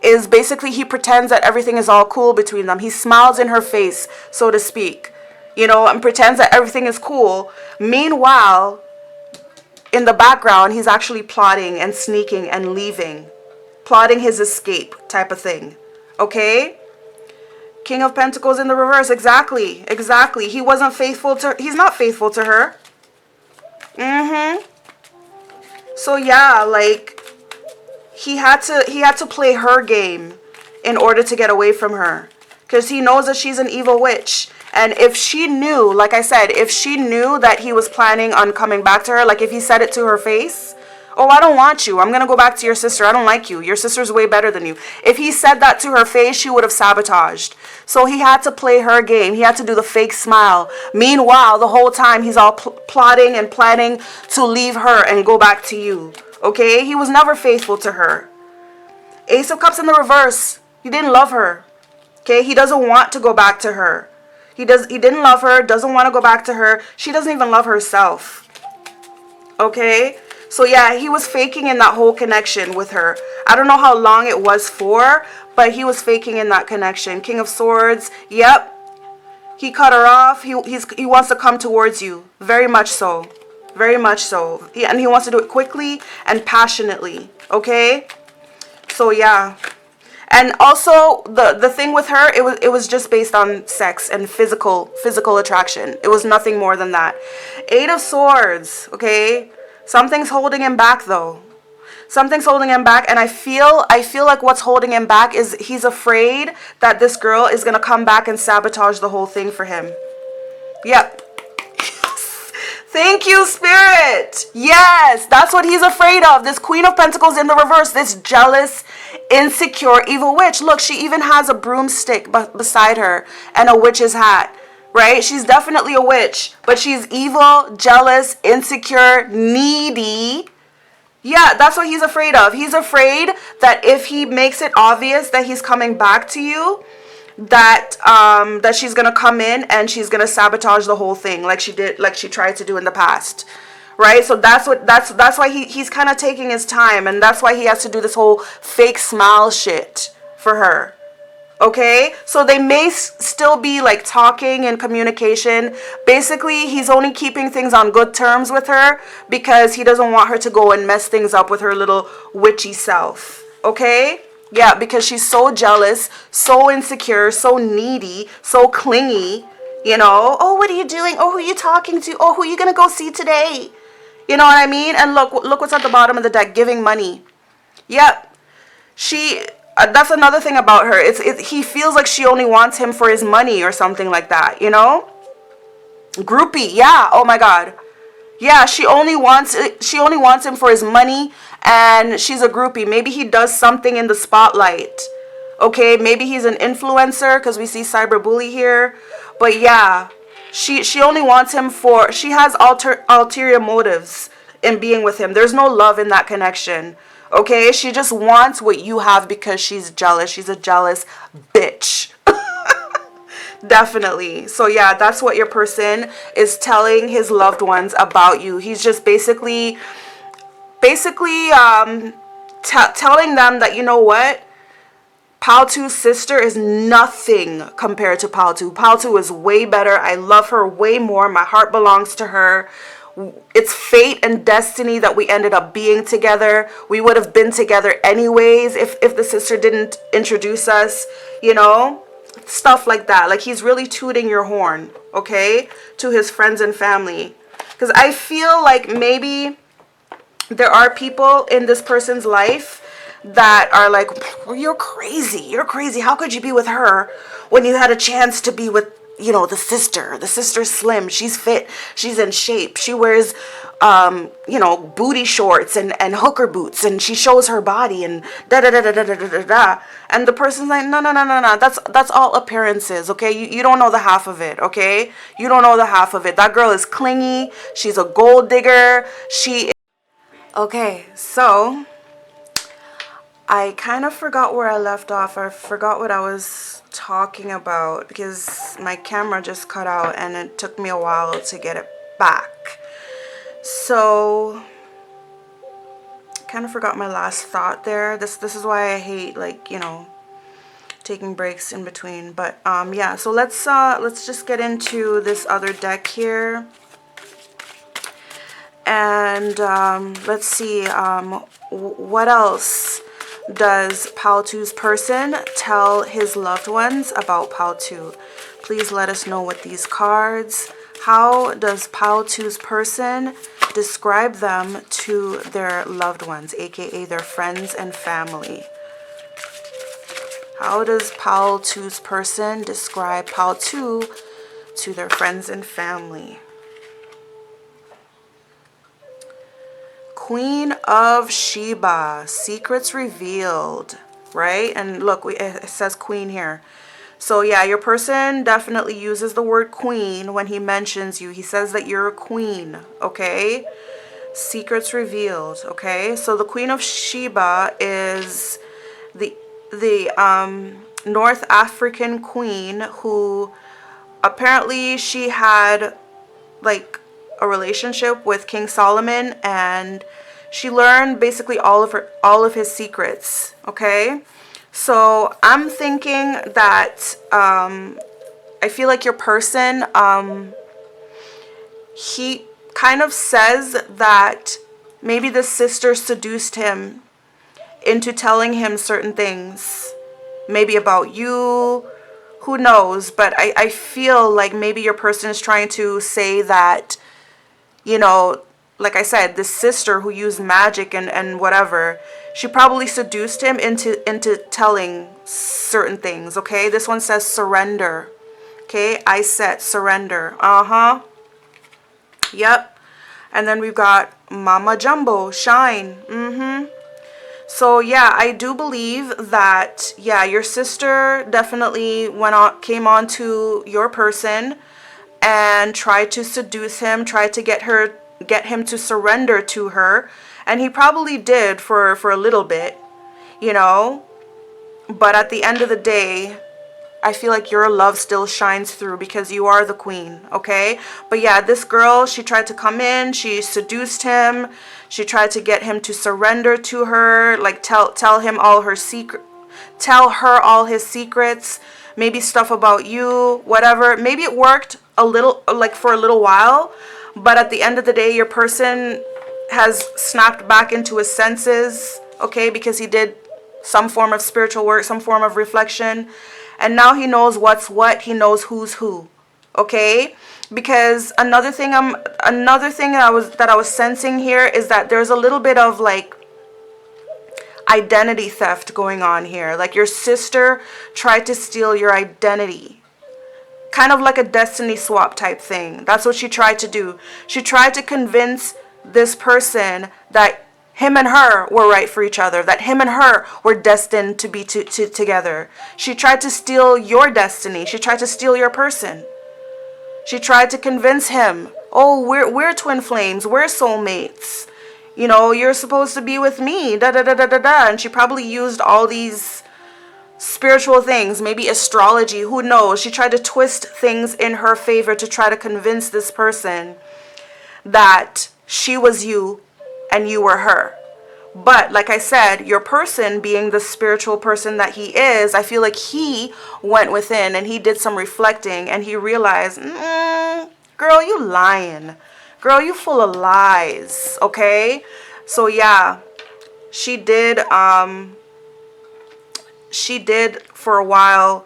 is basically he pretends that everything is all cool between them. He smiles in her face, so to speak, and pretends that everything is cool. Meanwhile, in the background, he's actually plotting and sneaking and leaving, plotting his escape type of thing. Okay? King of Pentacles in the reverse. Exactly. He wasn't faithful to her. He's not faithful to her. So yeah, like he had to play her game in order to get away from her, because he knows that she's an evil witch. And if she knew, like I said, if she knew that he was planning on coming back to her, like if he said it to her face, oh, I don't want you, I'm going to go back to your sister, I don't like you, your sister's way better than you. If he said that to her face, she would have sabotaged. So he had to play her game. He had to do the fake smile. Meanwhile, the whole time he's all plotting and planning to leave her and go back to you. Okay? He was never faithful to her. Ace of Cups in the reverse. He didn't love her. Okay? He doesn't want to go back to her. He didn't love her, doesn't want to go back to her. She doesn't even love herself. Okay? So yeah, he was faking in that whole connection with her. I don't know how long it was for, but he was faking in that connection. King of Swords. Yep. He cut her off. He wants to come towards you. Very much so. Very much so. And he wants to do it quickly and passionately. Okay? So yeah. And also, the thing with her, it was just based on sex and physical attraction. It was nothing more than that. Eight of Swords, okay? Something's holding him back, though. Something's holding him back, and I feel like what's holding him back is he's afraid that this girl is going to come back and sabotage the whole thing for him. Yep. Thank you, Spirit. Yes, that's what he's afraid of. This Queen of Pentacles in the reverse, this jealous, insecure, evil witch. Look, she even has a broomstick beside her and a witch's hat, right? She's definitely a witch, but she's evil, jealous, insecure, needy. Yeah, that's what he's afraid of. He's afraid that if he makes it obvious that he's coming back to you, that she's gonna come in and she's gonna sabotage the whole thing, like she tried to do in the past, right? So that's why he's kind of taking his time, and that's why he has to do this whole fake smile shit for her. Okay, so they may still be like talking and communication. Basically, he's only keeping things on good terms with her because he doesn't want her to go and mess things up with her little witchy self. Okay. Yeah, because she's so jealous, so insecure, so needy, so clingy, Oh, what are you doing? Oh, who are you talking to? Oh, who are you going to go see today? You know what I mean? And look what's at the bottom of the deck, giving money. Yep. That's another thing about her. He feels like she only wants him for his money or something like that, Groupie, yeah, oh my God. Yeah, she only wants him for his money, and she's a groupie. Maybe he does something in the spotlight. Okay, maybe he's an influencer because we see cyberbully here. But yeah, she only wants him she has ulterior motives in being with him. There's no love in that connection. Okay, she just wants what you have because she's jealous. She's a jealous bitch. Definitely. So yeah, that's what your person is telling his loved ones about you. He's just basically telling them that, you know what, Paltu's sister is nothing compared to Paltu. Paltu is way better. I love her way more. My heart belongs to her. It's fate and destiny that we ended up being together. We would have been together anyways if the sister didn't introduce us, stuff like that. Like, he's really tooting your horn, okay, to his friends and family. Because I feel like maybe there are people in this person's life that are like, well, you're crazy. You're crazy. How could you be with her when you had a chance to be with, you know, the sister? The sister's slim. She's fit. She's in shape. She wears, you know, booty shorts and hooker boots, and she shows her body and da da da da da da da da. And the person's like, no, no, no, no, no. That's all appearances, okay? You don't know the half of it, okay? You don't know the half of it. That girl is clingy. She's a gold digger. She. Okay, so I kind of forgot where I left off. I forgot what I was talking about because my camera just cut out and it took me a while to get it back. So kind of forgot my last thought there. This is why I hate, like, you know, taking breaks in between. But yeah, so let's just get into this other deck here. And let's see, what else does Pal 2's person tell his loved ones about Pal 2? Please let us know with these cards. How does Pal 2's person describe them to their loved ones, aka their friends and family? How does Pal 2's person describe Pal 2 to their friends and family? Queen of Sheba, secrets revealed, right? And look, it says queen here. So yeah, your person definitely uses the word queen when he mentions you. He says that you're a queen, okay? Secrets revealed, okay? So the Queen of Sheba is the North African queen who apparently she had like a relationship with King Solomon, and she learned basically all of his secrets, okay? So I'm thinking that I feel like your person, he kind of says that maybe the sister seduced him into telling him certain things, maybe about you, who knows? But I feel like maybe your person is trying to say that, you know, like I said, this sister who used magic and whatever, she probably seduced him into telling certain things, okay? This one says surrender, okay? I said surrender, yep. And then we've got Mama Jumbo, shine, So yeah, I do believe that, yeah, your sister definitely came on to your person and tried to seduce him, tried to get him to surrender to her, and he probably did for a little bit, you know. But at the end of the day, I feel like your love still shines through because you are the queen, okay? But yeah, this girl, she tried to come in, she seduced him, she tried to get him to surrender to her, like tell him all her tell her all his secrets, maybe stuff about you, whatever. Maybe it worked a little, like for a little while, but at the end of the day, your person has snapped back into his senses, okay, because he did some form of spiritual work, some form of reflection, and now he knows what's what, he knows who's who, okay? Because another thing that I was sensing here is that there's a little bit of like identity theft going on here. Like your sister tried to steal your identity. Kind of like a destiny swap type thing. That's what she tried to do. She tried to convince this person that him and her were right for each other, that him and her were destined to be together. She tried to steal your destiny. She tried to steal your person. She tried to convince him, oh, we're twin flames, we're soulmates. You know, you're supposed to be with me, da da da da da da. And she probably used all these spiritual things, maybe astrology, who knows. She tried to twist things in her favor to try to convince this person that she was you and you were her. But like I said, your person being the spiritual person that he is, I feel like he went within and he did some reflecting and he realized, girl, you lying. Girl, you full of lies, okay? So yeah, she did for a while,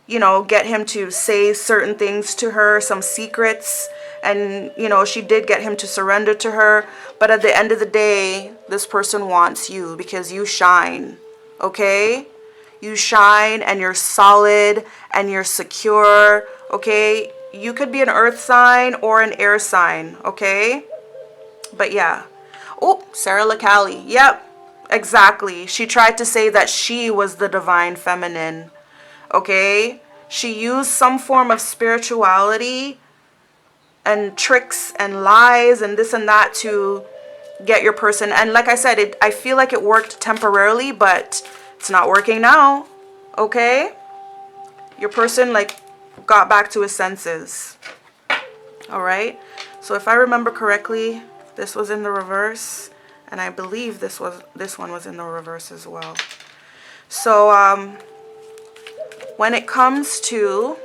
you know, get him to say certain things to her, some secrets. And, you know, she did get him to surrender to her. But at the end of the day, this person wants you because you shine. Okay? You shine and you're solid and you're secure. Okay? You could be an earth sign or an air sign. Okay? But yeah. Oh, Sarah LaCallie. Yep. Exactly. She tried to say that she was the divine feminine. Okay? She used some form of spirituality and tricks and lies and this and that to get your person. And like I said, I feel like it worked temporarily, but it's not working now. Okay? Your person like got back to his senses. All right? So if I remember correctly, this was in the reverse, and I believe this one was in the reverse as well. So when it comes to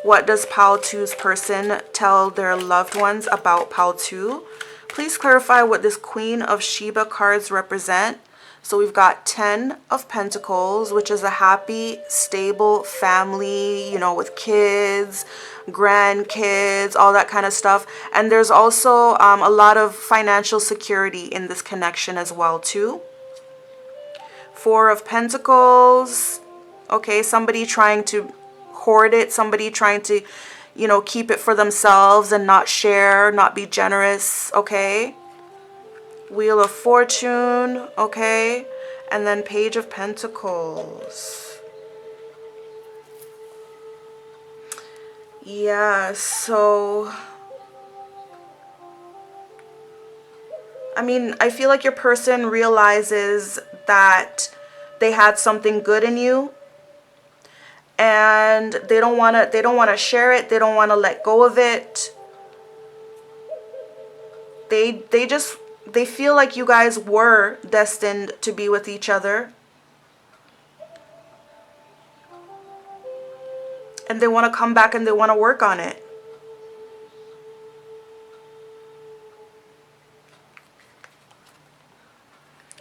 what does Pile 2's person tell their loved ones about Pile 2, please clarify what this Queen of Sheba cards represent. So we've got 10 of Pentacles, which is a happy, stable family, you know, with kids, grandkids, all that kind of stuff. And there's also a lot of financial security in this connection as well, too. 4 of Pentacles. Okay, somebody trying to hoard it, somebody trying to, you know, keep it for themselves and not share, not be generous. Okay. Wheel of Fortune, okay, and then Page of Pentacles. Yeah, so I mean, I feel like your person realizes that they had something good in you and they don't want to share it, they don't want to let go of it. They feel like you guys were destined to be with each other. And they want to come back and they want to work on it.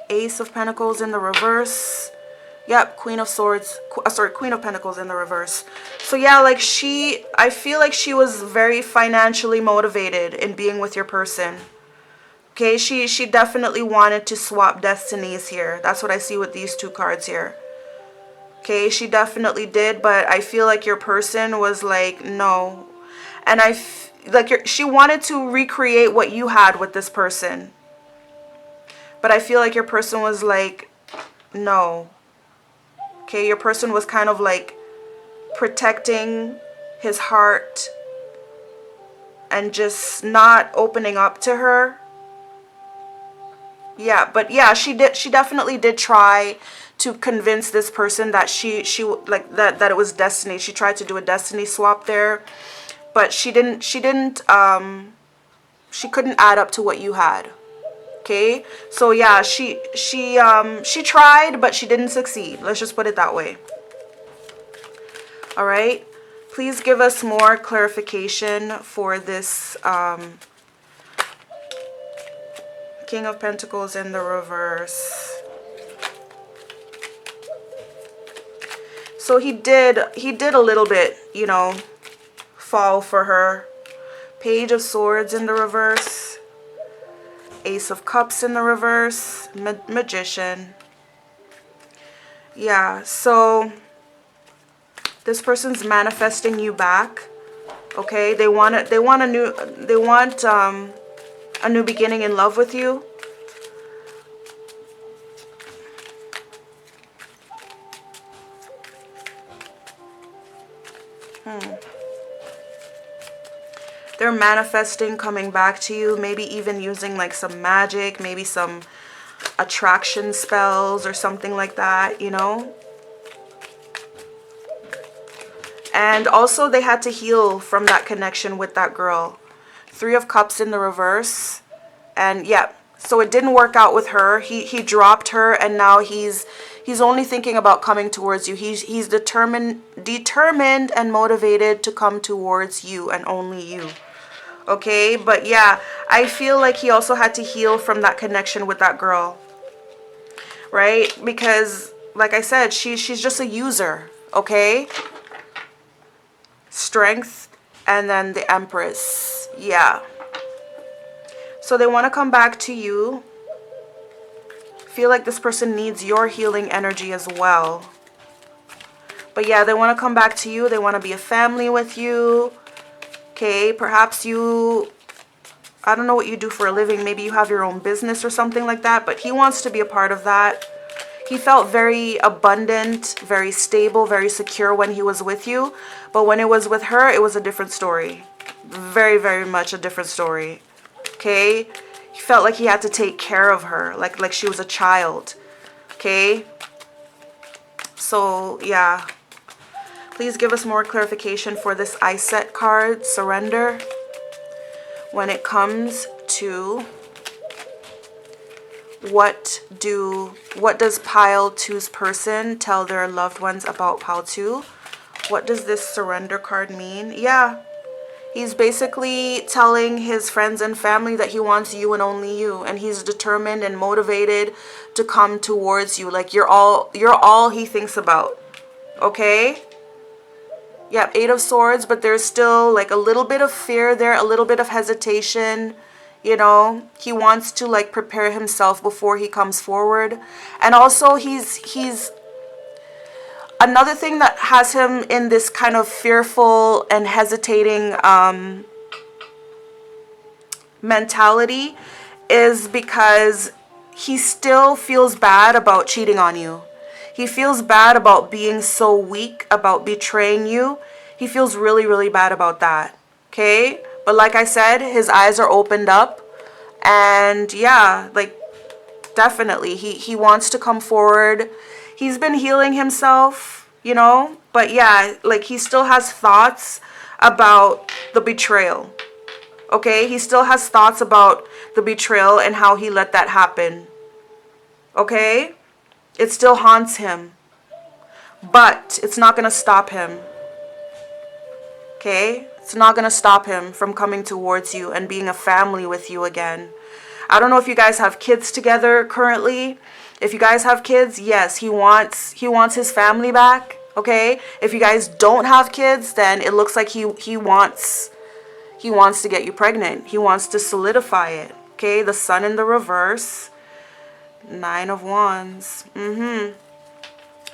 Ace of Pentacles in the reverse. Yep, Queen of Swords. Queen of Pentacles in the reverse. So yeah, like I feel like she was very financially motivated in being with your person. Okay, she definitely wanted to swap destinies here. That's what I see with these two cards here. Okay, she definitely did, but I feel like your person was like, no. And she wanted to recreate what you had with this person. But I feel like your person was like, no. Okay, your person was kind of like protecting his heart and just not opening up to her. Yeah, but yeah, she definitely did try to convince this person that she like that it was destiny. She tried to do a destiny swap there, but she couldn't add up to what you had. Okay? So yeah, she tried, but she didn't succeed. Let's just put it that way. All right? Please give us more clarification for this King of Pentacles in the reverse. So he did a little bit, you know, fall for her. Page of Swords in the reverse. Ace of Cups in the reverse. Magician. Yeah, so this person's manifesting you back. Okay? They want a new beginning in love with you. They're manifesting coming back to you, maybe even using like some magic, maybe some attraction spells or something like that, you know. And also they had to heal from that connection with that girl. 3 of Cups in the reverse. And yeah, so it didn't work out with her. He dropped her, and now he's only thinking about coming towards you. He's determined and motivated to come towards you and only you. Okay, but yeah, I feel like he also had to heal from that connection with that girl. Right? Because like I said, she's just a user, okay? Strength And then the Empress. Yeah. So they want to come back to you. Feel like this person needs your healing energy as well. But yeah, they want to come back to you. They want to be a family with you. Okay, perhaps you, I don't know what you do for a living. Maybe you have your own business or something like that. But he wants to be a part of that. He felt very abundant, very stable, very secure when he was with you. But when it was with her, it was a different story. Very, very much a different story. Okay? He felt like he had to take care of her, like she was a child. Okay? So, yeah. Please give us more clarification for this I set card, surrender. When it comes to what does pile 2's person tell their loved ones about pile 2? What does this surrender card mean? Yeah. He's basically telling his friends and family that he wants you and only you, and he's determined and motivated to come towards you. Like you're all he thinks about. Okay? Yeah, 8 of Swords, but there's still like a little bit of fear there, a little bit of hesitation. You know, he wants to like prepare himself before he comes forward. And also he's another thing that has him in this kind of fearful and hesitating mentality is because he still feels bad about cheating on you. He feels bad about being so weak, about betraying you. He feels really, really bad about that. Okay? But like I said, his eyes are opened up. And yeah, like definitely he wants to come forward. He's been healing himself, you know? But yeah, like he still has thoughts about the betrayal. Okay? He still has thoughts about the betrayal and how he let that happen. Okay? It still haunts him. But it's not going to stop him. Okay? It's not going to stop him from coming towards you and being a family with you again. I don't know if you guys have kids together currently. If you guys have kids, yes, he wants his family back. Okay? If you guys don't have kids, then it looks like he wants to get you pregnant. He wants to solidify it. Okay? The Sun in the reverse. 9 of Wands.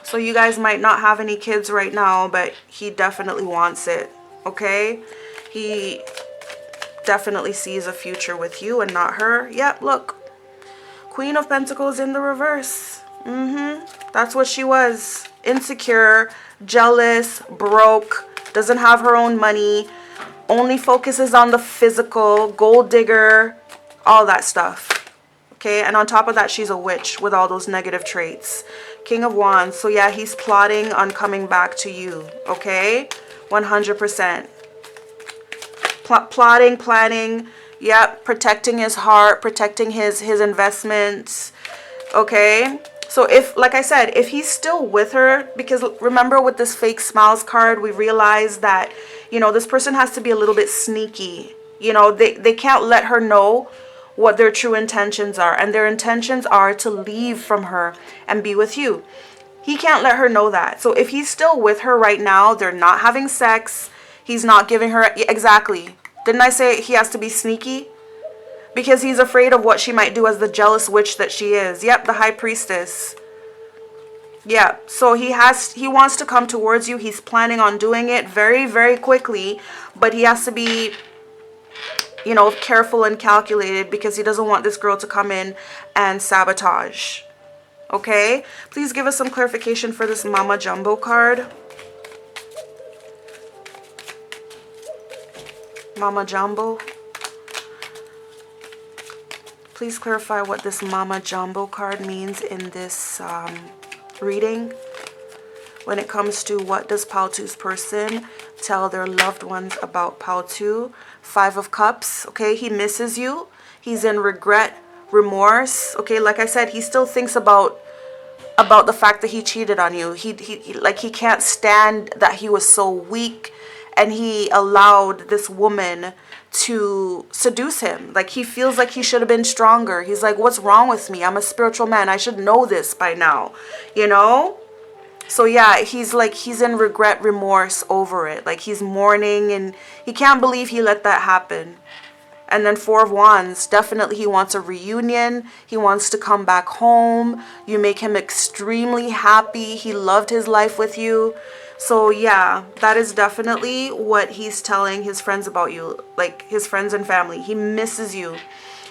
So you guys might not have any kids right now, but he definitely wants it. Okay? He definitely sees a future with you and not her. Yep, look. Queen of Pentacles in the reverse. That's what she was. Insecure, jealous, broke, doesn't have her own money, only focuses on the physical, gold digger, all that stuff. Okay, and on top of that, she's a witch with all those negative traits. King of Wands. So yeah, he's plotting on coming back to you. Okay, 100%. Plotting, planning. Yep, protecting his heart, protecting his investments. Okay, so if, like I said, if he's still with her, because remember with this fake smiles card, we realized that, you know, this person has to be a little bit sneaky. You know, they can't let her know what their true intentions are, and their intentions are to leave from her and be with you. He can't let her know that. So if he's still with her right now, they're not having sex, he's not giving her, exactly. Didn't I say he has to be sneaky? Because he's afraid of what she might do as the jealous witch that she is. Yep, the High Priestess. Yeah, so he wants to come towards you. He's planning on doing it very, very quickly, but he has to be, you know, careful and calculated because he doesn't want this girl to come in and sabotage. Okay? Please give us some clarification for this Mama Jumbo card. Mama Jumbo. Please clarify what this Mama Jumbo card means in this reading. When it comes to what does Pile 2's person tell their loved ones about Pile 2. 5 of Cups. Okay, he misses you. He's in regret, remorse. Okay, like I said, he still thinks about the fact that he cheated on you. He can't stand that he was so weak and he allowed this woman to seduce him. Like, he feels like he should have been stronger. He's like, what's wrong with me? I'm a spiritual man. I should know this by now, you know? So yeah, he's in regret, remorse over it. Like he's mourning and he can't believe he let that happen. And then Four of Wands, definitely he wants a reunion. He wants to come back home. You make him extremely happy. He loved his life with you. So yeah, that is definitely what he's telling his friends about you, like his friends and family. He misses you.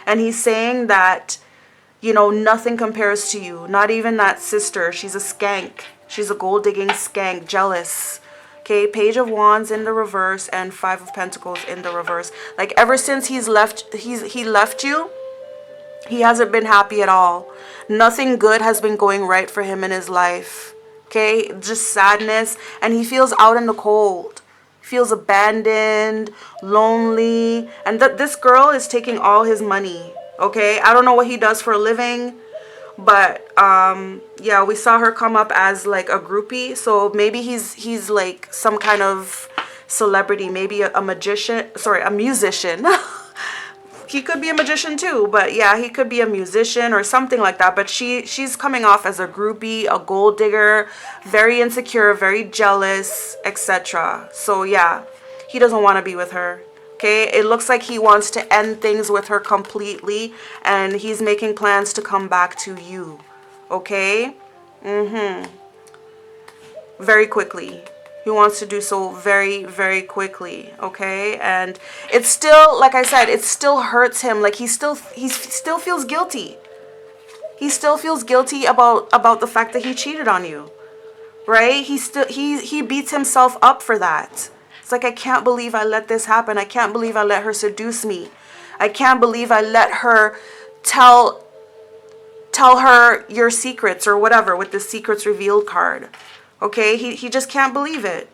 And he's saying that, you know, nothing compares to you. Not even that sister. She's a skank. She's a gold digging skank, jealous. Okay, Page of Wands in the reverse and Five of Pentacles in the reverse. Like ever since he left you, he hasn't been happy at all. Nothing good has been going right for him in his life. Okay, just sadness, and he feels out in the cold. Feels abandoned, lonely, and this girl is taking all his money. Okay, I don't know what he does for a living. But yeah, we saw her come up as like a groupie. So maybe he's like some kind of celebrity, maybe a magician, sorry, a musician. He could be a magician too, but yeah, he could be a musician or something like that. But she's coming off as a groupie, a gold digger, very insecure, very jealous, etc. So yeah, he doesn't want to be with her. Okay, it looks like he wants to end things with her completely, and he's making plans to come back to you. Okay? Very quickly. He wants to do so very, very quickly. Okay? And it's still, like I said, it still hurts him. Like he still feels guilty. He still feels guilty about the fact that he cheated on you. Right? He beats himself up for that. It's like, I can't believe I let this happen. I can't believe I let her seduce me. I can't believe I let her tell her your secrets or whatever with the secrets revealed card. Okay, he just can't believe it.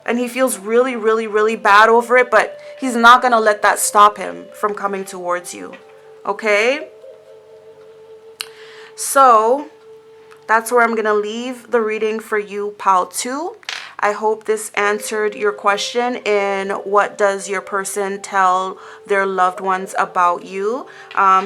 And he feels really, really, really bad over it, but he's not going to let that stop him from coming towards you. Okay? So that's where I'm going to leave the reading for you, pal 2. I hope this answered your question in what does your person tell their loved ones about you.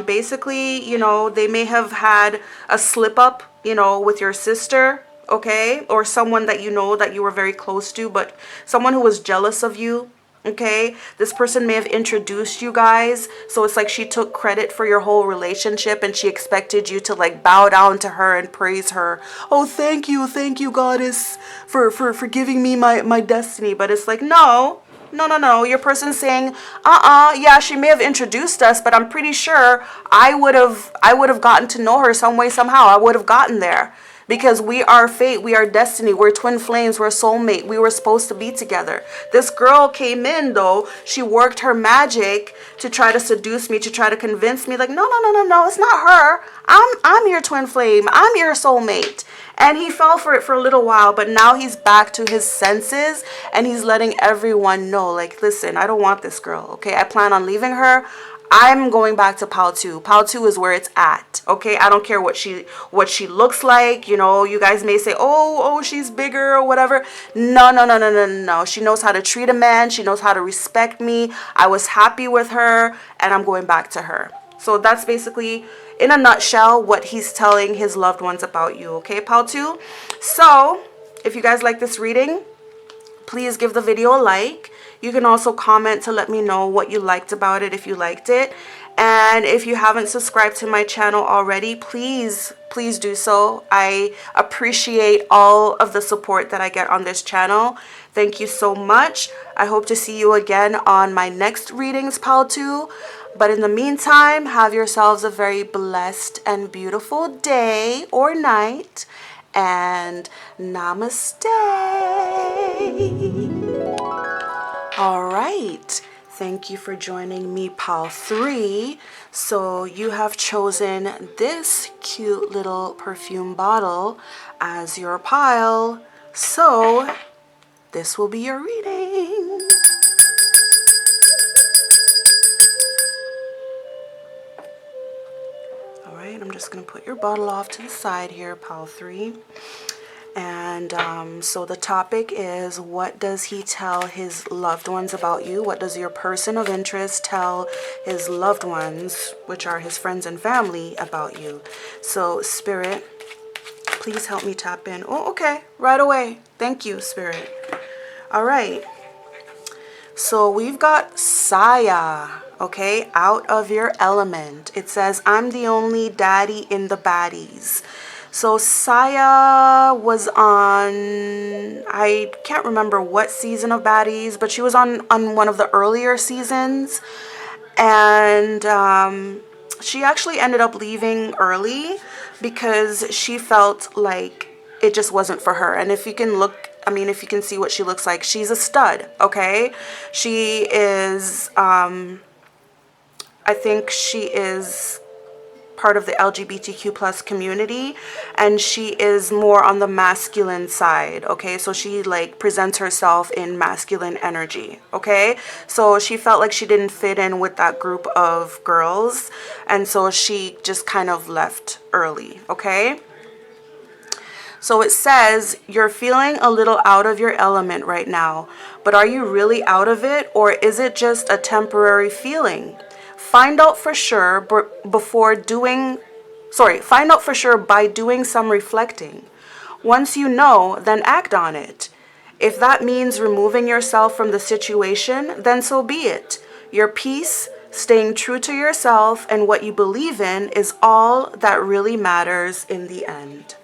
Basically, you know, they may have had a slip up, you know, with your sister, okay? Or someone that you know that you were very close to, but someone who was jealous of you. Okay, this person may have introduced you guys, so it's like she took credit for your whole relationship and she expected you to like bow down to her and praise her. Oh, thank you, goddess, for giving me my destiny. But it's like, no. Your person's saying, yeah, she may have introduced us, but I'm pretty sure I would have gotten to know her some way, somehow. I would have gotten there. Because we are fate, we are destiny, we're twin flames, we're soulmate. We were supposed to be together. This girl came in though, she worked her magic to try to seduce me, to try to convince me like, no, it's not her. I'm your twin flame, I'm your soulmate. And he fell for it for a little while, but now he's back to his senses and he's letting everyone know, like, listen, I don't want this girl, okay? I plan on leaving her. I'm going back to Pal 2. Pal 2 is where it's at. Okay, I don't care what she looks like. You know, you guys may say, oh, she's bigger or whatever. No. She knows how to treat a man. She knows how to respect me. I was happy with her, and I'm going back to her. So that's basically, in a nutshell, what he's telling his loved ones about you. Okay, Pal 2. So if you guys like this reading, please give the video a like. You can also comment to let me know what you liked about it, if you liked it. And if you haven't subscribed to my channel already, please do so. I appreciate all of the support that I get on this channel. Thank you so much. I hope to see you again on my next readings, Pal 2. But in the meantime, have yourselves a very blessed and beautiful day or night. And namaste. All right. Thank you for joining me, Pal 3. So you have chosen this cute little perfume bottle as your pile. So this will be your reading. All right, I'm just going to put your bottle off to the side here, Pal 3. And so the topic is, what does he tell his loved ones about you? What does your person of interest tell his loved ones, which are his friends and family, about you? So Spirit, Please help me tap in. Oh, okay. Right away. Thank you, Spirit. All right. So we've got Saya, okay? Out of your element. It says, I'm the only daddy in the baddies. So Saya was on, I can't remember what season of Baddies, but she was on one of the earlier seasons. And she actually ended up leaving early because she felt like it just wasn't for her. And if you can look, I mean, if you can see what she looks like, she's a stud, okay? She is, I think she is part of the LGBTQ plus community, and she is more on the masculine side, okay? So she like presents herself in masculine energy, okay? So she felt like she didn't fit in with that group of girls, and so she just kind of left early, okay? So it says, you're feeling a little out of your element right now, but are you really out of it, or is it just a temporary feeling? Find out for sure find out for sure by doing some reflecting. Once you know, then act on it. If that means removing yourself from the situation, then so be it. Your peace, staying true to yourself and what you believe in is all that really matters in the end.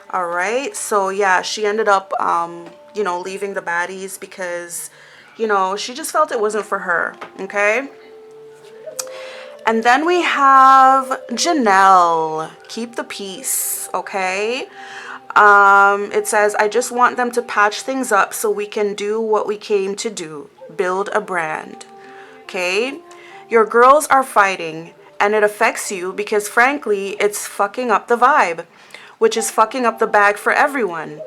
All right. So yeah, she ended up, leaving the baddies because, she just felt it wasn't for her. Okay. And then we have Janelle. Keep the peace, okay? It says, I just want them to patch things up so we can do what we came to do, build a brand, okay? Your girls are fighting, and it affects you because, frankly, it's fucking up the vibe, which is fucking up the bag for everyone.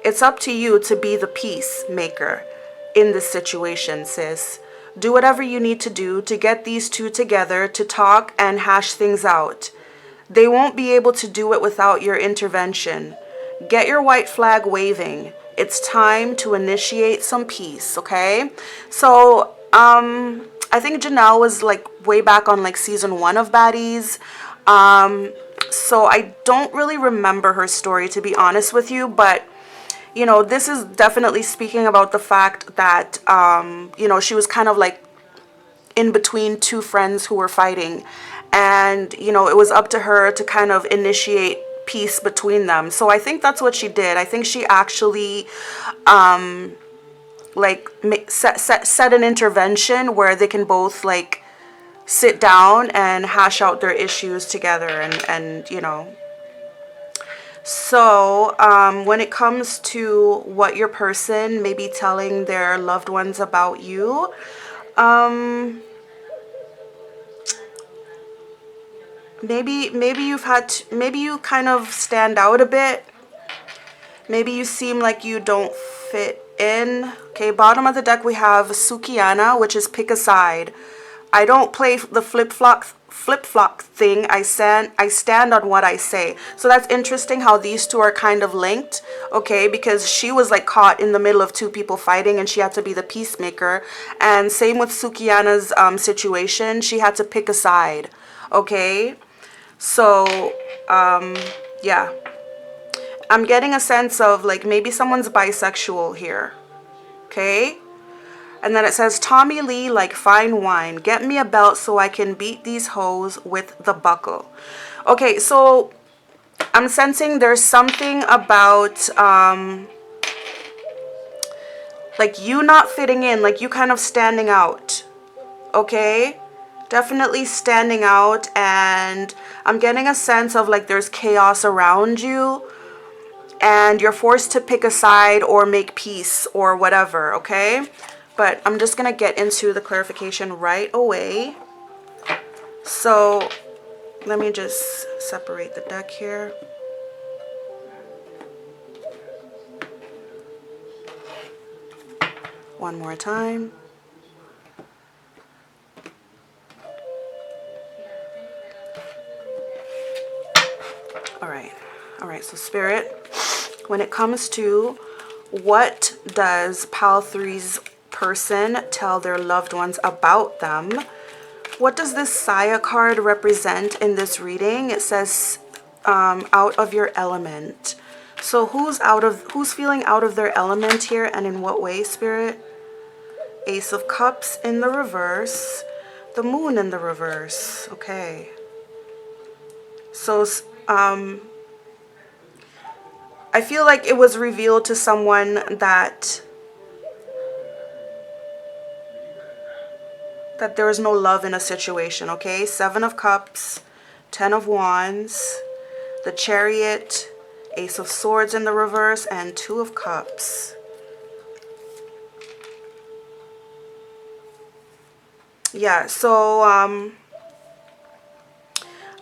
It's up to you to be the peacemaker in this situation, sis. Do whatever you need to do to get these two together to talk and hash things out. They won't be able to do it without your intervention. Get your white flag waving. It's time to initiate some peace, okay? So, I think Janelle was like way back on like season 1 of Baddies. So I don't really remember her story, to be honest with you, but this is definitely speaking about the fact that, she was kind of like in between two friends who were fighting. And, it was up to her to kind of initiate peace between them. So I think that's what she did. I think she actually, set an intervention where they can both, like, sit down and hash out their issues together and. So, when it comes to what your person may be telling their loved ones about you, maybe you kind of stand out a bit. Maybe you seem like you don't fit in. Okay, bottom of the deck we have Sukiana, which is pick a side. I don't play the flip-flop thing. I stand on what I say. So that's interesting how these two are kind of linked, okay? Because she was like caught in the middle of two people fighting and she had to be the peacemaker. And same with Sukiana's situation. She had to pick a side, okay? So, yeah. I'm getting a sense of like maybe someone's bisexual here, okay? And then it says, Tommy Lee like fine wine. Get me a belt so I can beat these hoes with the buckle. Okay, so I'm sensing there's something about like you not fitting in, like you kind of standing out. Okay? Definitely standing out, and I'm getting a sense of like there's chaos around you and you're forced to pick a side or make peace or whatever, okay? But I'm just going to get into the clarification right away. So let me just separate the deck here. One more time. All right, so Spirit, when it comes to what does Pal 3's person tell their loved ones about them, what does this Saya card represent in this reading? It says out of your element. So who's feeling out of their element here, and in what way, Spirit? Ace of Cups in the reverse, the Moon in the reverse. Okay. So I feel like it was revealed to someone that there is no love in a situation, okay? 7 of Cups, 10 of Wands, the Chariot, Ace of Swords in the reverse, and 2 of Cups. Yeah, so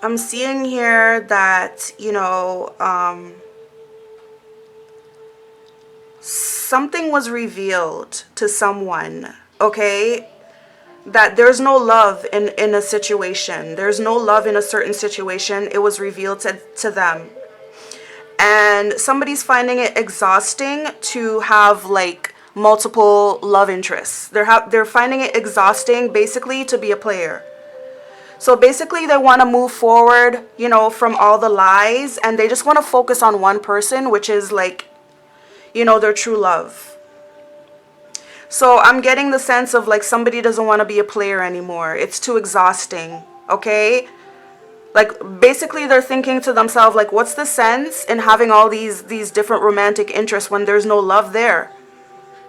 I'm seeing here that, you know, something was revealed to someone, okay? That there's no love in a situation. There's no love in a certain situation. It was revealed to them. And somebody's finding it exhausting to have like multiple love interests. They're finding it exhausting basically to be a player. So basically they want to move forward, you know, from all the lies, and they just want to focus on one person, which is like, you know, their true love. So I'm getting the sense of like somebody doesn't want to be a player anymore. It's too exhausting, okay? Like basically they're thinking to themselves like, what's the sense in having all these different romantic interests when there's no love there?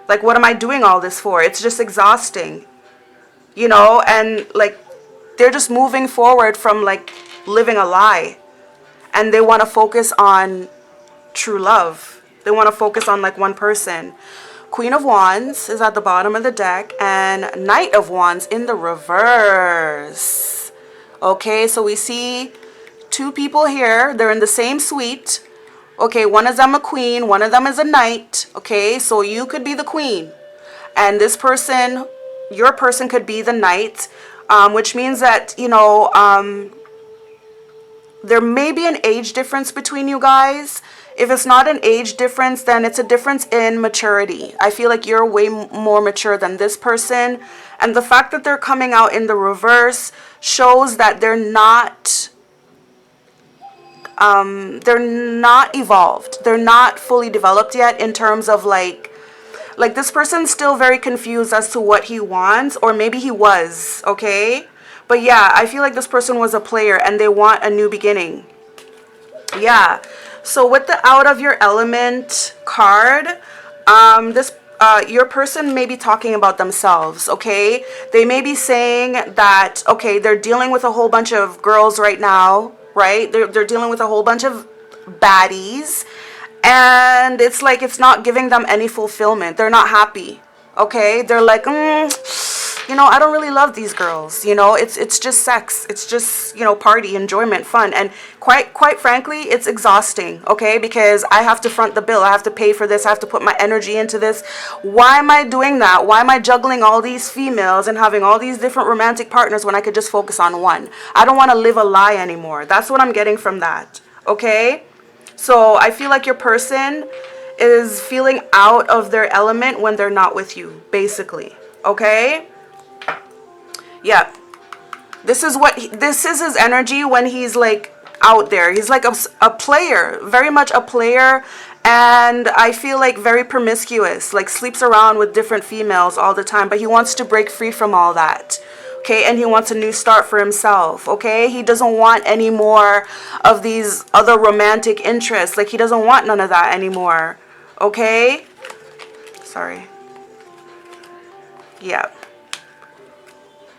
Like, what am I doing all this for? It's just exhausting, you know? And like they're just moving forward from like living a lie, and they want to focus on true love. They want to focus on like one person. Queen of Wands is at the bottom of the deck, and Knight of Wands in the reverse. Okay, so we see 2 people here. They're in the same suite. Okay, one of them a queen, one of them is a knight. Okay, so you could be the queen, and this person, your person, could be the knight, which means that, you know, there may be an age difference between you guys. If it's not an age difference, then it's a difference in maturity. I feel like you're way more mature than this person. And the fact that they're coming out in the reverse shows that they're not evolved. They're not fully developed yet in terms of like this person's still very confused as to what he wants, or maybe he was, okay? But yeah, I feel like this person was a player and they want a new beginning. Yeah. So with the Out of Your Element card, your person may be talking about themselves, okay? They may be saying that, okay, they're dealing with a whole bunch of girls right now, right? They're dealing with a whole bunch of baddies, and it's like it's not giving them any fulfillment. They're not happy, okay? They're like, you know, I don't really love these girls. You know, it's just sex. It's just, you know, party, enjoyment, fun. And quite frankly, it's exhausting, okay? Because I have to front the bill. I have to pay for this. I have to put my energy into this. Why am I doing that? Why am I juggling all these females and having all these different romantic partners when I could just focus on one? I don't want to live a lie anymore. That's what I'm getting from that, okay? So I feel like your person is feeling out of their element when they're not with you, basically, okay? Yeah, this is his energy when he's like out there. He's like a player, very much a player, and I feel like very promiscuous, like sleeps around with different females all the time, but he wants to break free from all that, okay? And he wants a new start for himself, okay? He doesn't want any more of these other romantic interests. Like, he doesn't want none of that anymore, okay? Sorry. Yeah.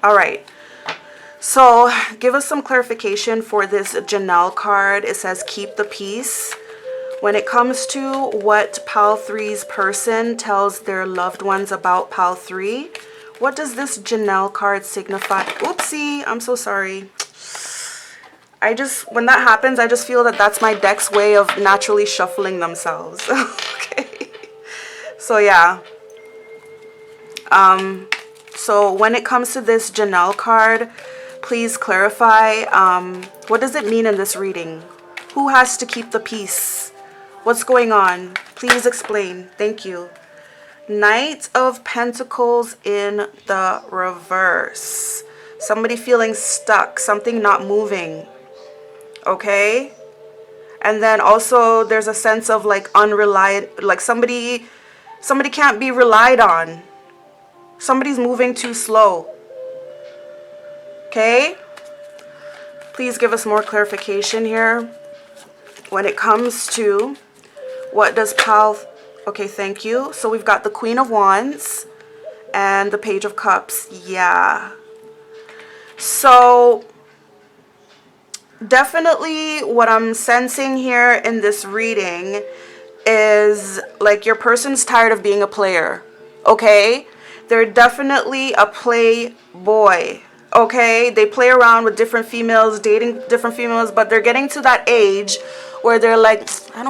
All right, so give us some clarification for this Janelle card. It says keep the peace. When it comes to what Pal 3's person tells their loved ones about Pal 3, what does this Janelle card signify? Oopsie, I'm so sorry. When that happens, I just feel that that's my deck's way of naturally shuffling themselves. Okay, so yeah. So when it comes to this Janelle card, please clarify, what does it mean in this reading? Who has to keep the peace? What's going on? Please explain. Thank you. Knight of Pentacles in the reverse. Somebody feeling stuck, something not moving. Okay? And then also there's a sense of like unreliable, like somebody can't be relied on. Somebody's moving too slow. Okay? Please give us more clarification here when it comes to what does Pal... Okay, thank you. So we've got the Queen of Wands and the Page of Cups. Yeah. So definitely what I'm sensing here in this reading is like your person's tired of being a player. Okay? They're definitely a playboy. Okay, they play around with different females, dating different females, but they're getting to that age where they're like, I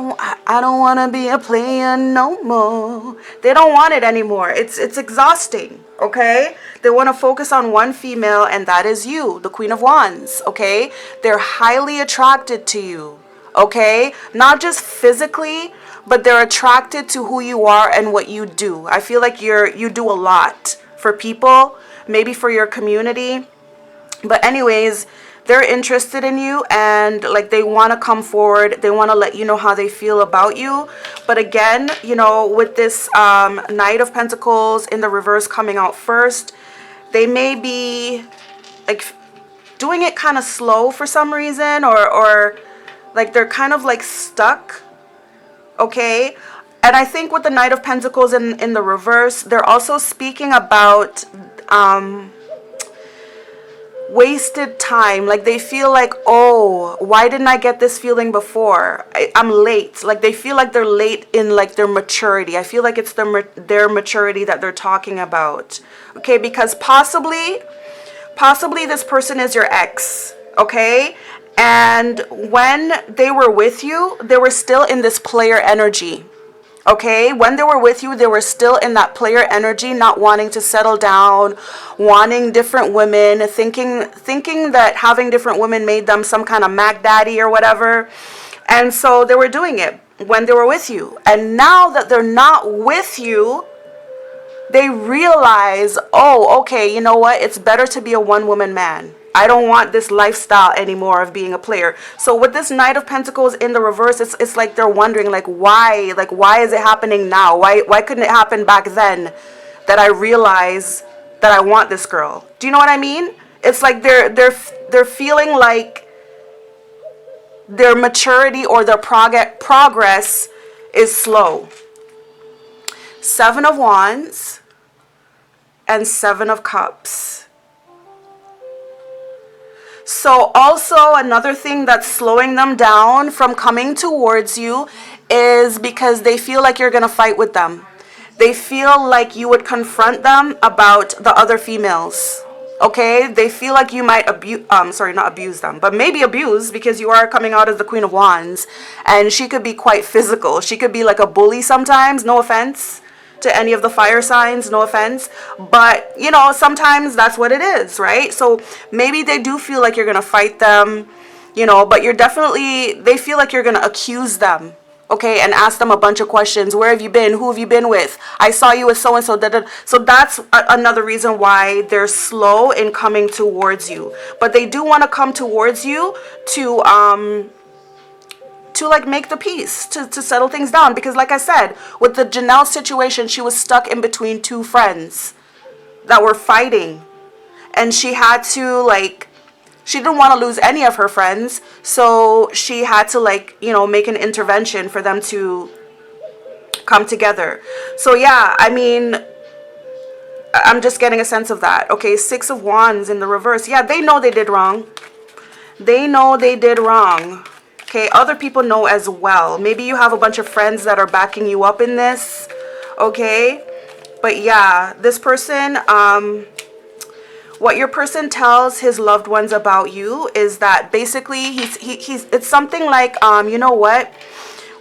don't want to be a player no more. They don't want it anymore. It's exhausting. Okay, they want to focus on one female, and that is you, the Queen of Wands. Okay, they're highly attracted to you. Okay, not just physically, but they're attracted to who you are and what you do. I feel like you do a lot for people, maybe for your community. But anyways, they're interested in you, and like they want to come forward. They want to let you know how they feel about you. But again, you know, with this Knight of Pentacles in the reverse coming out first, they may be like doing it kind of slow for some reason, or like they're kind of like stuck. Okay, and I think with the Knight of Pentacles in the reverse, they're also speaking about wasted time. Like they feel like, oh, why didn't I get this feeling before? I'm late. Like they feel like they're late in like their maturity. I feel like it's their maturity that they're talking about. Okay, because possibly this person is your ex. Okay, and when they were with you, they were still in this player energy. Okay, when they were with you, they were still in that player energy, not wanting to settle down, wanting different women, thinking that having different women made them some kind of Mac daddy or whatever. And so they were doing it when they were with you. And now that they're not with you, they realize, oh, okay, you know what? It's better to be a one-woman man. I don't want this lifestyle anymore of being a player. So with this Knight of Pentacles in the reverse, it's like they're wondering, like, why? Like, why is it happening now? Why couldn't it happen back then that I realize that I want this girl? Do you know what I mean? It's like they're feeling like their maturity or their progress is slow. Seven of Wands and Seven of Cups. So also another thing that's slowing them down from coming towards you is because they feel like you're going to fight with them. They feel like you would confront them about the other females. Okay? They feel like you might not abuse them, but maybe abuse, because you are coming out as the Queen of Wands, and she could be quite physical. She could be like a bully sometimes, no offense to any of the fire signs, no offense, but you know, sometimes that's what it is, right? So maybe they do feel like you're gonna fight them, you know, but they feel like you're gonna accuse them, okay, and ask them a bunch of questions. Where have you been? Who have you been with? I saw you with so and so. So that's another reason why they're slow in coming towards you. But they do want to come towards you to like make the peace, to settle things down, because like I said, with the Janelle situation, she was stuck in between two friends that were fighting, and she had to she didn't want to lose any of her friends, so she had to make an intervention for them to come together. So yeah, I mean, I'm just getting a sense of that. Okay, Six of Wands in the reverse. Yeah, they know they did wrong. They know they did wrong. Okay, other people know as well. Maybe you have a bunch of friends that are backing you up in this. Okay, but yeah, this person, what your person tells his loved ones about you is that basically it's something like, you know what?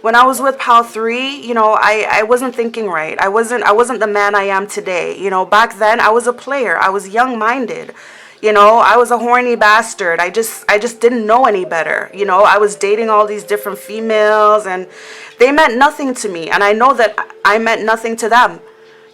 When I was with Pal 3, you know, I wasn't thinking right. I wasn't the man I am today. You know, back then I was a player. I was young-minded. You know, I was a horny bastard. I just didn't know any better. You know, I was dating all these different females, and they meant nothing to me. And I know that I meant nothing to them.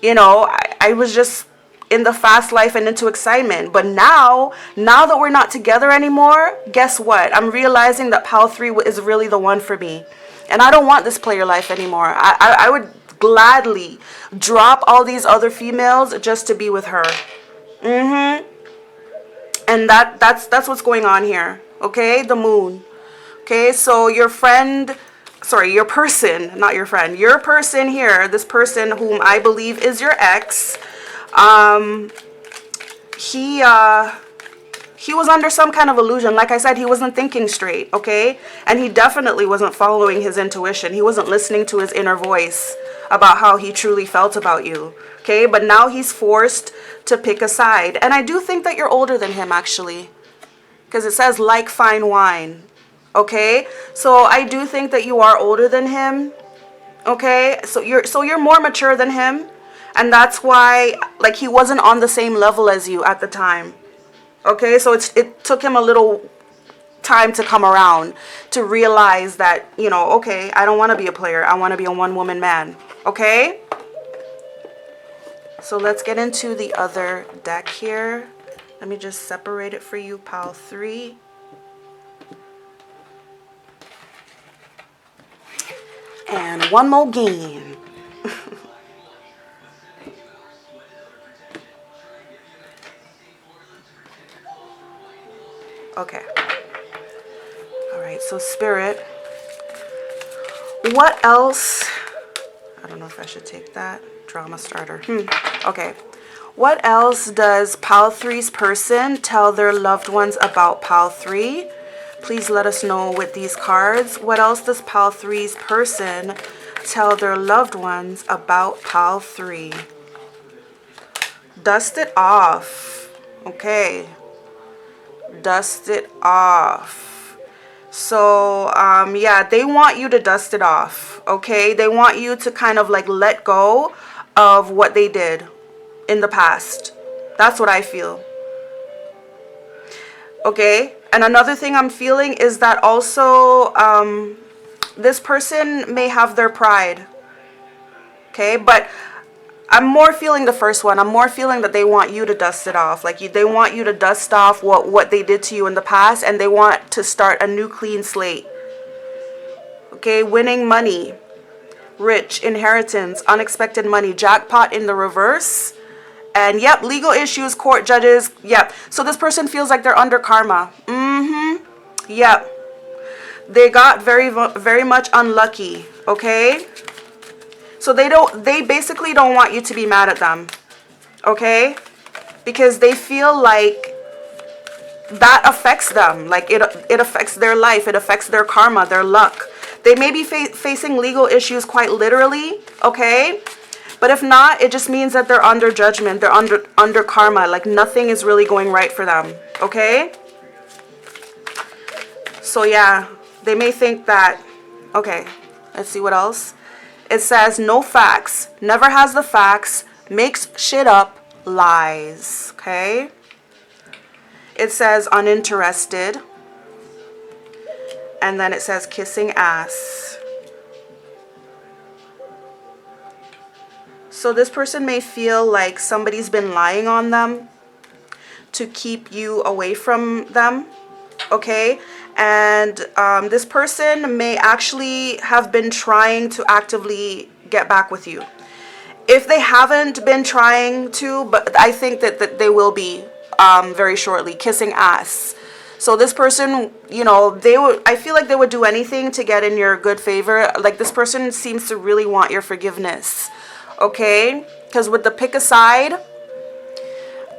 You know, I was just in the fast life and into excitement. But now that we're not together anymore, guess what? I'm realizing that pal 3 is really the one for me. And I don't want this player life anymore. I would gladly drop all these other females just to be with her. And that's what's going on here. Okay, the moon. Okay, so your friend, sorry, your person, not your friend, your person here, this person whom I believe is your ex, he was under some kind of illusion. Like I said, he wasn't thinking straight, okay? And he definitely wasn't following his intuition. He wasn't listening to his inner voice about how he truly felt about you, okay? But now he's forced to pick a side. And I do think that you're older than him, actually, because it says like fine wine, okay? So I do think that you are older than him, okay? So you're more mature than him, and that's why, like, he wasn't on the same level as you at the time. Okay, so it took him a little time to come around to realize that, you know, okay, I don't want to be a player. I want to be a one-woman man. Okay? So let's get into the other deck here. Let me just separate it for you, pal 3. And one more game. Okay. All right, so Spirit, what else? I don't know if I should take that. Drama starter. Okay. What else does pal 3's person tell their loved ones about pal 3? Please let us know with these cards. What else does pal 3's person tell their loved ones about pal 3? Dust it off. Okay. Dust it off. So yeah, they want you to dust it off. Okay, they want you to kind of like let go of what they did in the past. That's what I feel. Okay, and another thing I'm feeling is that also this person may have their pride. Okay, but I'm more feeling the first one. I'm more feeling that they want you to dust it off. Like they want you to dust off what they did to you in the past, and they want to start a new clean slate. Okay, winning money, rich, inheritance, unexpected money, jackpot in the reverse. And yep, legal issues, court judges. Yep. So this person feels like they're under karma. Yep. They got very much unlucky, okay? So they basically don't want you to be mad at them, okay? Because they feel like that affects them. Like it affects their life. It affects their karma, their luck. They may be facing legal issues quite literally, okay? But if not, it just means that they're under judgment. They're under karma. Like nothing is really going right for them, okay? So yeah, they may think that, okay, let's see what else. It says no facts, never has the facts, makes shit up, lies, okay? It says uninterested. And then it says kissing ass. So this person may feel like somebody's been lying on them to keep you away from them, okay? And this person may actually have been trying to actively get back with you. If they haven't been trying to, but I think that they will be very shortly, kissing ass. So this person, you know, I feel like they would do anything to get in your good favor. Like this person seems to really want your forgiveness, okay? Because with the pick a side,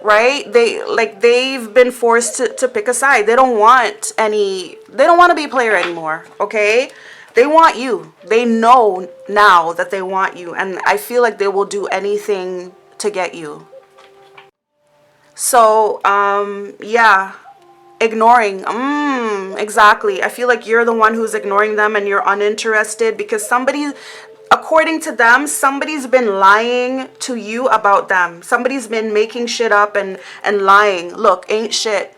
right? They've been forced to pick a side. They don't want to be a player anymore, okay? They want you. They know now that they want you, and I feel like they will do anything to get you. So, yeah, ignoring. Exactly. I feel like you're the one who's ignoring them and you're uninterested because according to them, somebody's been lying to you about them. Somebody's been making shit up and lying. Look, ain't shit.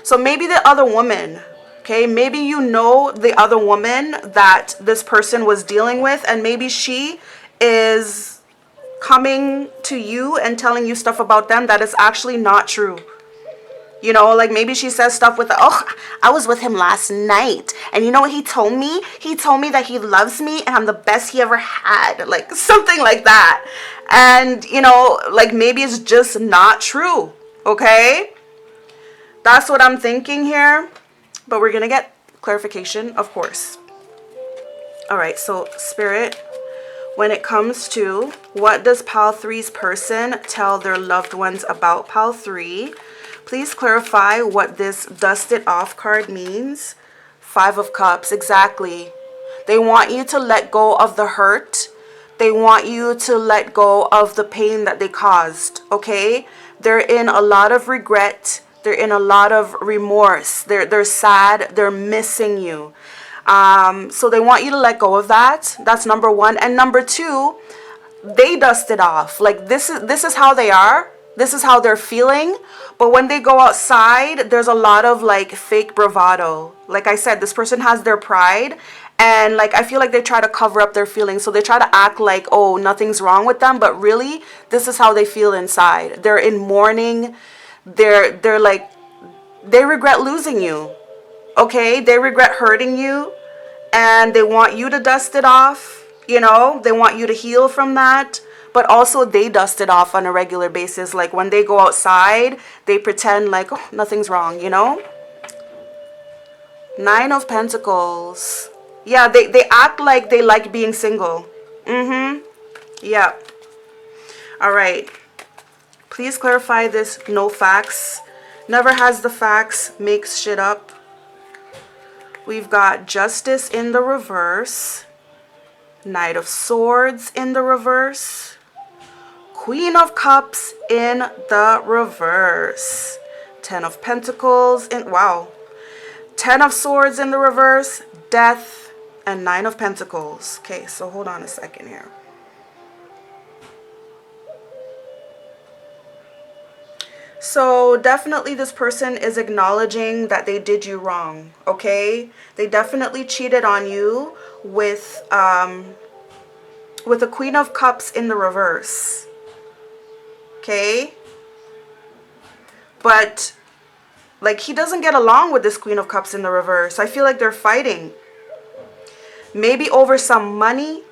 So maybe the other woman, okay, maybe you know the other woman that this person was dealing with, and maybe she is coming to you and telling you stuff about them that is actually not true. You know, like maybe she says stuff with, oh, I was with him last night. And you know what he told me? He told me that he loves me and I'm the best he ever had. Like something like that. And, you know, like maybe it's just not true. Okay? That's what I'm thinking here. But we're going to get clarification, of course. All right, so Spirit, when it comes to what does Pile 3's person tell their loved ones about Pile 3, please clarify what this dust it off card means. 5 of Cups, exactly. They want you to let go of the hurt. They want you to let go of the pain that they caused, okay? They're in a lot of regret. They're in a lot of remorse. They're sad. They're missing you. So they want you to let go of that. That's number 1. And number 2, they dust it off. Like this is how they are. This is how they're feeling. But when they go outside, there's a lot of like fake bravado. Like I said, this person has their pride. And like I feel like they try to cover up their feelings. So they try to act like, oh, nothing's wrong with them. But really, this is how they feel inside. They're in mourning. They're like, they regret losing you. Okay? They regret hurting you. And they want you to dust it off. You know? They want you to heal from that. But also they dust it off on a regular basis. Like when they go outside, they pretend like, oh, nothing's wrong, you know? 9 of Pentacles. Yeah, they act like they like being single. Yeah. All right. Please clarify this no facts. Never has the facts, makes shit up. We've got Justice in the reverse. Knight of Swords in the reverse. Queen of Cups in the reverse. 10 of Pentacles in, wow. 10 of Swords in the reverse. Death and 9 of Pentacles. Okay, so hold on a second here. So definitely this person is acknowledging that they did you wrong, okay? They definitely cheated on you with a Queen of Cups in the reverse. Okay? But like he doesn't get along with this Queen of Cups in the reverse. I feel like they're fighting. Maybe over some money.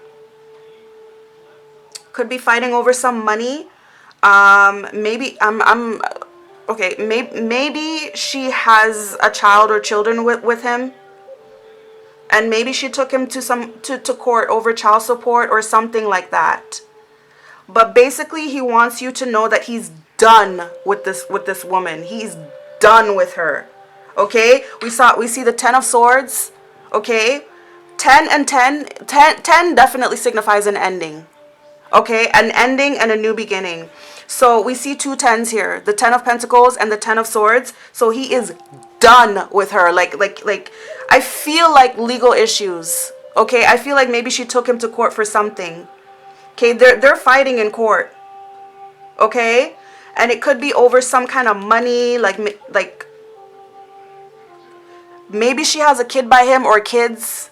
Could be fighting over some money. Maybe okay, maybe she has a child or children with him. And maybe she took him to court over child support or something like that. But basically he wants you to know that he's done with this woman. He's done with her. Okay? We see the 10 of Swords. Okay? 10 and 10 definitely signifies an ending. Okay? An ending and a new beginning. So we see 2 10s here. The 10 of Pentacles and the 10 of Swords. So he is done with her. Like I feel like legal issues. Okay? I feel like maybe she took him to court for something. Okay? They're fighting in court. Okay? And it could be over some kind of money, like maybe she has a kid by him or kids.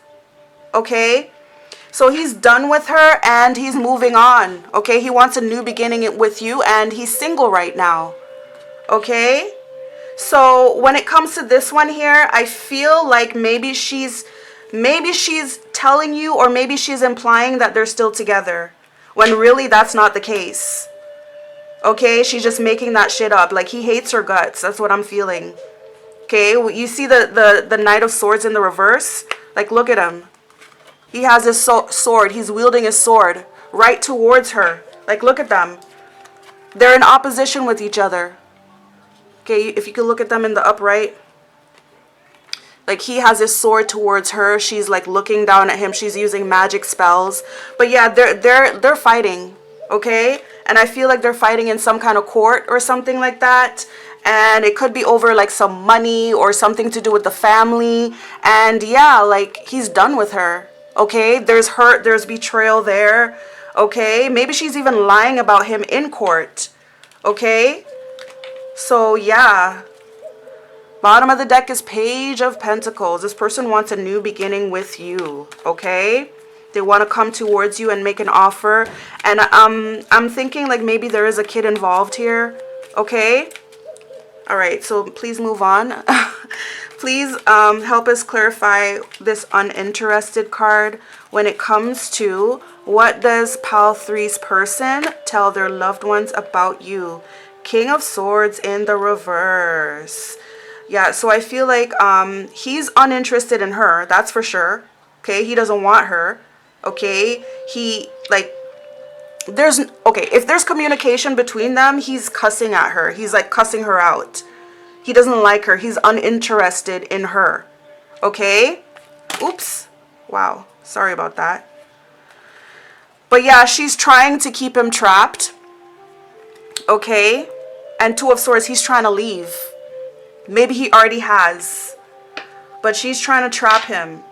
Okay? So he's done with her and he's moving on. Okay? He wants a new beginning with you and he's single right now. Okay? So when it comes to this one here, I feel like maybe she's telling you or maybe she's implying that they're still together. When really that's not the case. Okay? She's just making that shit up. Like he hates her guts. That's what I'm feeling. Okay? You see the Knight of Swords in the reverse? Like look at him. He has his sword. He's wielding his sword right towards her. Like, look at them. They're in opposition with each other. Okay, if you could look at them in the upright. Like, he has his sword towards her. She's, like, looking down at him. She's using magic spells. But, yeah, they're fighting. Okay? And I feel like they're fighting in some kind of court or something like that. And it could be over, like, some money or something to do with the family. And, yeah, like, he's done with her. Okay, there's hurt, there's betrayal there. Okay, maybe she's even lying about him in court. Okay, so yeah. Bottom of the deck is Page of Pentacles. This person wants a new beginning with you. Okay, They want to come towards you and make an offer. And I'm thinking like maybe there is a kid involved here. Okay. All right. So please move on. Please help us clarify this uninterested card when it comes to what does pile three's person tell their loved ones about you? King of Swords in the reverse. Yeah, so I feel like he's uninterested in her. That's for sure. Okay, he doesn't want her. Okay, he like if there's communication between them, he's cussing at her. He's like cussing her out. He doesn't like her. He's uninterested in her. Okay? Oops. Wow. Sorry about that. But yeah, she's trying to keep him trapped. Okay? And Two of Swords, he's trying to leave. Maybe he already has. But she's trying to trap him.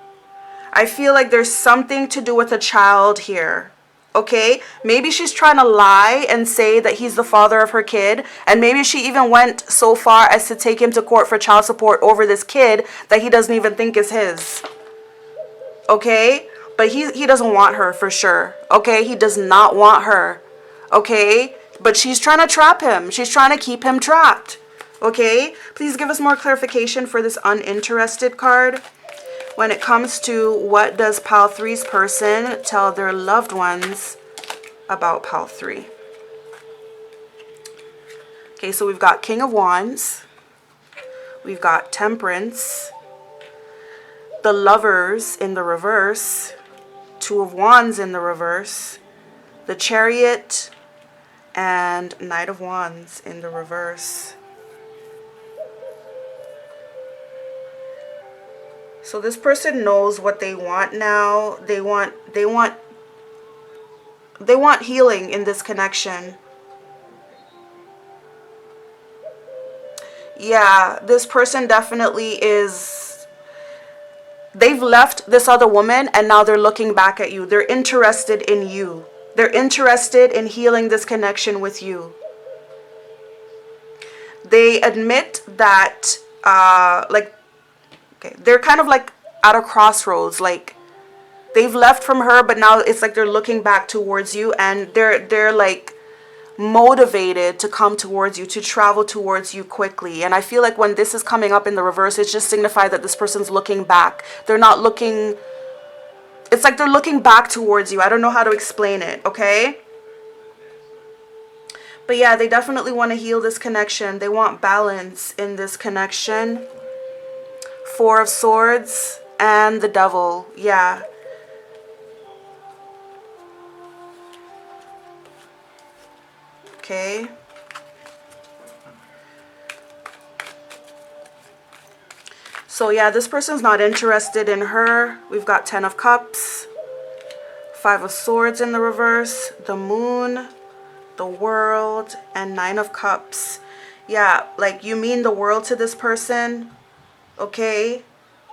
I feel like there's something to do with a child here. Okay, maybe she's trying to lie and say that he's the father of her kid, and maybe she even went so far as to take him to court for child support over this kid that he doesn't even think is his. Okay, but he doesn't want her for sure. Okay, he does not want her. Okay, but she's trying to trap him. She's trying to keep him trapped. Okay, please give us more clarification for this uninterested card. When it comes to what does pile three's person tell their loved ones about pile three? Okay, so we've got King of Wands. We've got Temperance. The Lovers in the reverse. Two of Wands in the reverse. The Chariot. And Knight of Wands in the reverse. So this person knows what they want now. They want healing in this connection. Yeah, this person definitely is. They've left this other woman and now they're looking back at you. They're interested in you. They're interested in healing this connection with you. They admit that they're kind of like at a crossroads. Like they've left from her, but now it's like they're looking back towards you, and they're like motivated to come towards you, to travel towards you quickly. And I feel like when this is coming up in the reverse, it's just signified that this person's looking back. They're not looking. It's like they're looking back towards you. I don't know how to explain it. Okay. But yeah, they definitely want to heal this connection. They want balance in this connection. Four of Swords and the Devil. Yeah. Okay. So yeah, this person's not interested in her. We've got Ten of Cups. Five of Swords in the reverse. The Moon. The World. And Nine of Cups. Yeah, like you mean the world to this person. Okay,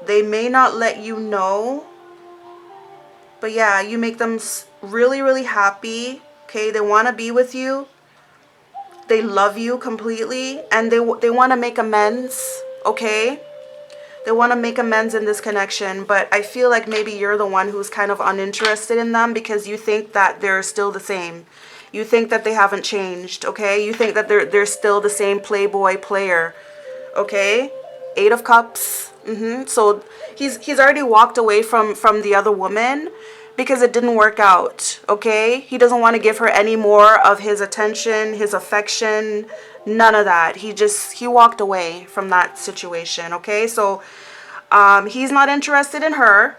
they may not let you know, but yeah, you make them really, really happy. Okay, they want to be with you. They love you completely, and they want to make amends. Okay, they want to make amends in this connection, but I feel like maybe you're the one who's kind of uninterested in them because you think that they're still the same. You think that they haven't changed. Okay, you think that they're still the same playboy player. Okay. Eight of Cups. So he's already walked away from the other woman because it didn't work out. Okay, he doesn't want to give her any more of his attention, his affection, none of that. He walked away from that situation. Okay, so he's not interested in her,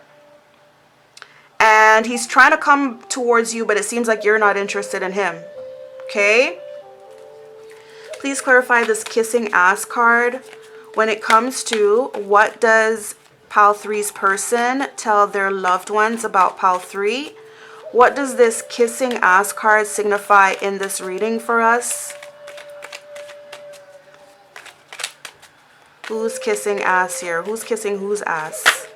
and he's trying to come towards you, but it seems like you're not interested in him. Okay, please clarify this kissing ass card. When it comes to what does pile three's person tell their loved ones about pile three? What does this kissing ass card signify in this reading for us? Who's kissing ass here? Who's kissing whose ass?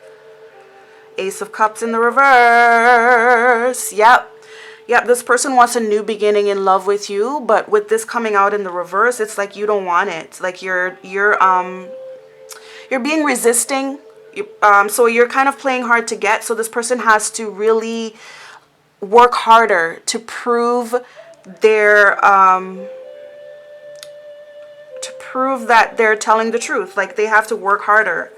Ace of Cups in the reverse. Yep, this person wants a new beginning in love with you, but with this coming out in the reverse, it's like you don't want it. Like you're being resisting. So you're kind of playing hard to get. So this person has to really work harder to prove their to prove that they're telling the truth. Like they have to work harder,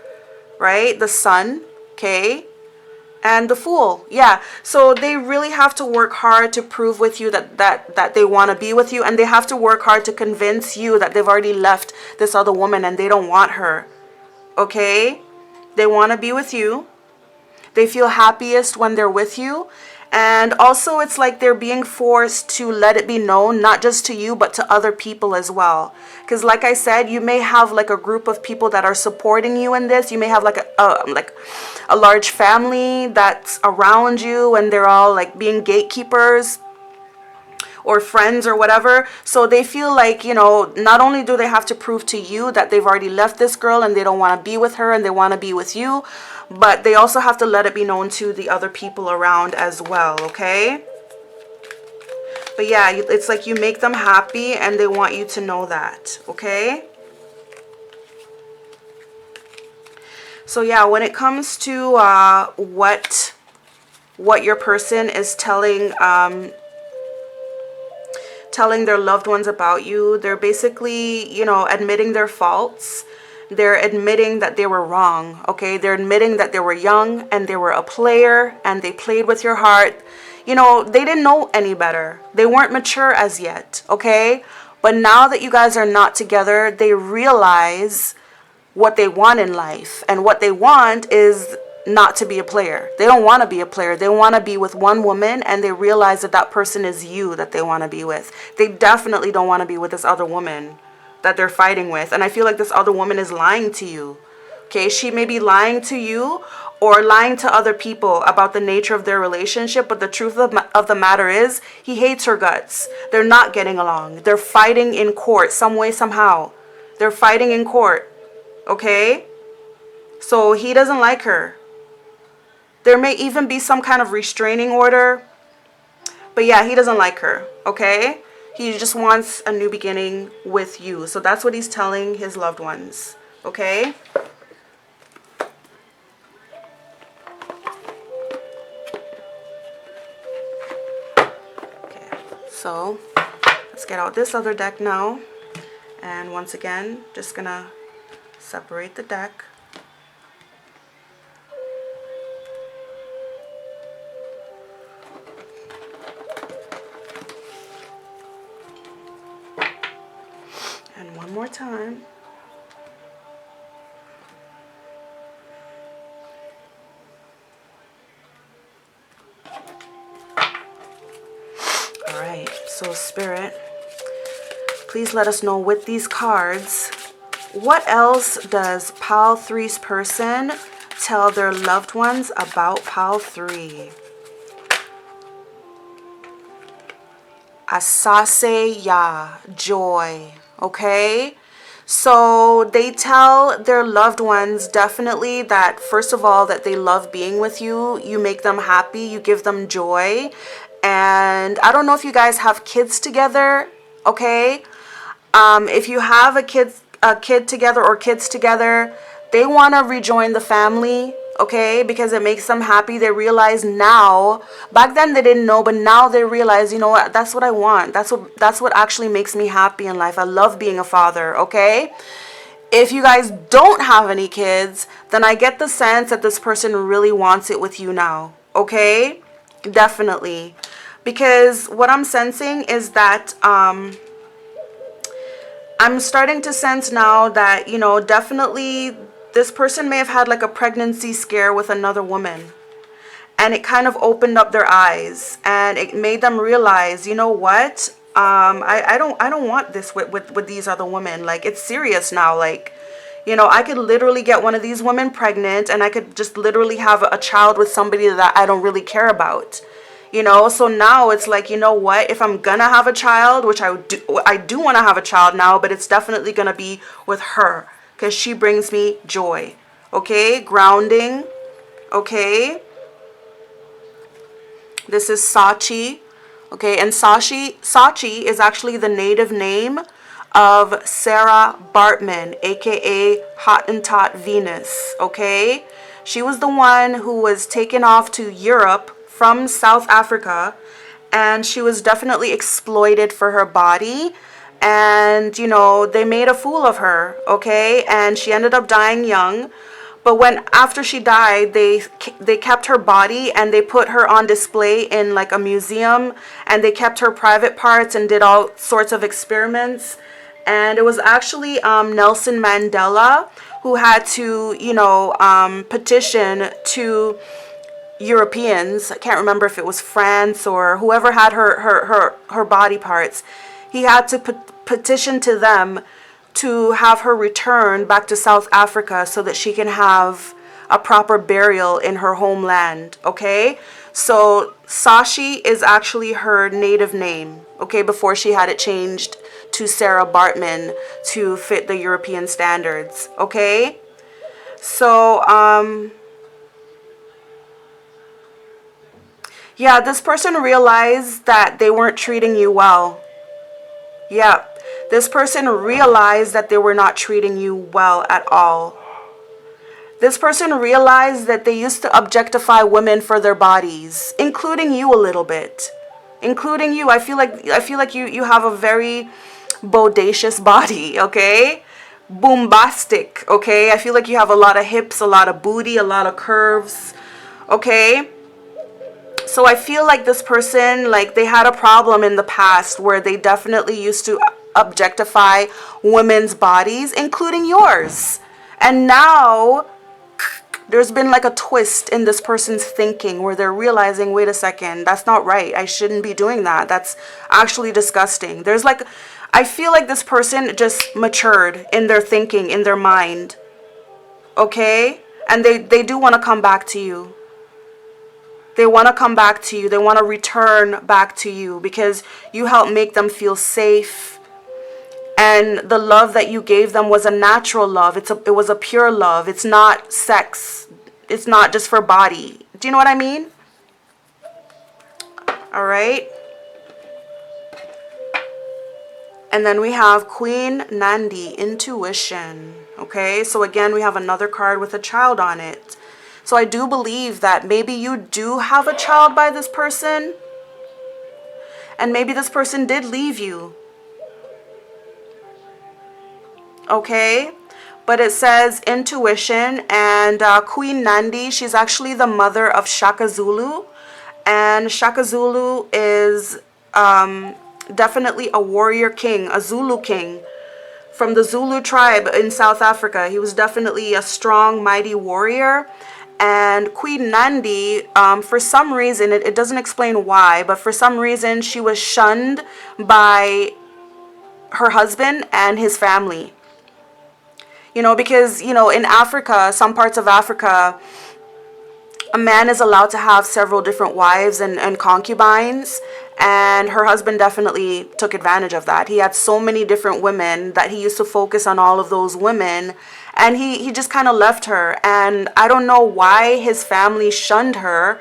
right? The Sun, okay, and the Fool, yeah. So they really have to work hard to prove with you that they want to be with you, and they have to work hard to convince you that they've already left this other woman and they don't want her, okay? They want to be with you. They feel happiest when they're with you. And also it's like they're being forced to let it be known, not just to you, but to other people as well. Because like I said, you may have like a group of people that are supporting you in this. You may have like a large family that's around you and they're all like being gatekeepers or friends or whatever. So they feel like, you know, not only do they have to prove to you that they've already left this girl and they don't want to be with her and they want to be with you, but they also have to let it be known to the other people around as well, okay? But yeah, it's like you make them happy and they want you to know that, okay? So yeah, when it comes to what your person is telling their loved ones about you, they're basically, you know, admitting their faults. They're admitting that they were wrong, okay? They're admitting that they were young and they were a player and they played with your heart. You know, they didn't know any better. They weren't mature as yet, okay? But now that you guys are not together, they realize what they want in life. And what they want is not to be a player. They don't want to be a player. They want to be with one woman, and they realize that that person is you that they want to be with. They definitely don't want to be with this other woman that they're fighting with. And I feel like this other woman is lying to you. Okay, she may be lying to you or lying to other people about the nature of their relationship, but the truth of the matter is he hates her guts. They're not getting along. They're fighting in court some way, somehow. They're fighting in court, okay? So he doesn't like her. There may even be some kind of restraining order, but yeah, he doesn't like her, okay? He just wants a new beginning with you. So that's what he's telling his loved ones, okay? Okay, so let's get out this other deck now. And once again, just gonna separate the deck. And one more time. All right, so Spirit, please let us know with these cards, what else does Pile 3's person tell their loved ones about Pile 3? Asase ya, joy. Okay, so they tell their loved ones definitely that, first of all, that they love being with you. You make them happy. You give them joy. And I don't know if you guys have kids together, okay? If you have a kid together or kids together, they want to rejoin the family, okay? Because it makes them happy. They realize now, back then they didn't know, but now they realize, you know what, that's what I want. That's what actually makes me happy in life. I love being a father, okay? If you guys don't have any kids, then I get the sense that this person really wants it with you now, okay? Definitely. Because what I'm sensing is that I'm starting to sense now that, you know, definitely this person may have had like a pregnancy scare with another woman. And it kind of opened up their eyes and it made them realize, you know what? I don't want this with these other women. Like, it's serious now. Like, you know, I could literally get one of these women pregnant and I could just literally have a child with somebody that I don't really care about. You know, so now it's like, you know what, if I'm gonna have a child, which I do want to have a child now, but it's definitely gonna be with her because she brings me joy. Okay, grounding. Okay, this is Sachi. Okay, and Sachi is actually the native name of Sarah Bartman, aka Hottentot Venus. Okay, She was the one who was taken off to Europe from South Africa, and she was definitely exploited for her body. And, you know, they made a fool of her, okay? And she ended up dying young. But when after she died, they kept her body and they put her on display in like a museum, and they kept her private parts and did all sorts of experiments. And it was actually Nelson Mandela who had to, you know, petition to Europeans. I can't remember if it was France or whoever had her body parts. He had to petition to them to have her return back to South Africa so that she can have a proper burial in her homeland, okay? So Sashi is actually her native name, okay, before she had it changed to Sarah Bartman to fit the European standards, okay? So, yeah, this person realized that they weren't treating you well. Yeah, this person realized that they were not treating you well at all. This person realized that they used to objectify women for their bodies, including you a little bit. Including you. I feel like you have a very bodacious body, okay? Bombastic, okay? I feel like you have a lot of hips, a lot of booty, a lot of curves, okay? So I feel like this person, like they had a problem in the past where they definitely used to objectify women's bodies, including yours. And now there's been like a twist in this person's thinking where they're realizing, wait a second, that's not right. I shouldn't be doing that. That's actually disgusting. There's like, I feel like this person just matured in their thinking, in their mind. Okay? And they do want to come back to you. They want to come back to you. They want to return back to you because you helped make them feel safe. And the love that you gave them was a natural love. It was a pure love. It's not sex. It's not just for body. Do you know what I mean? All right. And then we have Queen Nandi, intuition. Okay, so again, we have another card with a child on it. So I do believe that maybe you do have a child by this person. And maybe this person did leave you. Okay, but it says intuition, and Queen Nandi, she's actually the mother of Shaka Zulu. And Shaka Zulu is definitely a warrior king, a Zulu king from the Zulu tribe in South Africa. He was definitely a strong, mighty warrior. And Queen Nandi, for some reason, it doesn't explain why, but for some reason she was shunned by her husband and his family. You know, because, you know, in Africa, some parts of Africa, a man is allowed to have several different wives and concubines, and her husband definitely took advantage of that. He had so many different women that he used to focus on all of those women, and he just kind of left her. And I don't know why his family shunned her,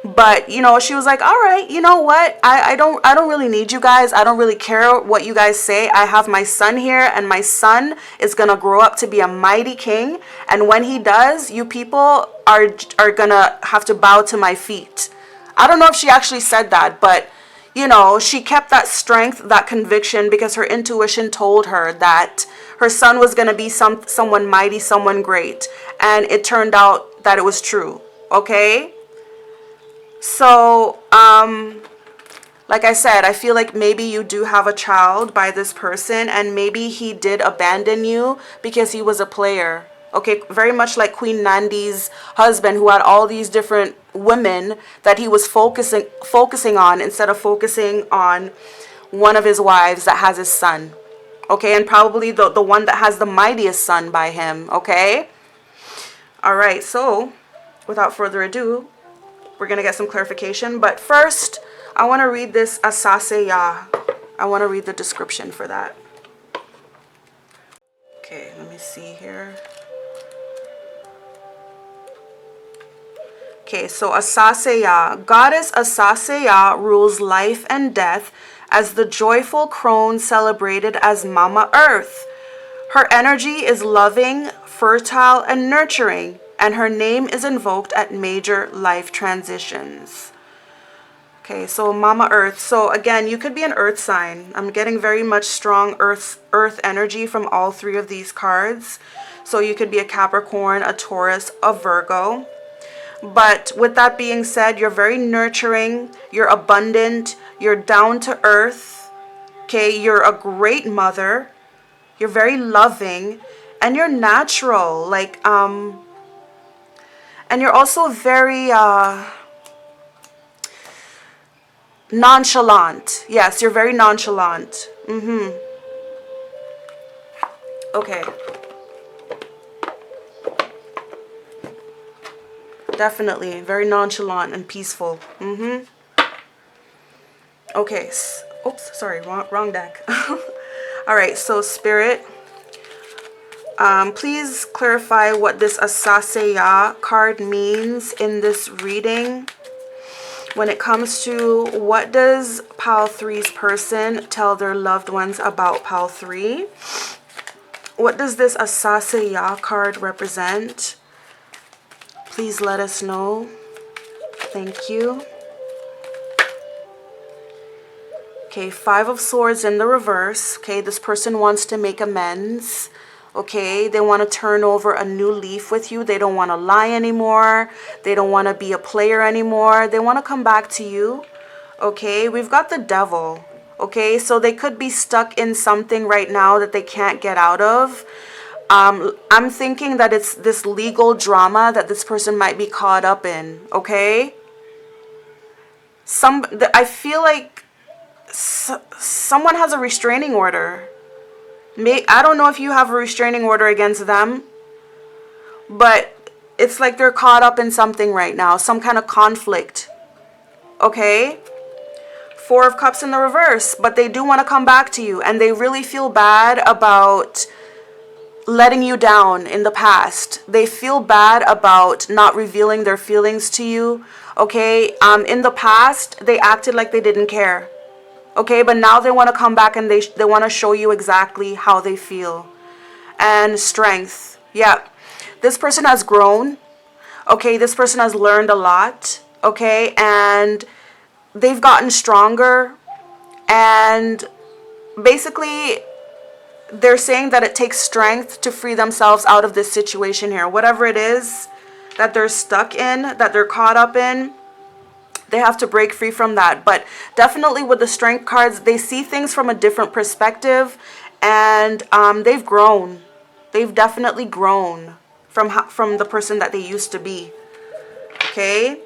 but, you know, she was like, all right, you know what? I don't really need you guys. I don't really care what you guys say. I have my son here, and my son is going to grow up to be a mighty king. And when he does, you people are going to have to bow to my feet. I don't know if she actually said that, but, you know, she kept that strength, that conviction, because her intuition told her that her son was going to be someone mighty, someone great. And it turned out that it was true. Okay? So, like I said, I feel like maybe you do have a child by this person, and maybe he did abandon you because he was a player. Okay, very much like Queen Nandi's husband, who had all these different women that he was focusing on instead of focusing on one of his wives that has his son. Okay, and probably the one that has the mightiest son by him. Okay? All right, so without further ado, we're going to get some clarification. But first, I want to read this Asaseya. I want to read the description for that. Okay, let me see here. Okay, so Asaseya. Goddess Asaseya rules life and death as the joyful crone celebrated as Mama Earth. Her energy is loving, fertile, and nurturing. and her name is invoked at major life transitions. Okay, so Mama Earth. So again, you could be an earth sign. I'm getting very much strong earth energy from all three of these cards. So you could be a Capricorn, a Taurus, a Virgo. But with that being said, you're very nurturing, you're abundant, you're down to earth. Okay, you're a great mother. You're very loving, and you're natural. Like and you're also very nonchalant. Yes, you're very nonchalant. Okay. Definitely very nonchalant and peaceful. Okay. Oops, sorry, wrong deck. All right, so Spirit, please clarify what this Asaseya card means in this reading. When it comes to what does Pile 3's person tell their loved ones about Pile 3? What does this Asaseya card represent? Please let us know. Thank you. Okay, 5 of Swords in the reverse. Okay, this person wants to make amends. Okay, they want to turn over a new leaf with you. They don't want to lie anymore. They don't want to be a player anymore. They want to come back to you. Okay, we've got the Devil. Okay, so they could be stuck in something right now that they can't get out of. I'm thinking that it's this legal drama that this person might be caught up in. Okay, I feel like someone has a restraining order. I don't know if you have a restraining order against them, but it's like they're caught up in something right now, some kind of conflict. Okay? 4 of Cups in the reverse, but they do want to come back to you, and they really feel bad about letting you down in the past. They feel bad about not revealing their feelings to you. Okay? In the past, they acted like they didn't care. Okay, but now they want to come back and they want to show you exactly how they feel. And strength. Yeah. This person has grown. Okay, this person has learned a lot. Okay, and they've gotten stronger. And basically, they're saying that it takes strength to free themselves out of this situation here. Whatever it is that they're stuck in, that they're caught up in, they have to break free from that. But definitely with the Strength cards, they see things from a different perspective, and they've grown. They've definitely grown from the person that they used to be. Okay.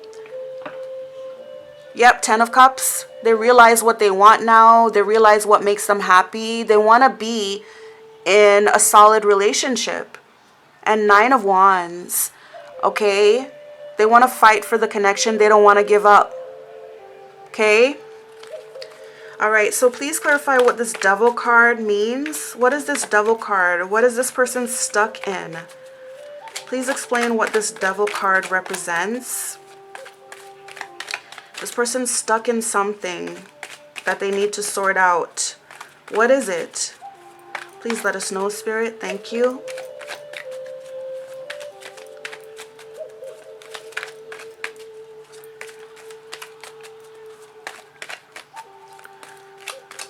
Yep, 10 of Cups. They realize what they want now. They realize what makes them happy. They want to be in a solid relationship. And 9 of Wands. Okay. They want to fight for the connection. They don't want to give up. Okay? Alright, so please clarify what this Devil card means. What is this Devil card? What is this person stuck in? Please explain what this Devil card represents. This person's stuck in something that they need to sort out. What is it? Please let us know, Spirit. Thank you.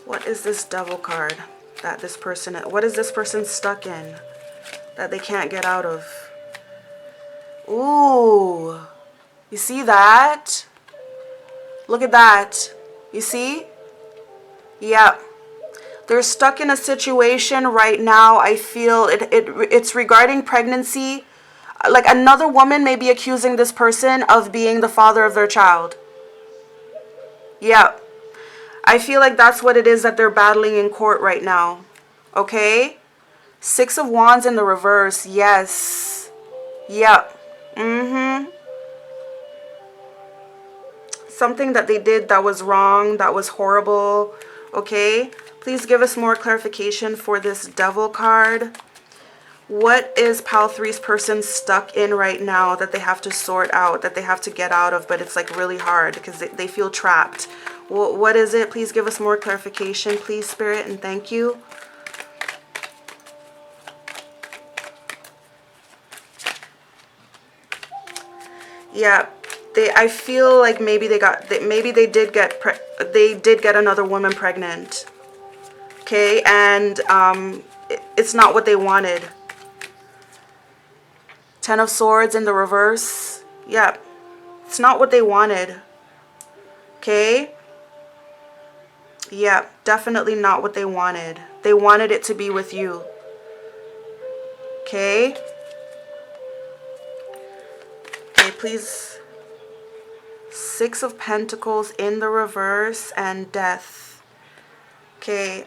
What is this Devil card that this person, what is this person stuck in that they can't get out of? Ooh, you see that? Look at that. You see? Yeah. They're stuck in a situation right now. I feel it's regarding pregnancy. Like another woman may be accusing this person of being the father of their child. Yeah. I feel like that's what it is that they're battling in court right now. Okay? 6 of Wands in the reverse. Yes. Yep. Something that they did that was wrong, that was horrible. Okay? Please give us more clarification for this Devil card. What is Pile 3's person stuck in right now that they have to sort out, that they have to get out of, but it's like really hard because they feel trapped? What is it? Please give us more clarification, please, Spirit, and thank you. Yeah, I feel like maybe they did get another woman pregnant. Okay, and it's not what they wanted. Ten of Swords in the reverse. Yeah, it's not what they wanted. Okay? Yeah, definitely not what they wanted. They wanted it to be with you. Okay? Okay, please. Six of Pentacles in the reverse and Death. Okay,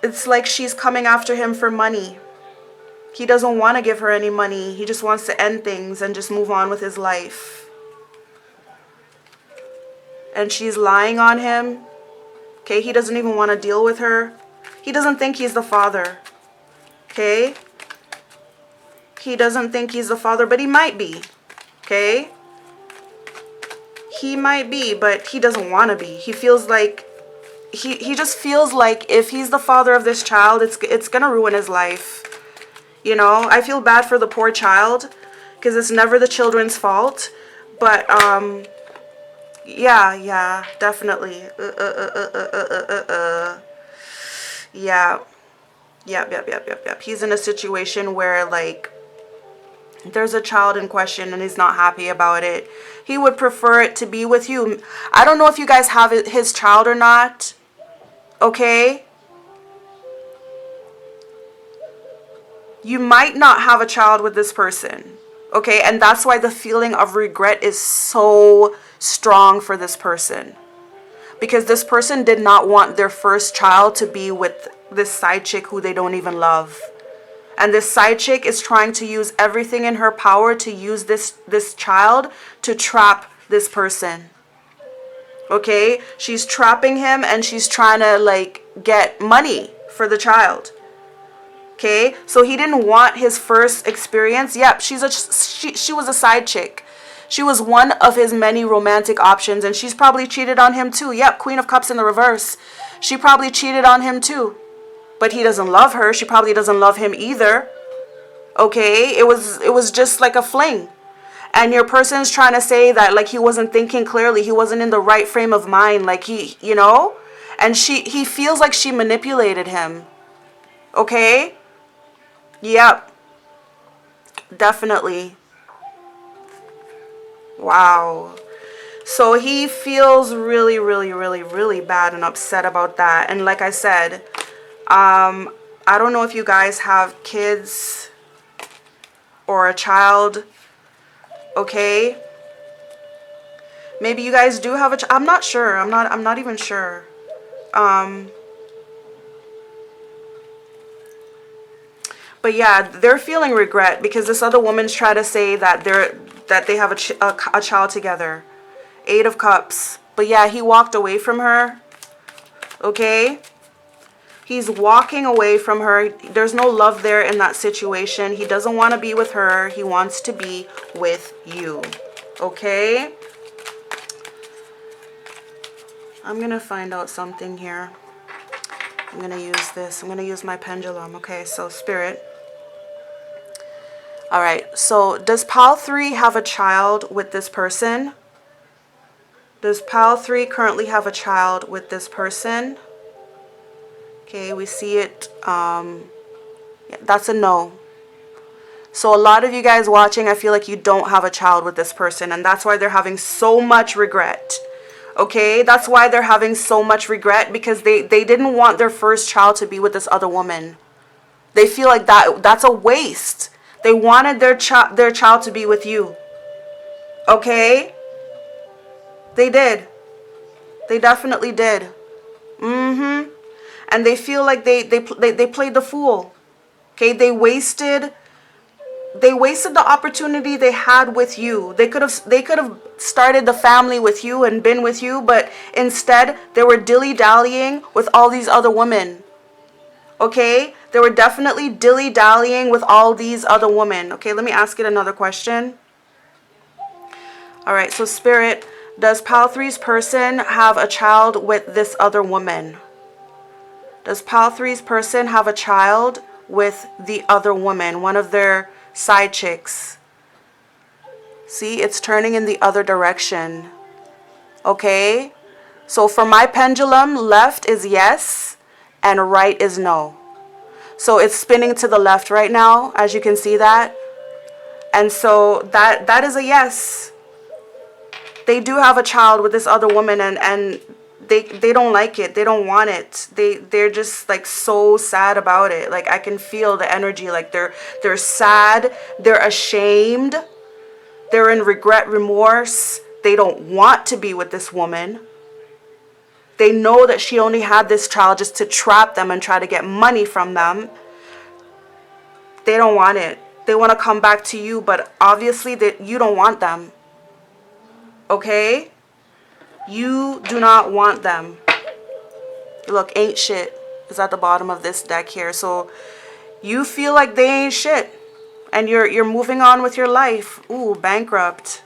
it's like she's coming after him for money. He doesn't want to give her any money. He just wants to end things and just move on with his life. And she's lying on him. Okay, he doesn't even want to deal with her. He doesn't think he's the father. Okay? He doesn't think he's the father, but he might be. Okay? He might be, but he doesn't want to be. He feels like he just feels like if he's the father of this child, it's going to ruin his life. You know, I feel bad for the poor child because it's never the children's fault, but yeah, definitely. Yeah. Yep. He's in a situation where, like, there's a child in question and he's not happy about it. He would prefer it to be with you. I don't know if you guys have his child or not. Okay? You might not have a child with this person. Okay? And that's why the feeling of regret is so strong for this person. Because this person did not want their first child to be with this side chick who they don't even love. And this side chick is trying to use everything in her power to use this child to trap this person. Okay? She's trapping him and she's trying to, like, get money for the child. Okay? So he didn't want his first experience. Yep, she was a side chick. She was one of his many romantic options, and she's probably cheated on him too. Yep, Queen of Cups in the reverse. She probably cheated on him too. But he doesn't love her. She probably doesn't love him either. Okay? It was just like a fling. And your person's trying to say that, like, he wasn't thinking clearly. He wasn't in the right frame of mind. Like, you know? And he feels like she manipulated him. Okay? Yep. Definitely. Wow. So he feels really, really, really, really bad and upset about that. And like I said, I don't know if you guys have kids or a child. Okay? Maybe you guys do have a child. I'm not sure. I'm not even sure. But yeah, they're feeling regret because this other woman's trying to say that they have a child together. 8 of Cups. But yeah, he walked away from her. Okay? He's walking away from her. There's no love there in that situation. He doesn't want to be with her. He wants to be with you. Okay? I'm going to find out something here. I'm going to use this. I'm going to use my pendulum. Okay, so Spirit. All right, so does Pile 3 have a child with this person? Does Pile 3 currently have a child with this person? Okay, we see it. Yeah, that's a no. So a lot of you guys watching, I feel like you don't have a child with this person, and that's why they're having so much regret. Okay, that's why they're having so much regret, because they didn't want their first child to be with this other woman. They feel like that's a waste. They wanted their child to be with you. Okay? They did. They definitely did. Mm-hmm. And they feel like they played the fool. Okay? They wasted the opportunity they had with you. They could have started the family with you and been with you, but instead they were dilly-dallying with all these other women. Okay? They were definitely dilly-dallying with all these other women. Okay, let me ask it another question. All right, so Spirit, does Pile 3's person have a child with this other woman? Does Pile 3's person have a child with the other woman, one of their side chicks. See, it's turning in the other direction. Okay? So for my pendulum, left is yes and right is no. So it's spinning to the left right now, as you can see that. And so that is a yes. They do have a child with this other woman, and they don't like it. They don't want it. They're just like so sad about it. Like I can feel the energy. Like they're sad, they're ashamed, they're in regret, remorse. They don't want to be with this woman. They know that she only had this child just to trap them and try to get money from them. They don't want it. They want to come back to you, but obviously that you don't want them. Okay? You do not want them. Look, ain't shit is at the bottom of this deck here. So you feel like they ain't shit. And you're moving on with your life. Ooh, bankrupt.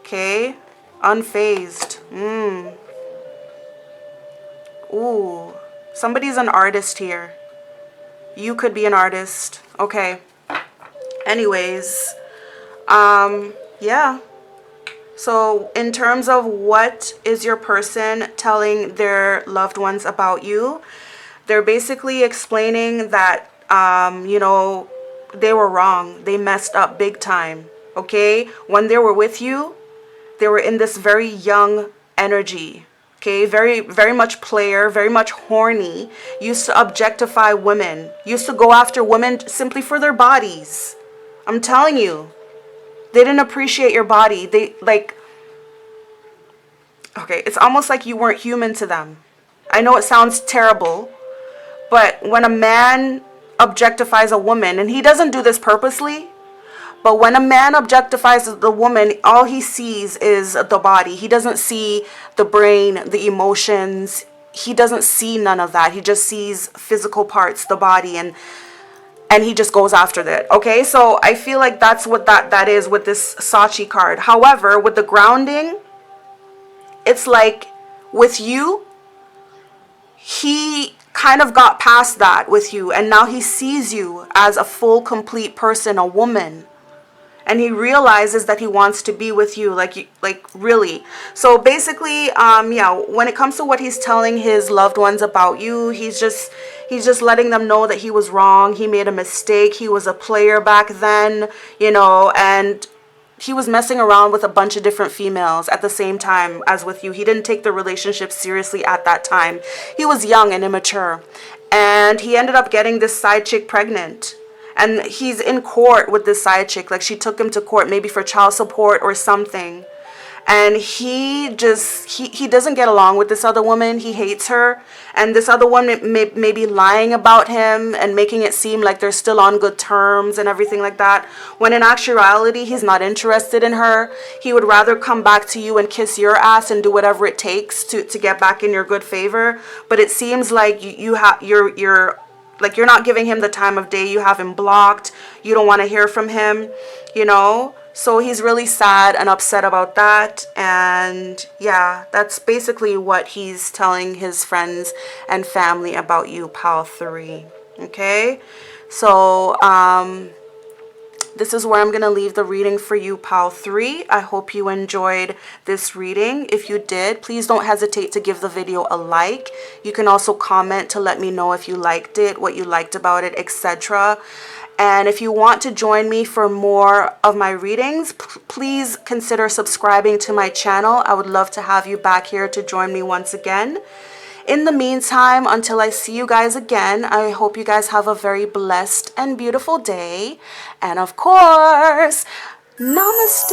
Okay? Unfazed. Ooh. Somebody's an artist here. You could be an artist. Okay. Anyways. Yeah. So in terms of what is your person telling their loved ones about you, they're basically explaining that, you know, they were wrong. They messed up big time. Okay? When they were with you, they were in this very young energy. Okay? Very, very much player, very much horny. Used to objectify women. Used to go after women simply for their bodies. I'm telling you. They didn't appreciate your body. They, like, okay, it's almost like you weren't human to them. I know it sounds terrible, but when a man objectifies a woman, and he doesn't do this purposely, but when a man objectifies the woman, all he sees is the body. He doesn't see the brain, the emotions. He doesn't see none of that. He just sees physical parts, the body, and he just goes after that. Okay, so I feel like that's what that is with this Sachi card. However, with the grounding, it's like with you, he kind of got past that with you, and now he sees you as a full, complete person, a woman. And he realizes that he wants to be with you, like really. So basically, yeah, when it comes to what he's telling his loved ones about you, he's just letting them know that he was wrong. He made a mistake. He was a player back then, you know, and he was messing around with a bunch of different females at the same time as with you. He didn't take the relationship seriously at that time. He was young and immature, and he ended up getting this side chick pregnant. And he's in court with this side chick. Like, she took him to court maybe for child support or something. And he doesn't get along with this other woman. He hates her. And this other woman may be lying about him and making it seem like they're still on good terms and everything like that. When in actuality, he's not interested in her. He would rather come back to you and kiss your ass and do whatever it takes to get back in your good favor. But it seems like you're like, you're not giving him the time of day. You have him blocked. You don't want to hear from him, you know. So he's really sad and upset about that. And yeah, that's basically what he's telling his friends and family about you, pal 3. Okay. So this is where I'm going to leave the reading for you, pal 3. I hope you enjoyed this reading. If you did, please don't hesitate to give the video a like. You can also comment to let me know if you liked it, what you liked about it, etc. And if you want to join me for more of my readings, please consider subscribing to my channel. I would love to have you back here to join me once again. In the meantime, until I see you guys again, I hope you guys have a very blessed and beautiful day. And of course, namaste.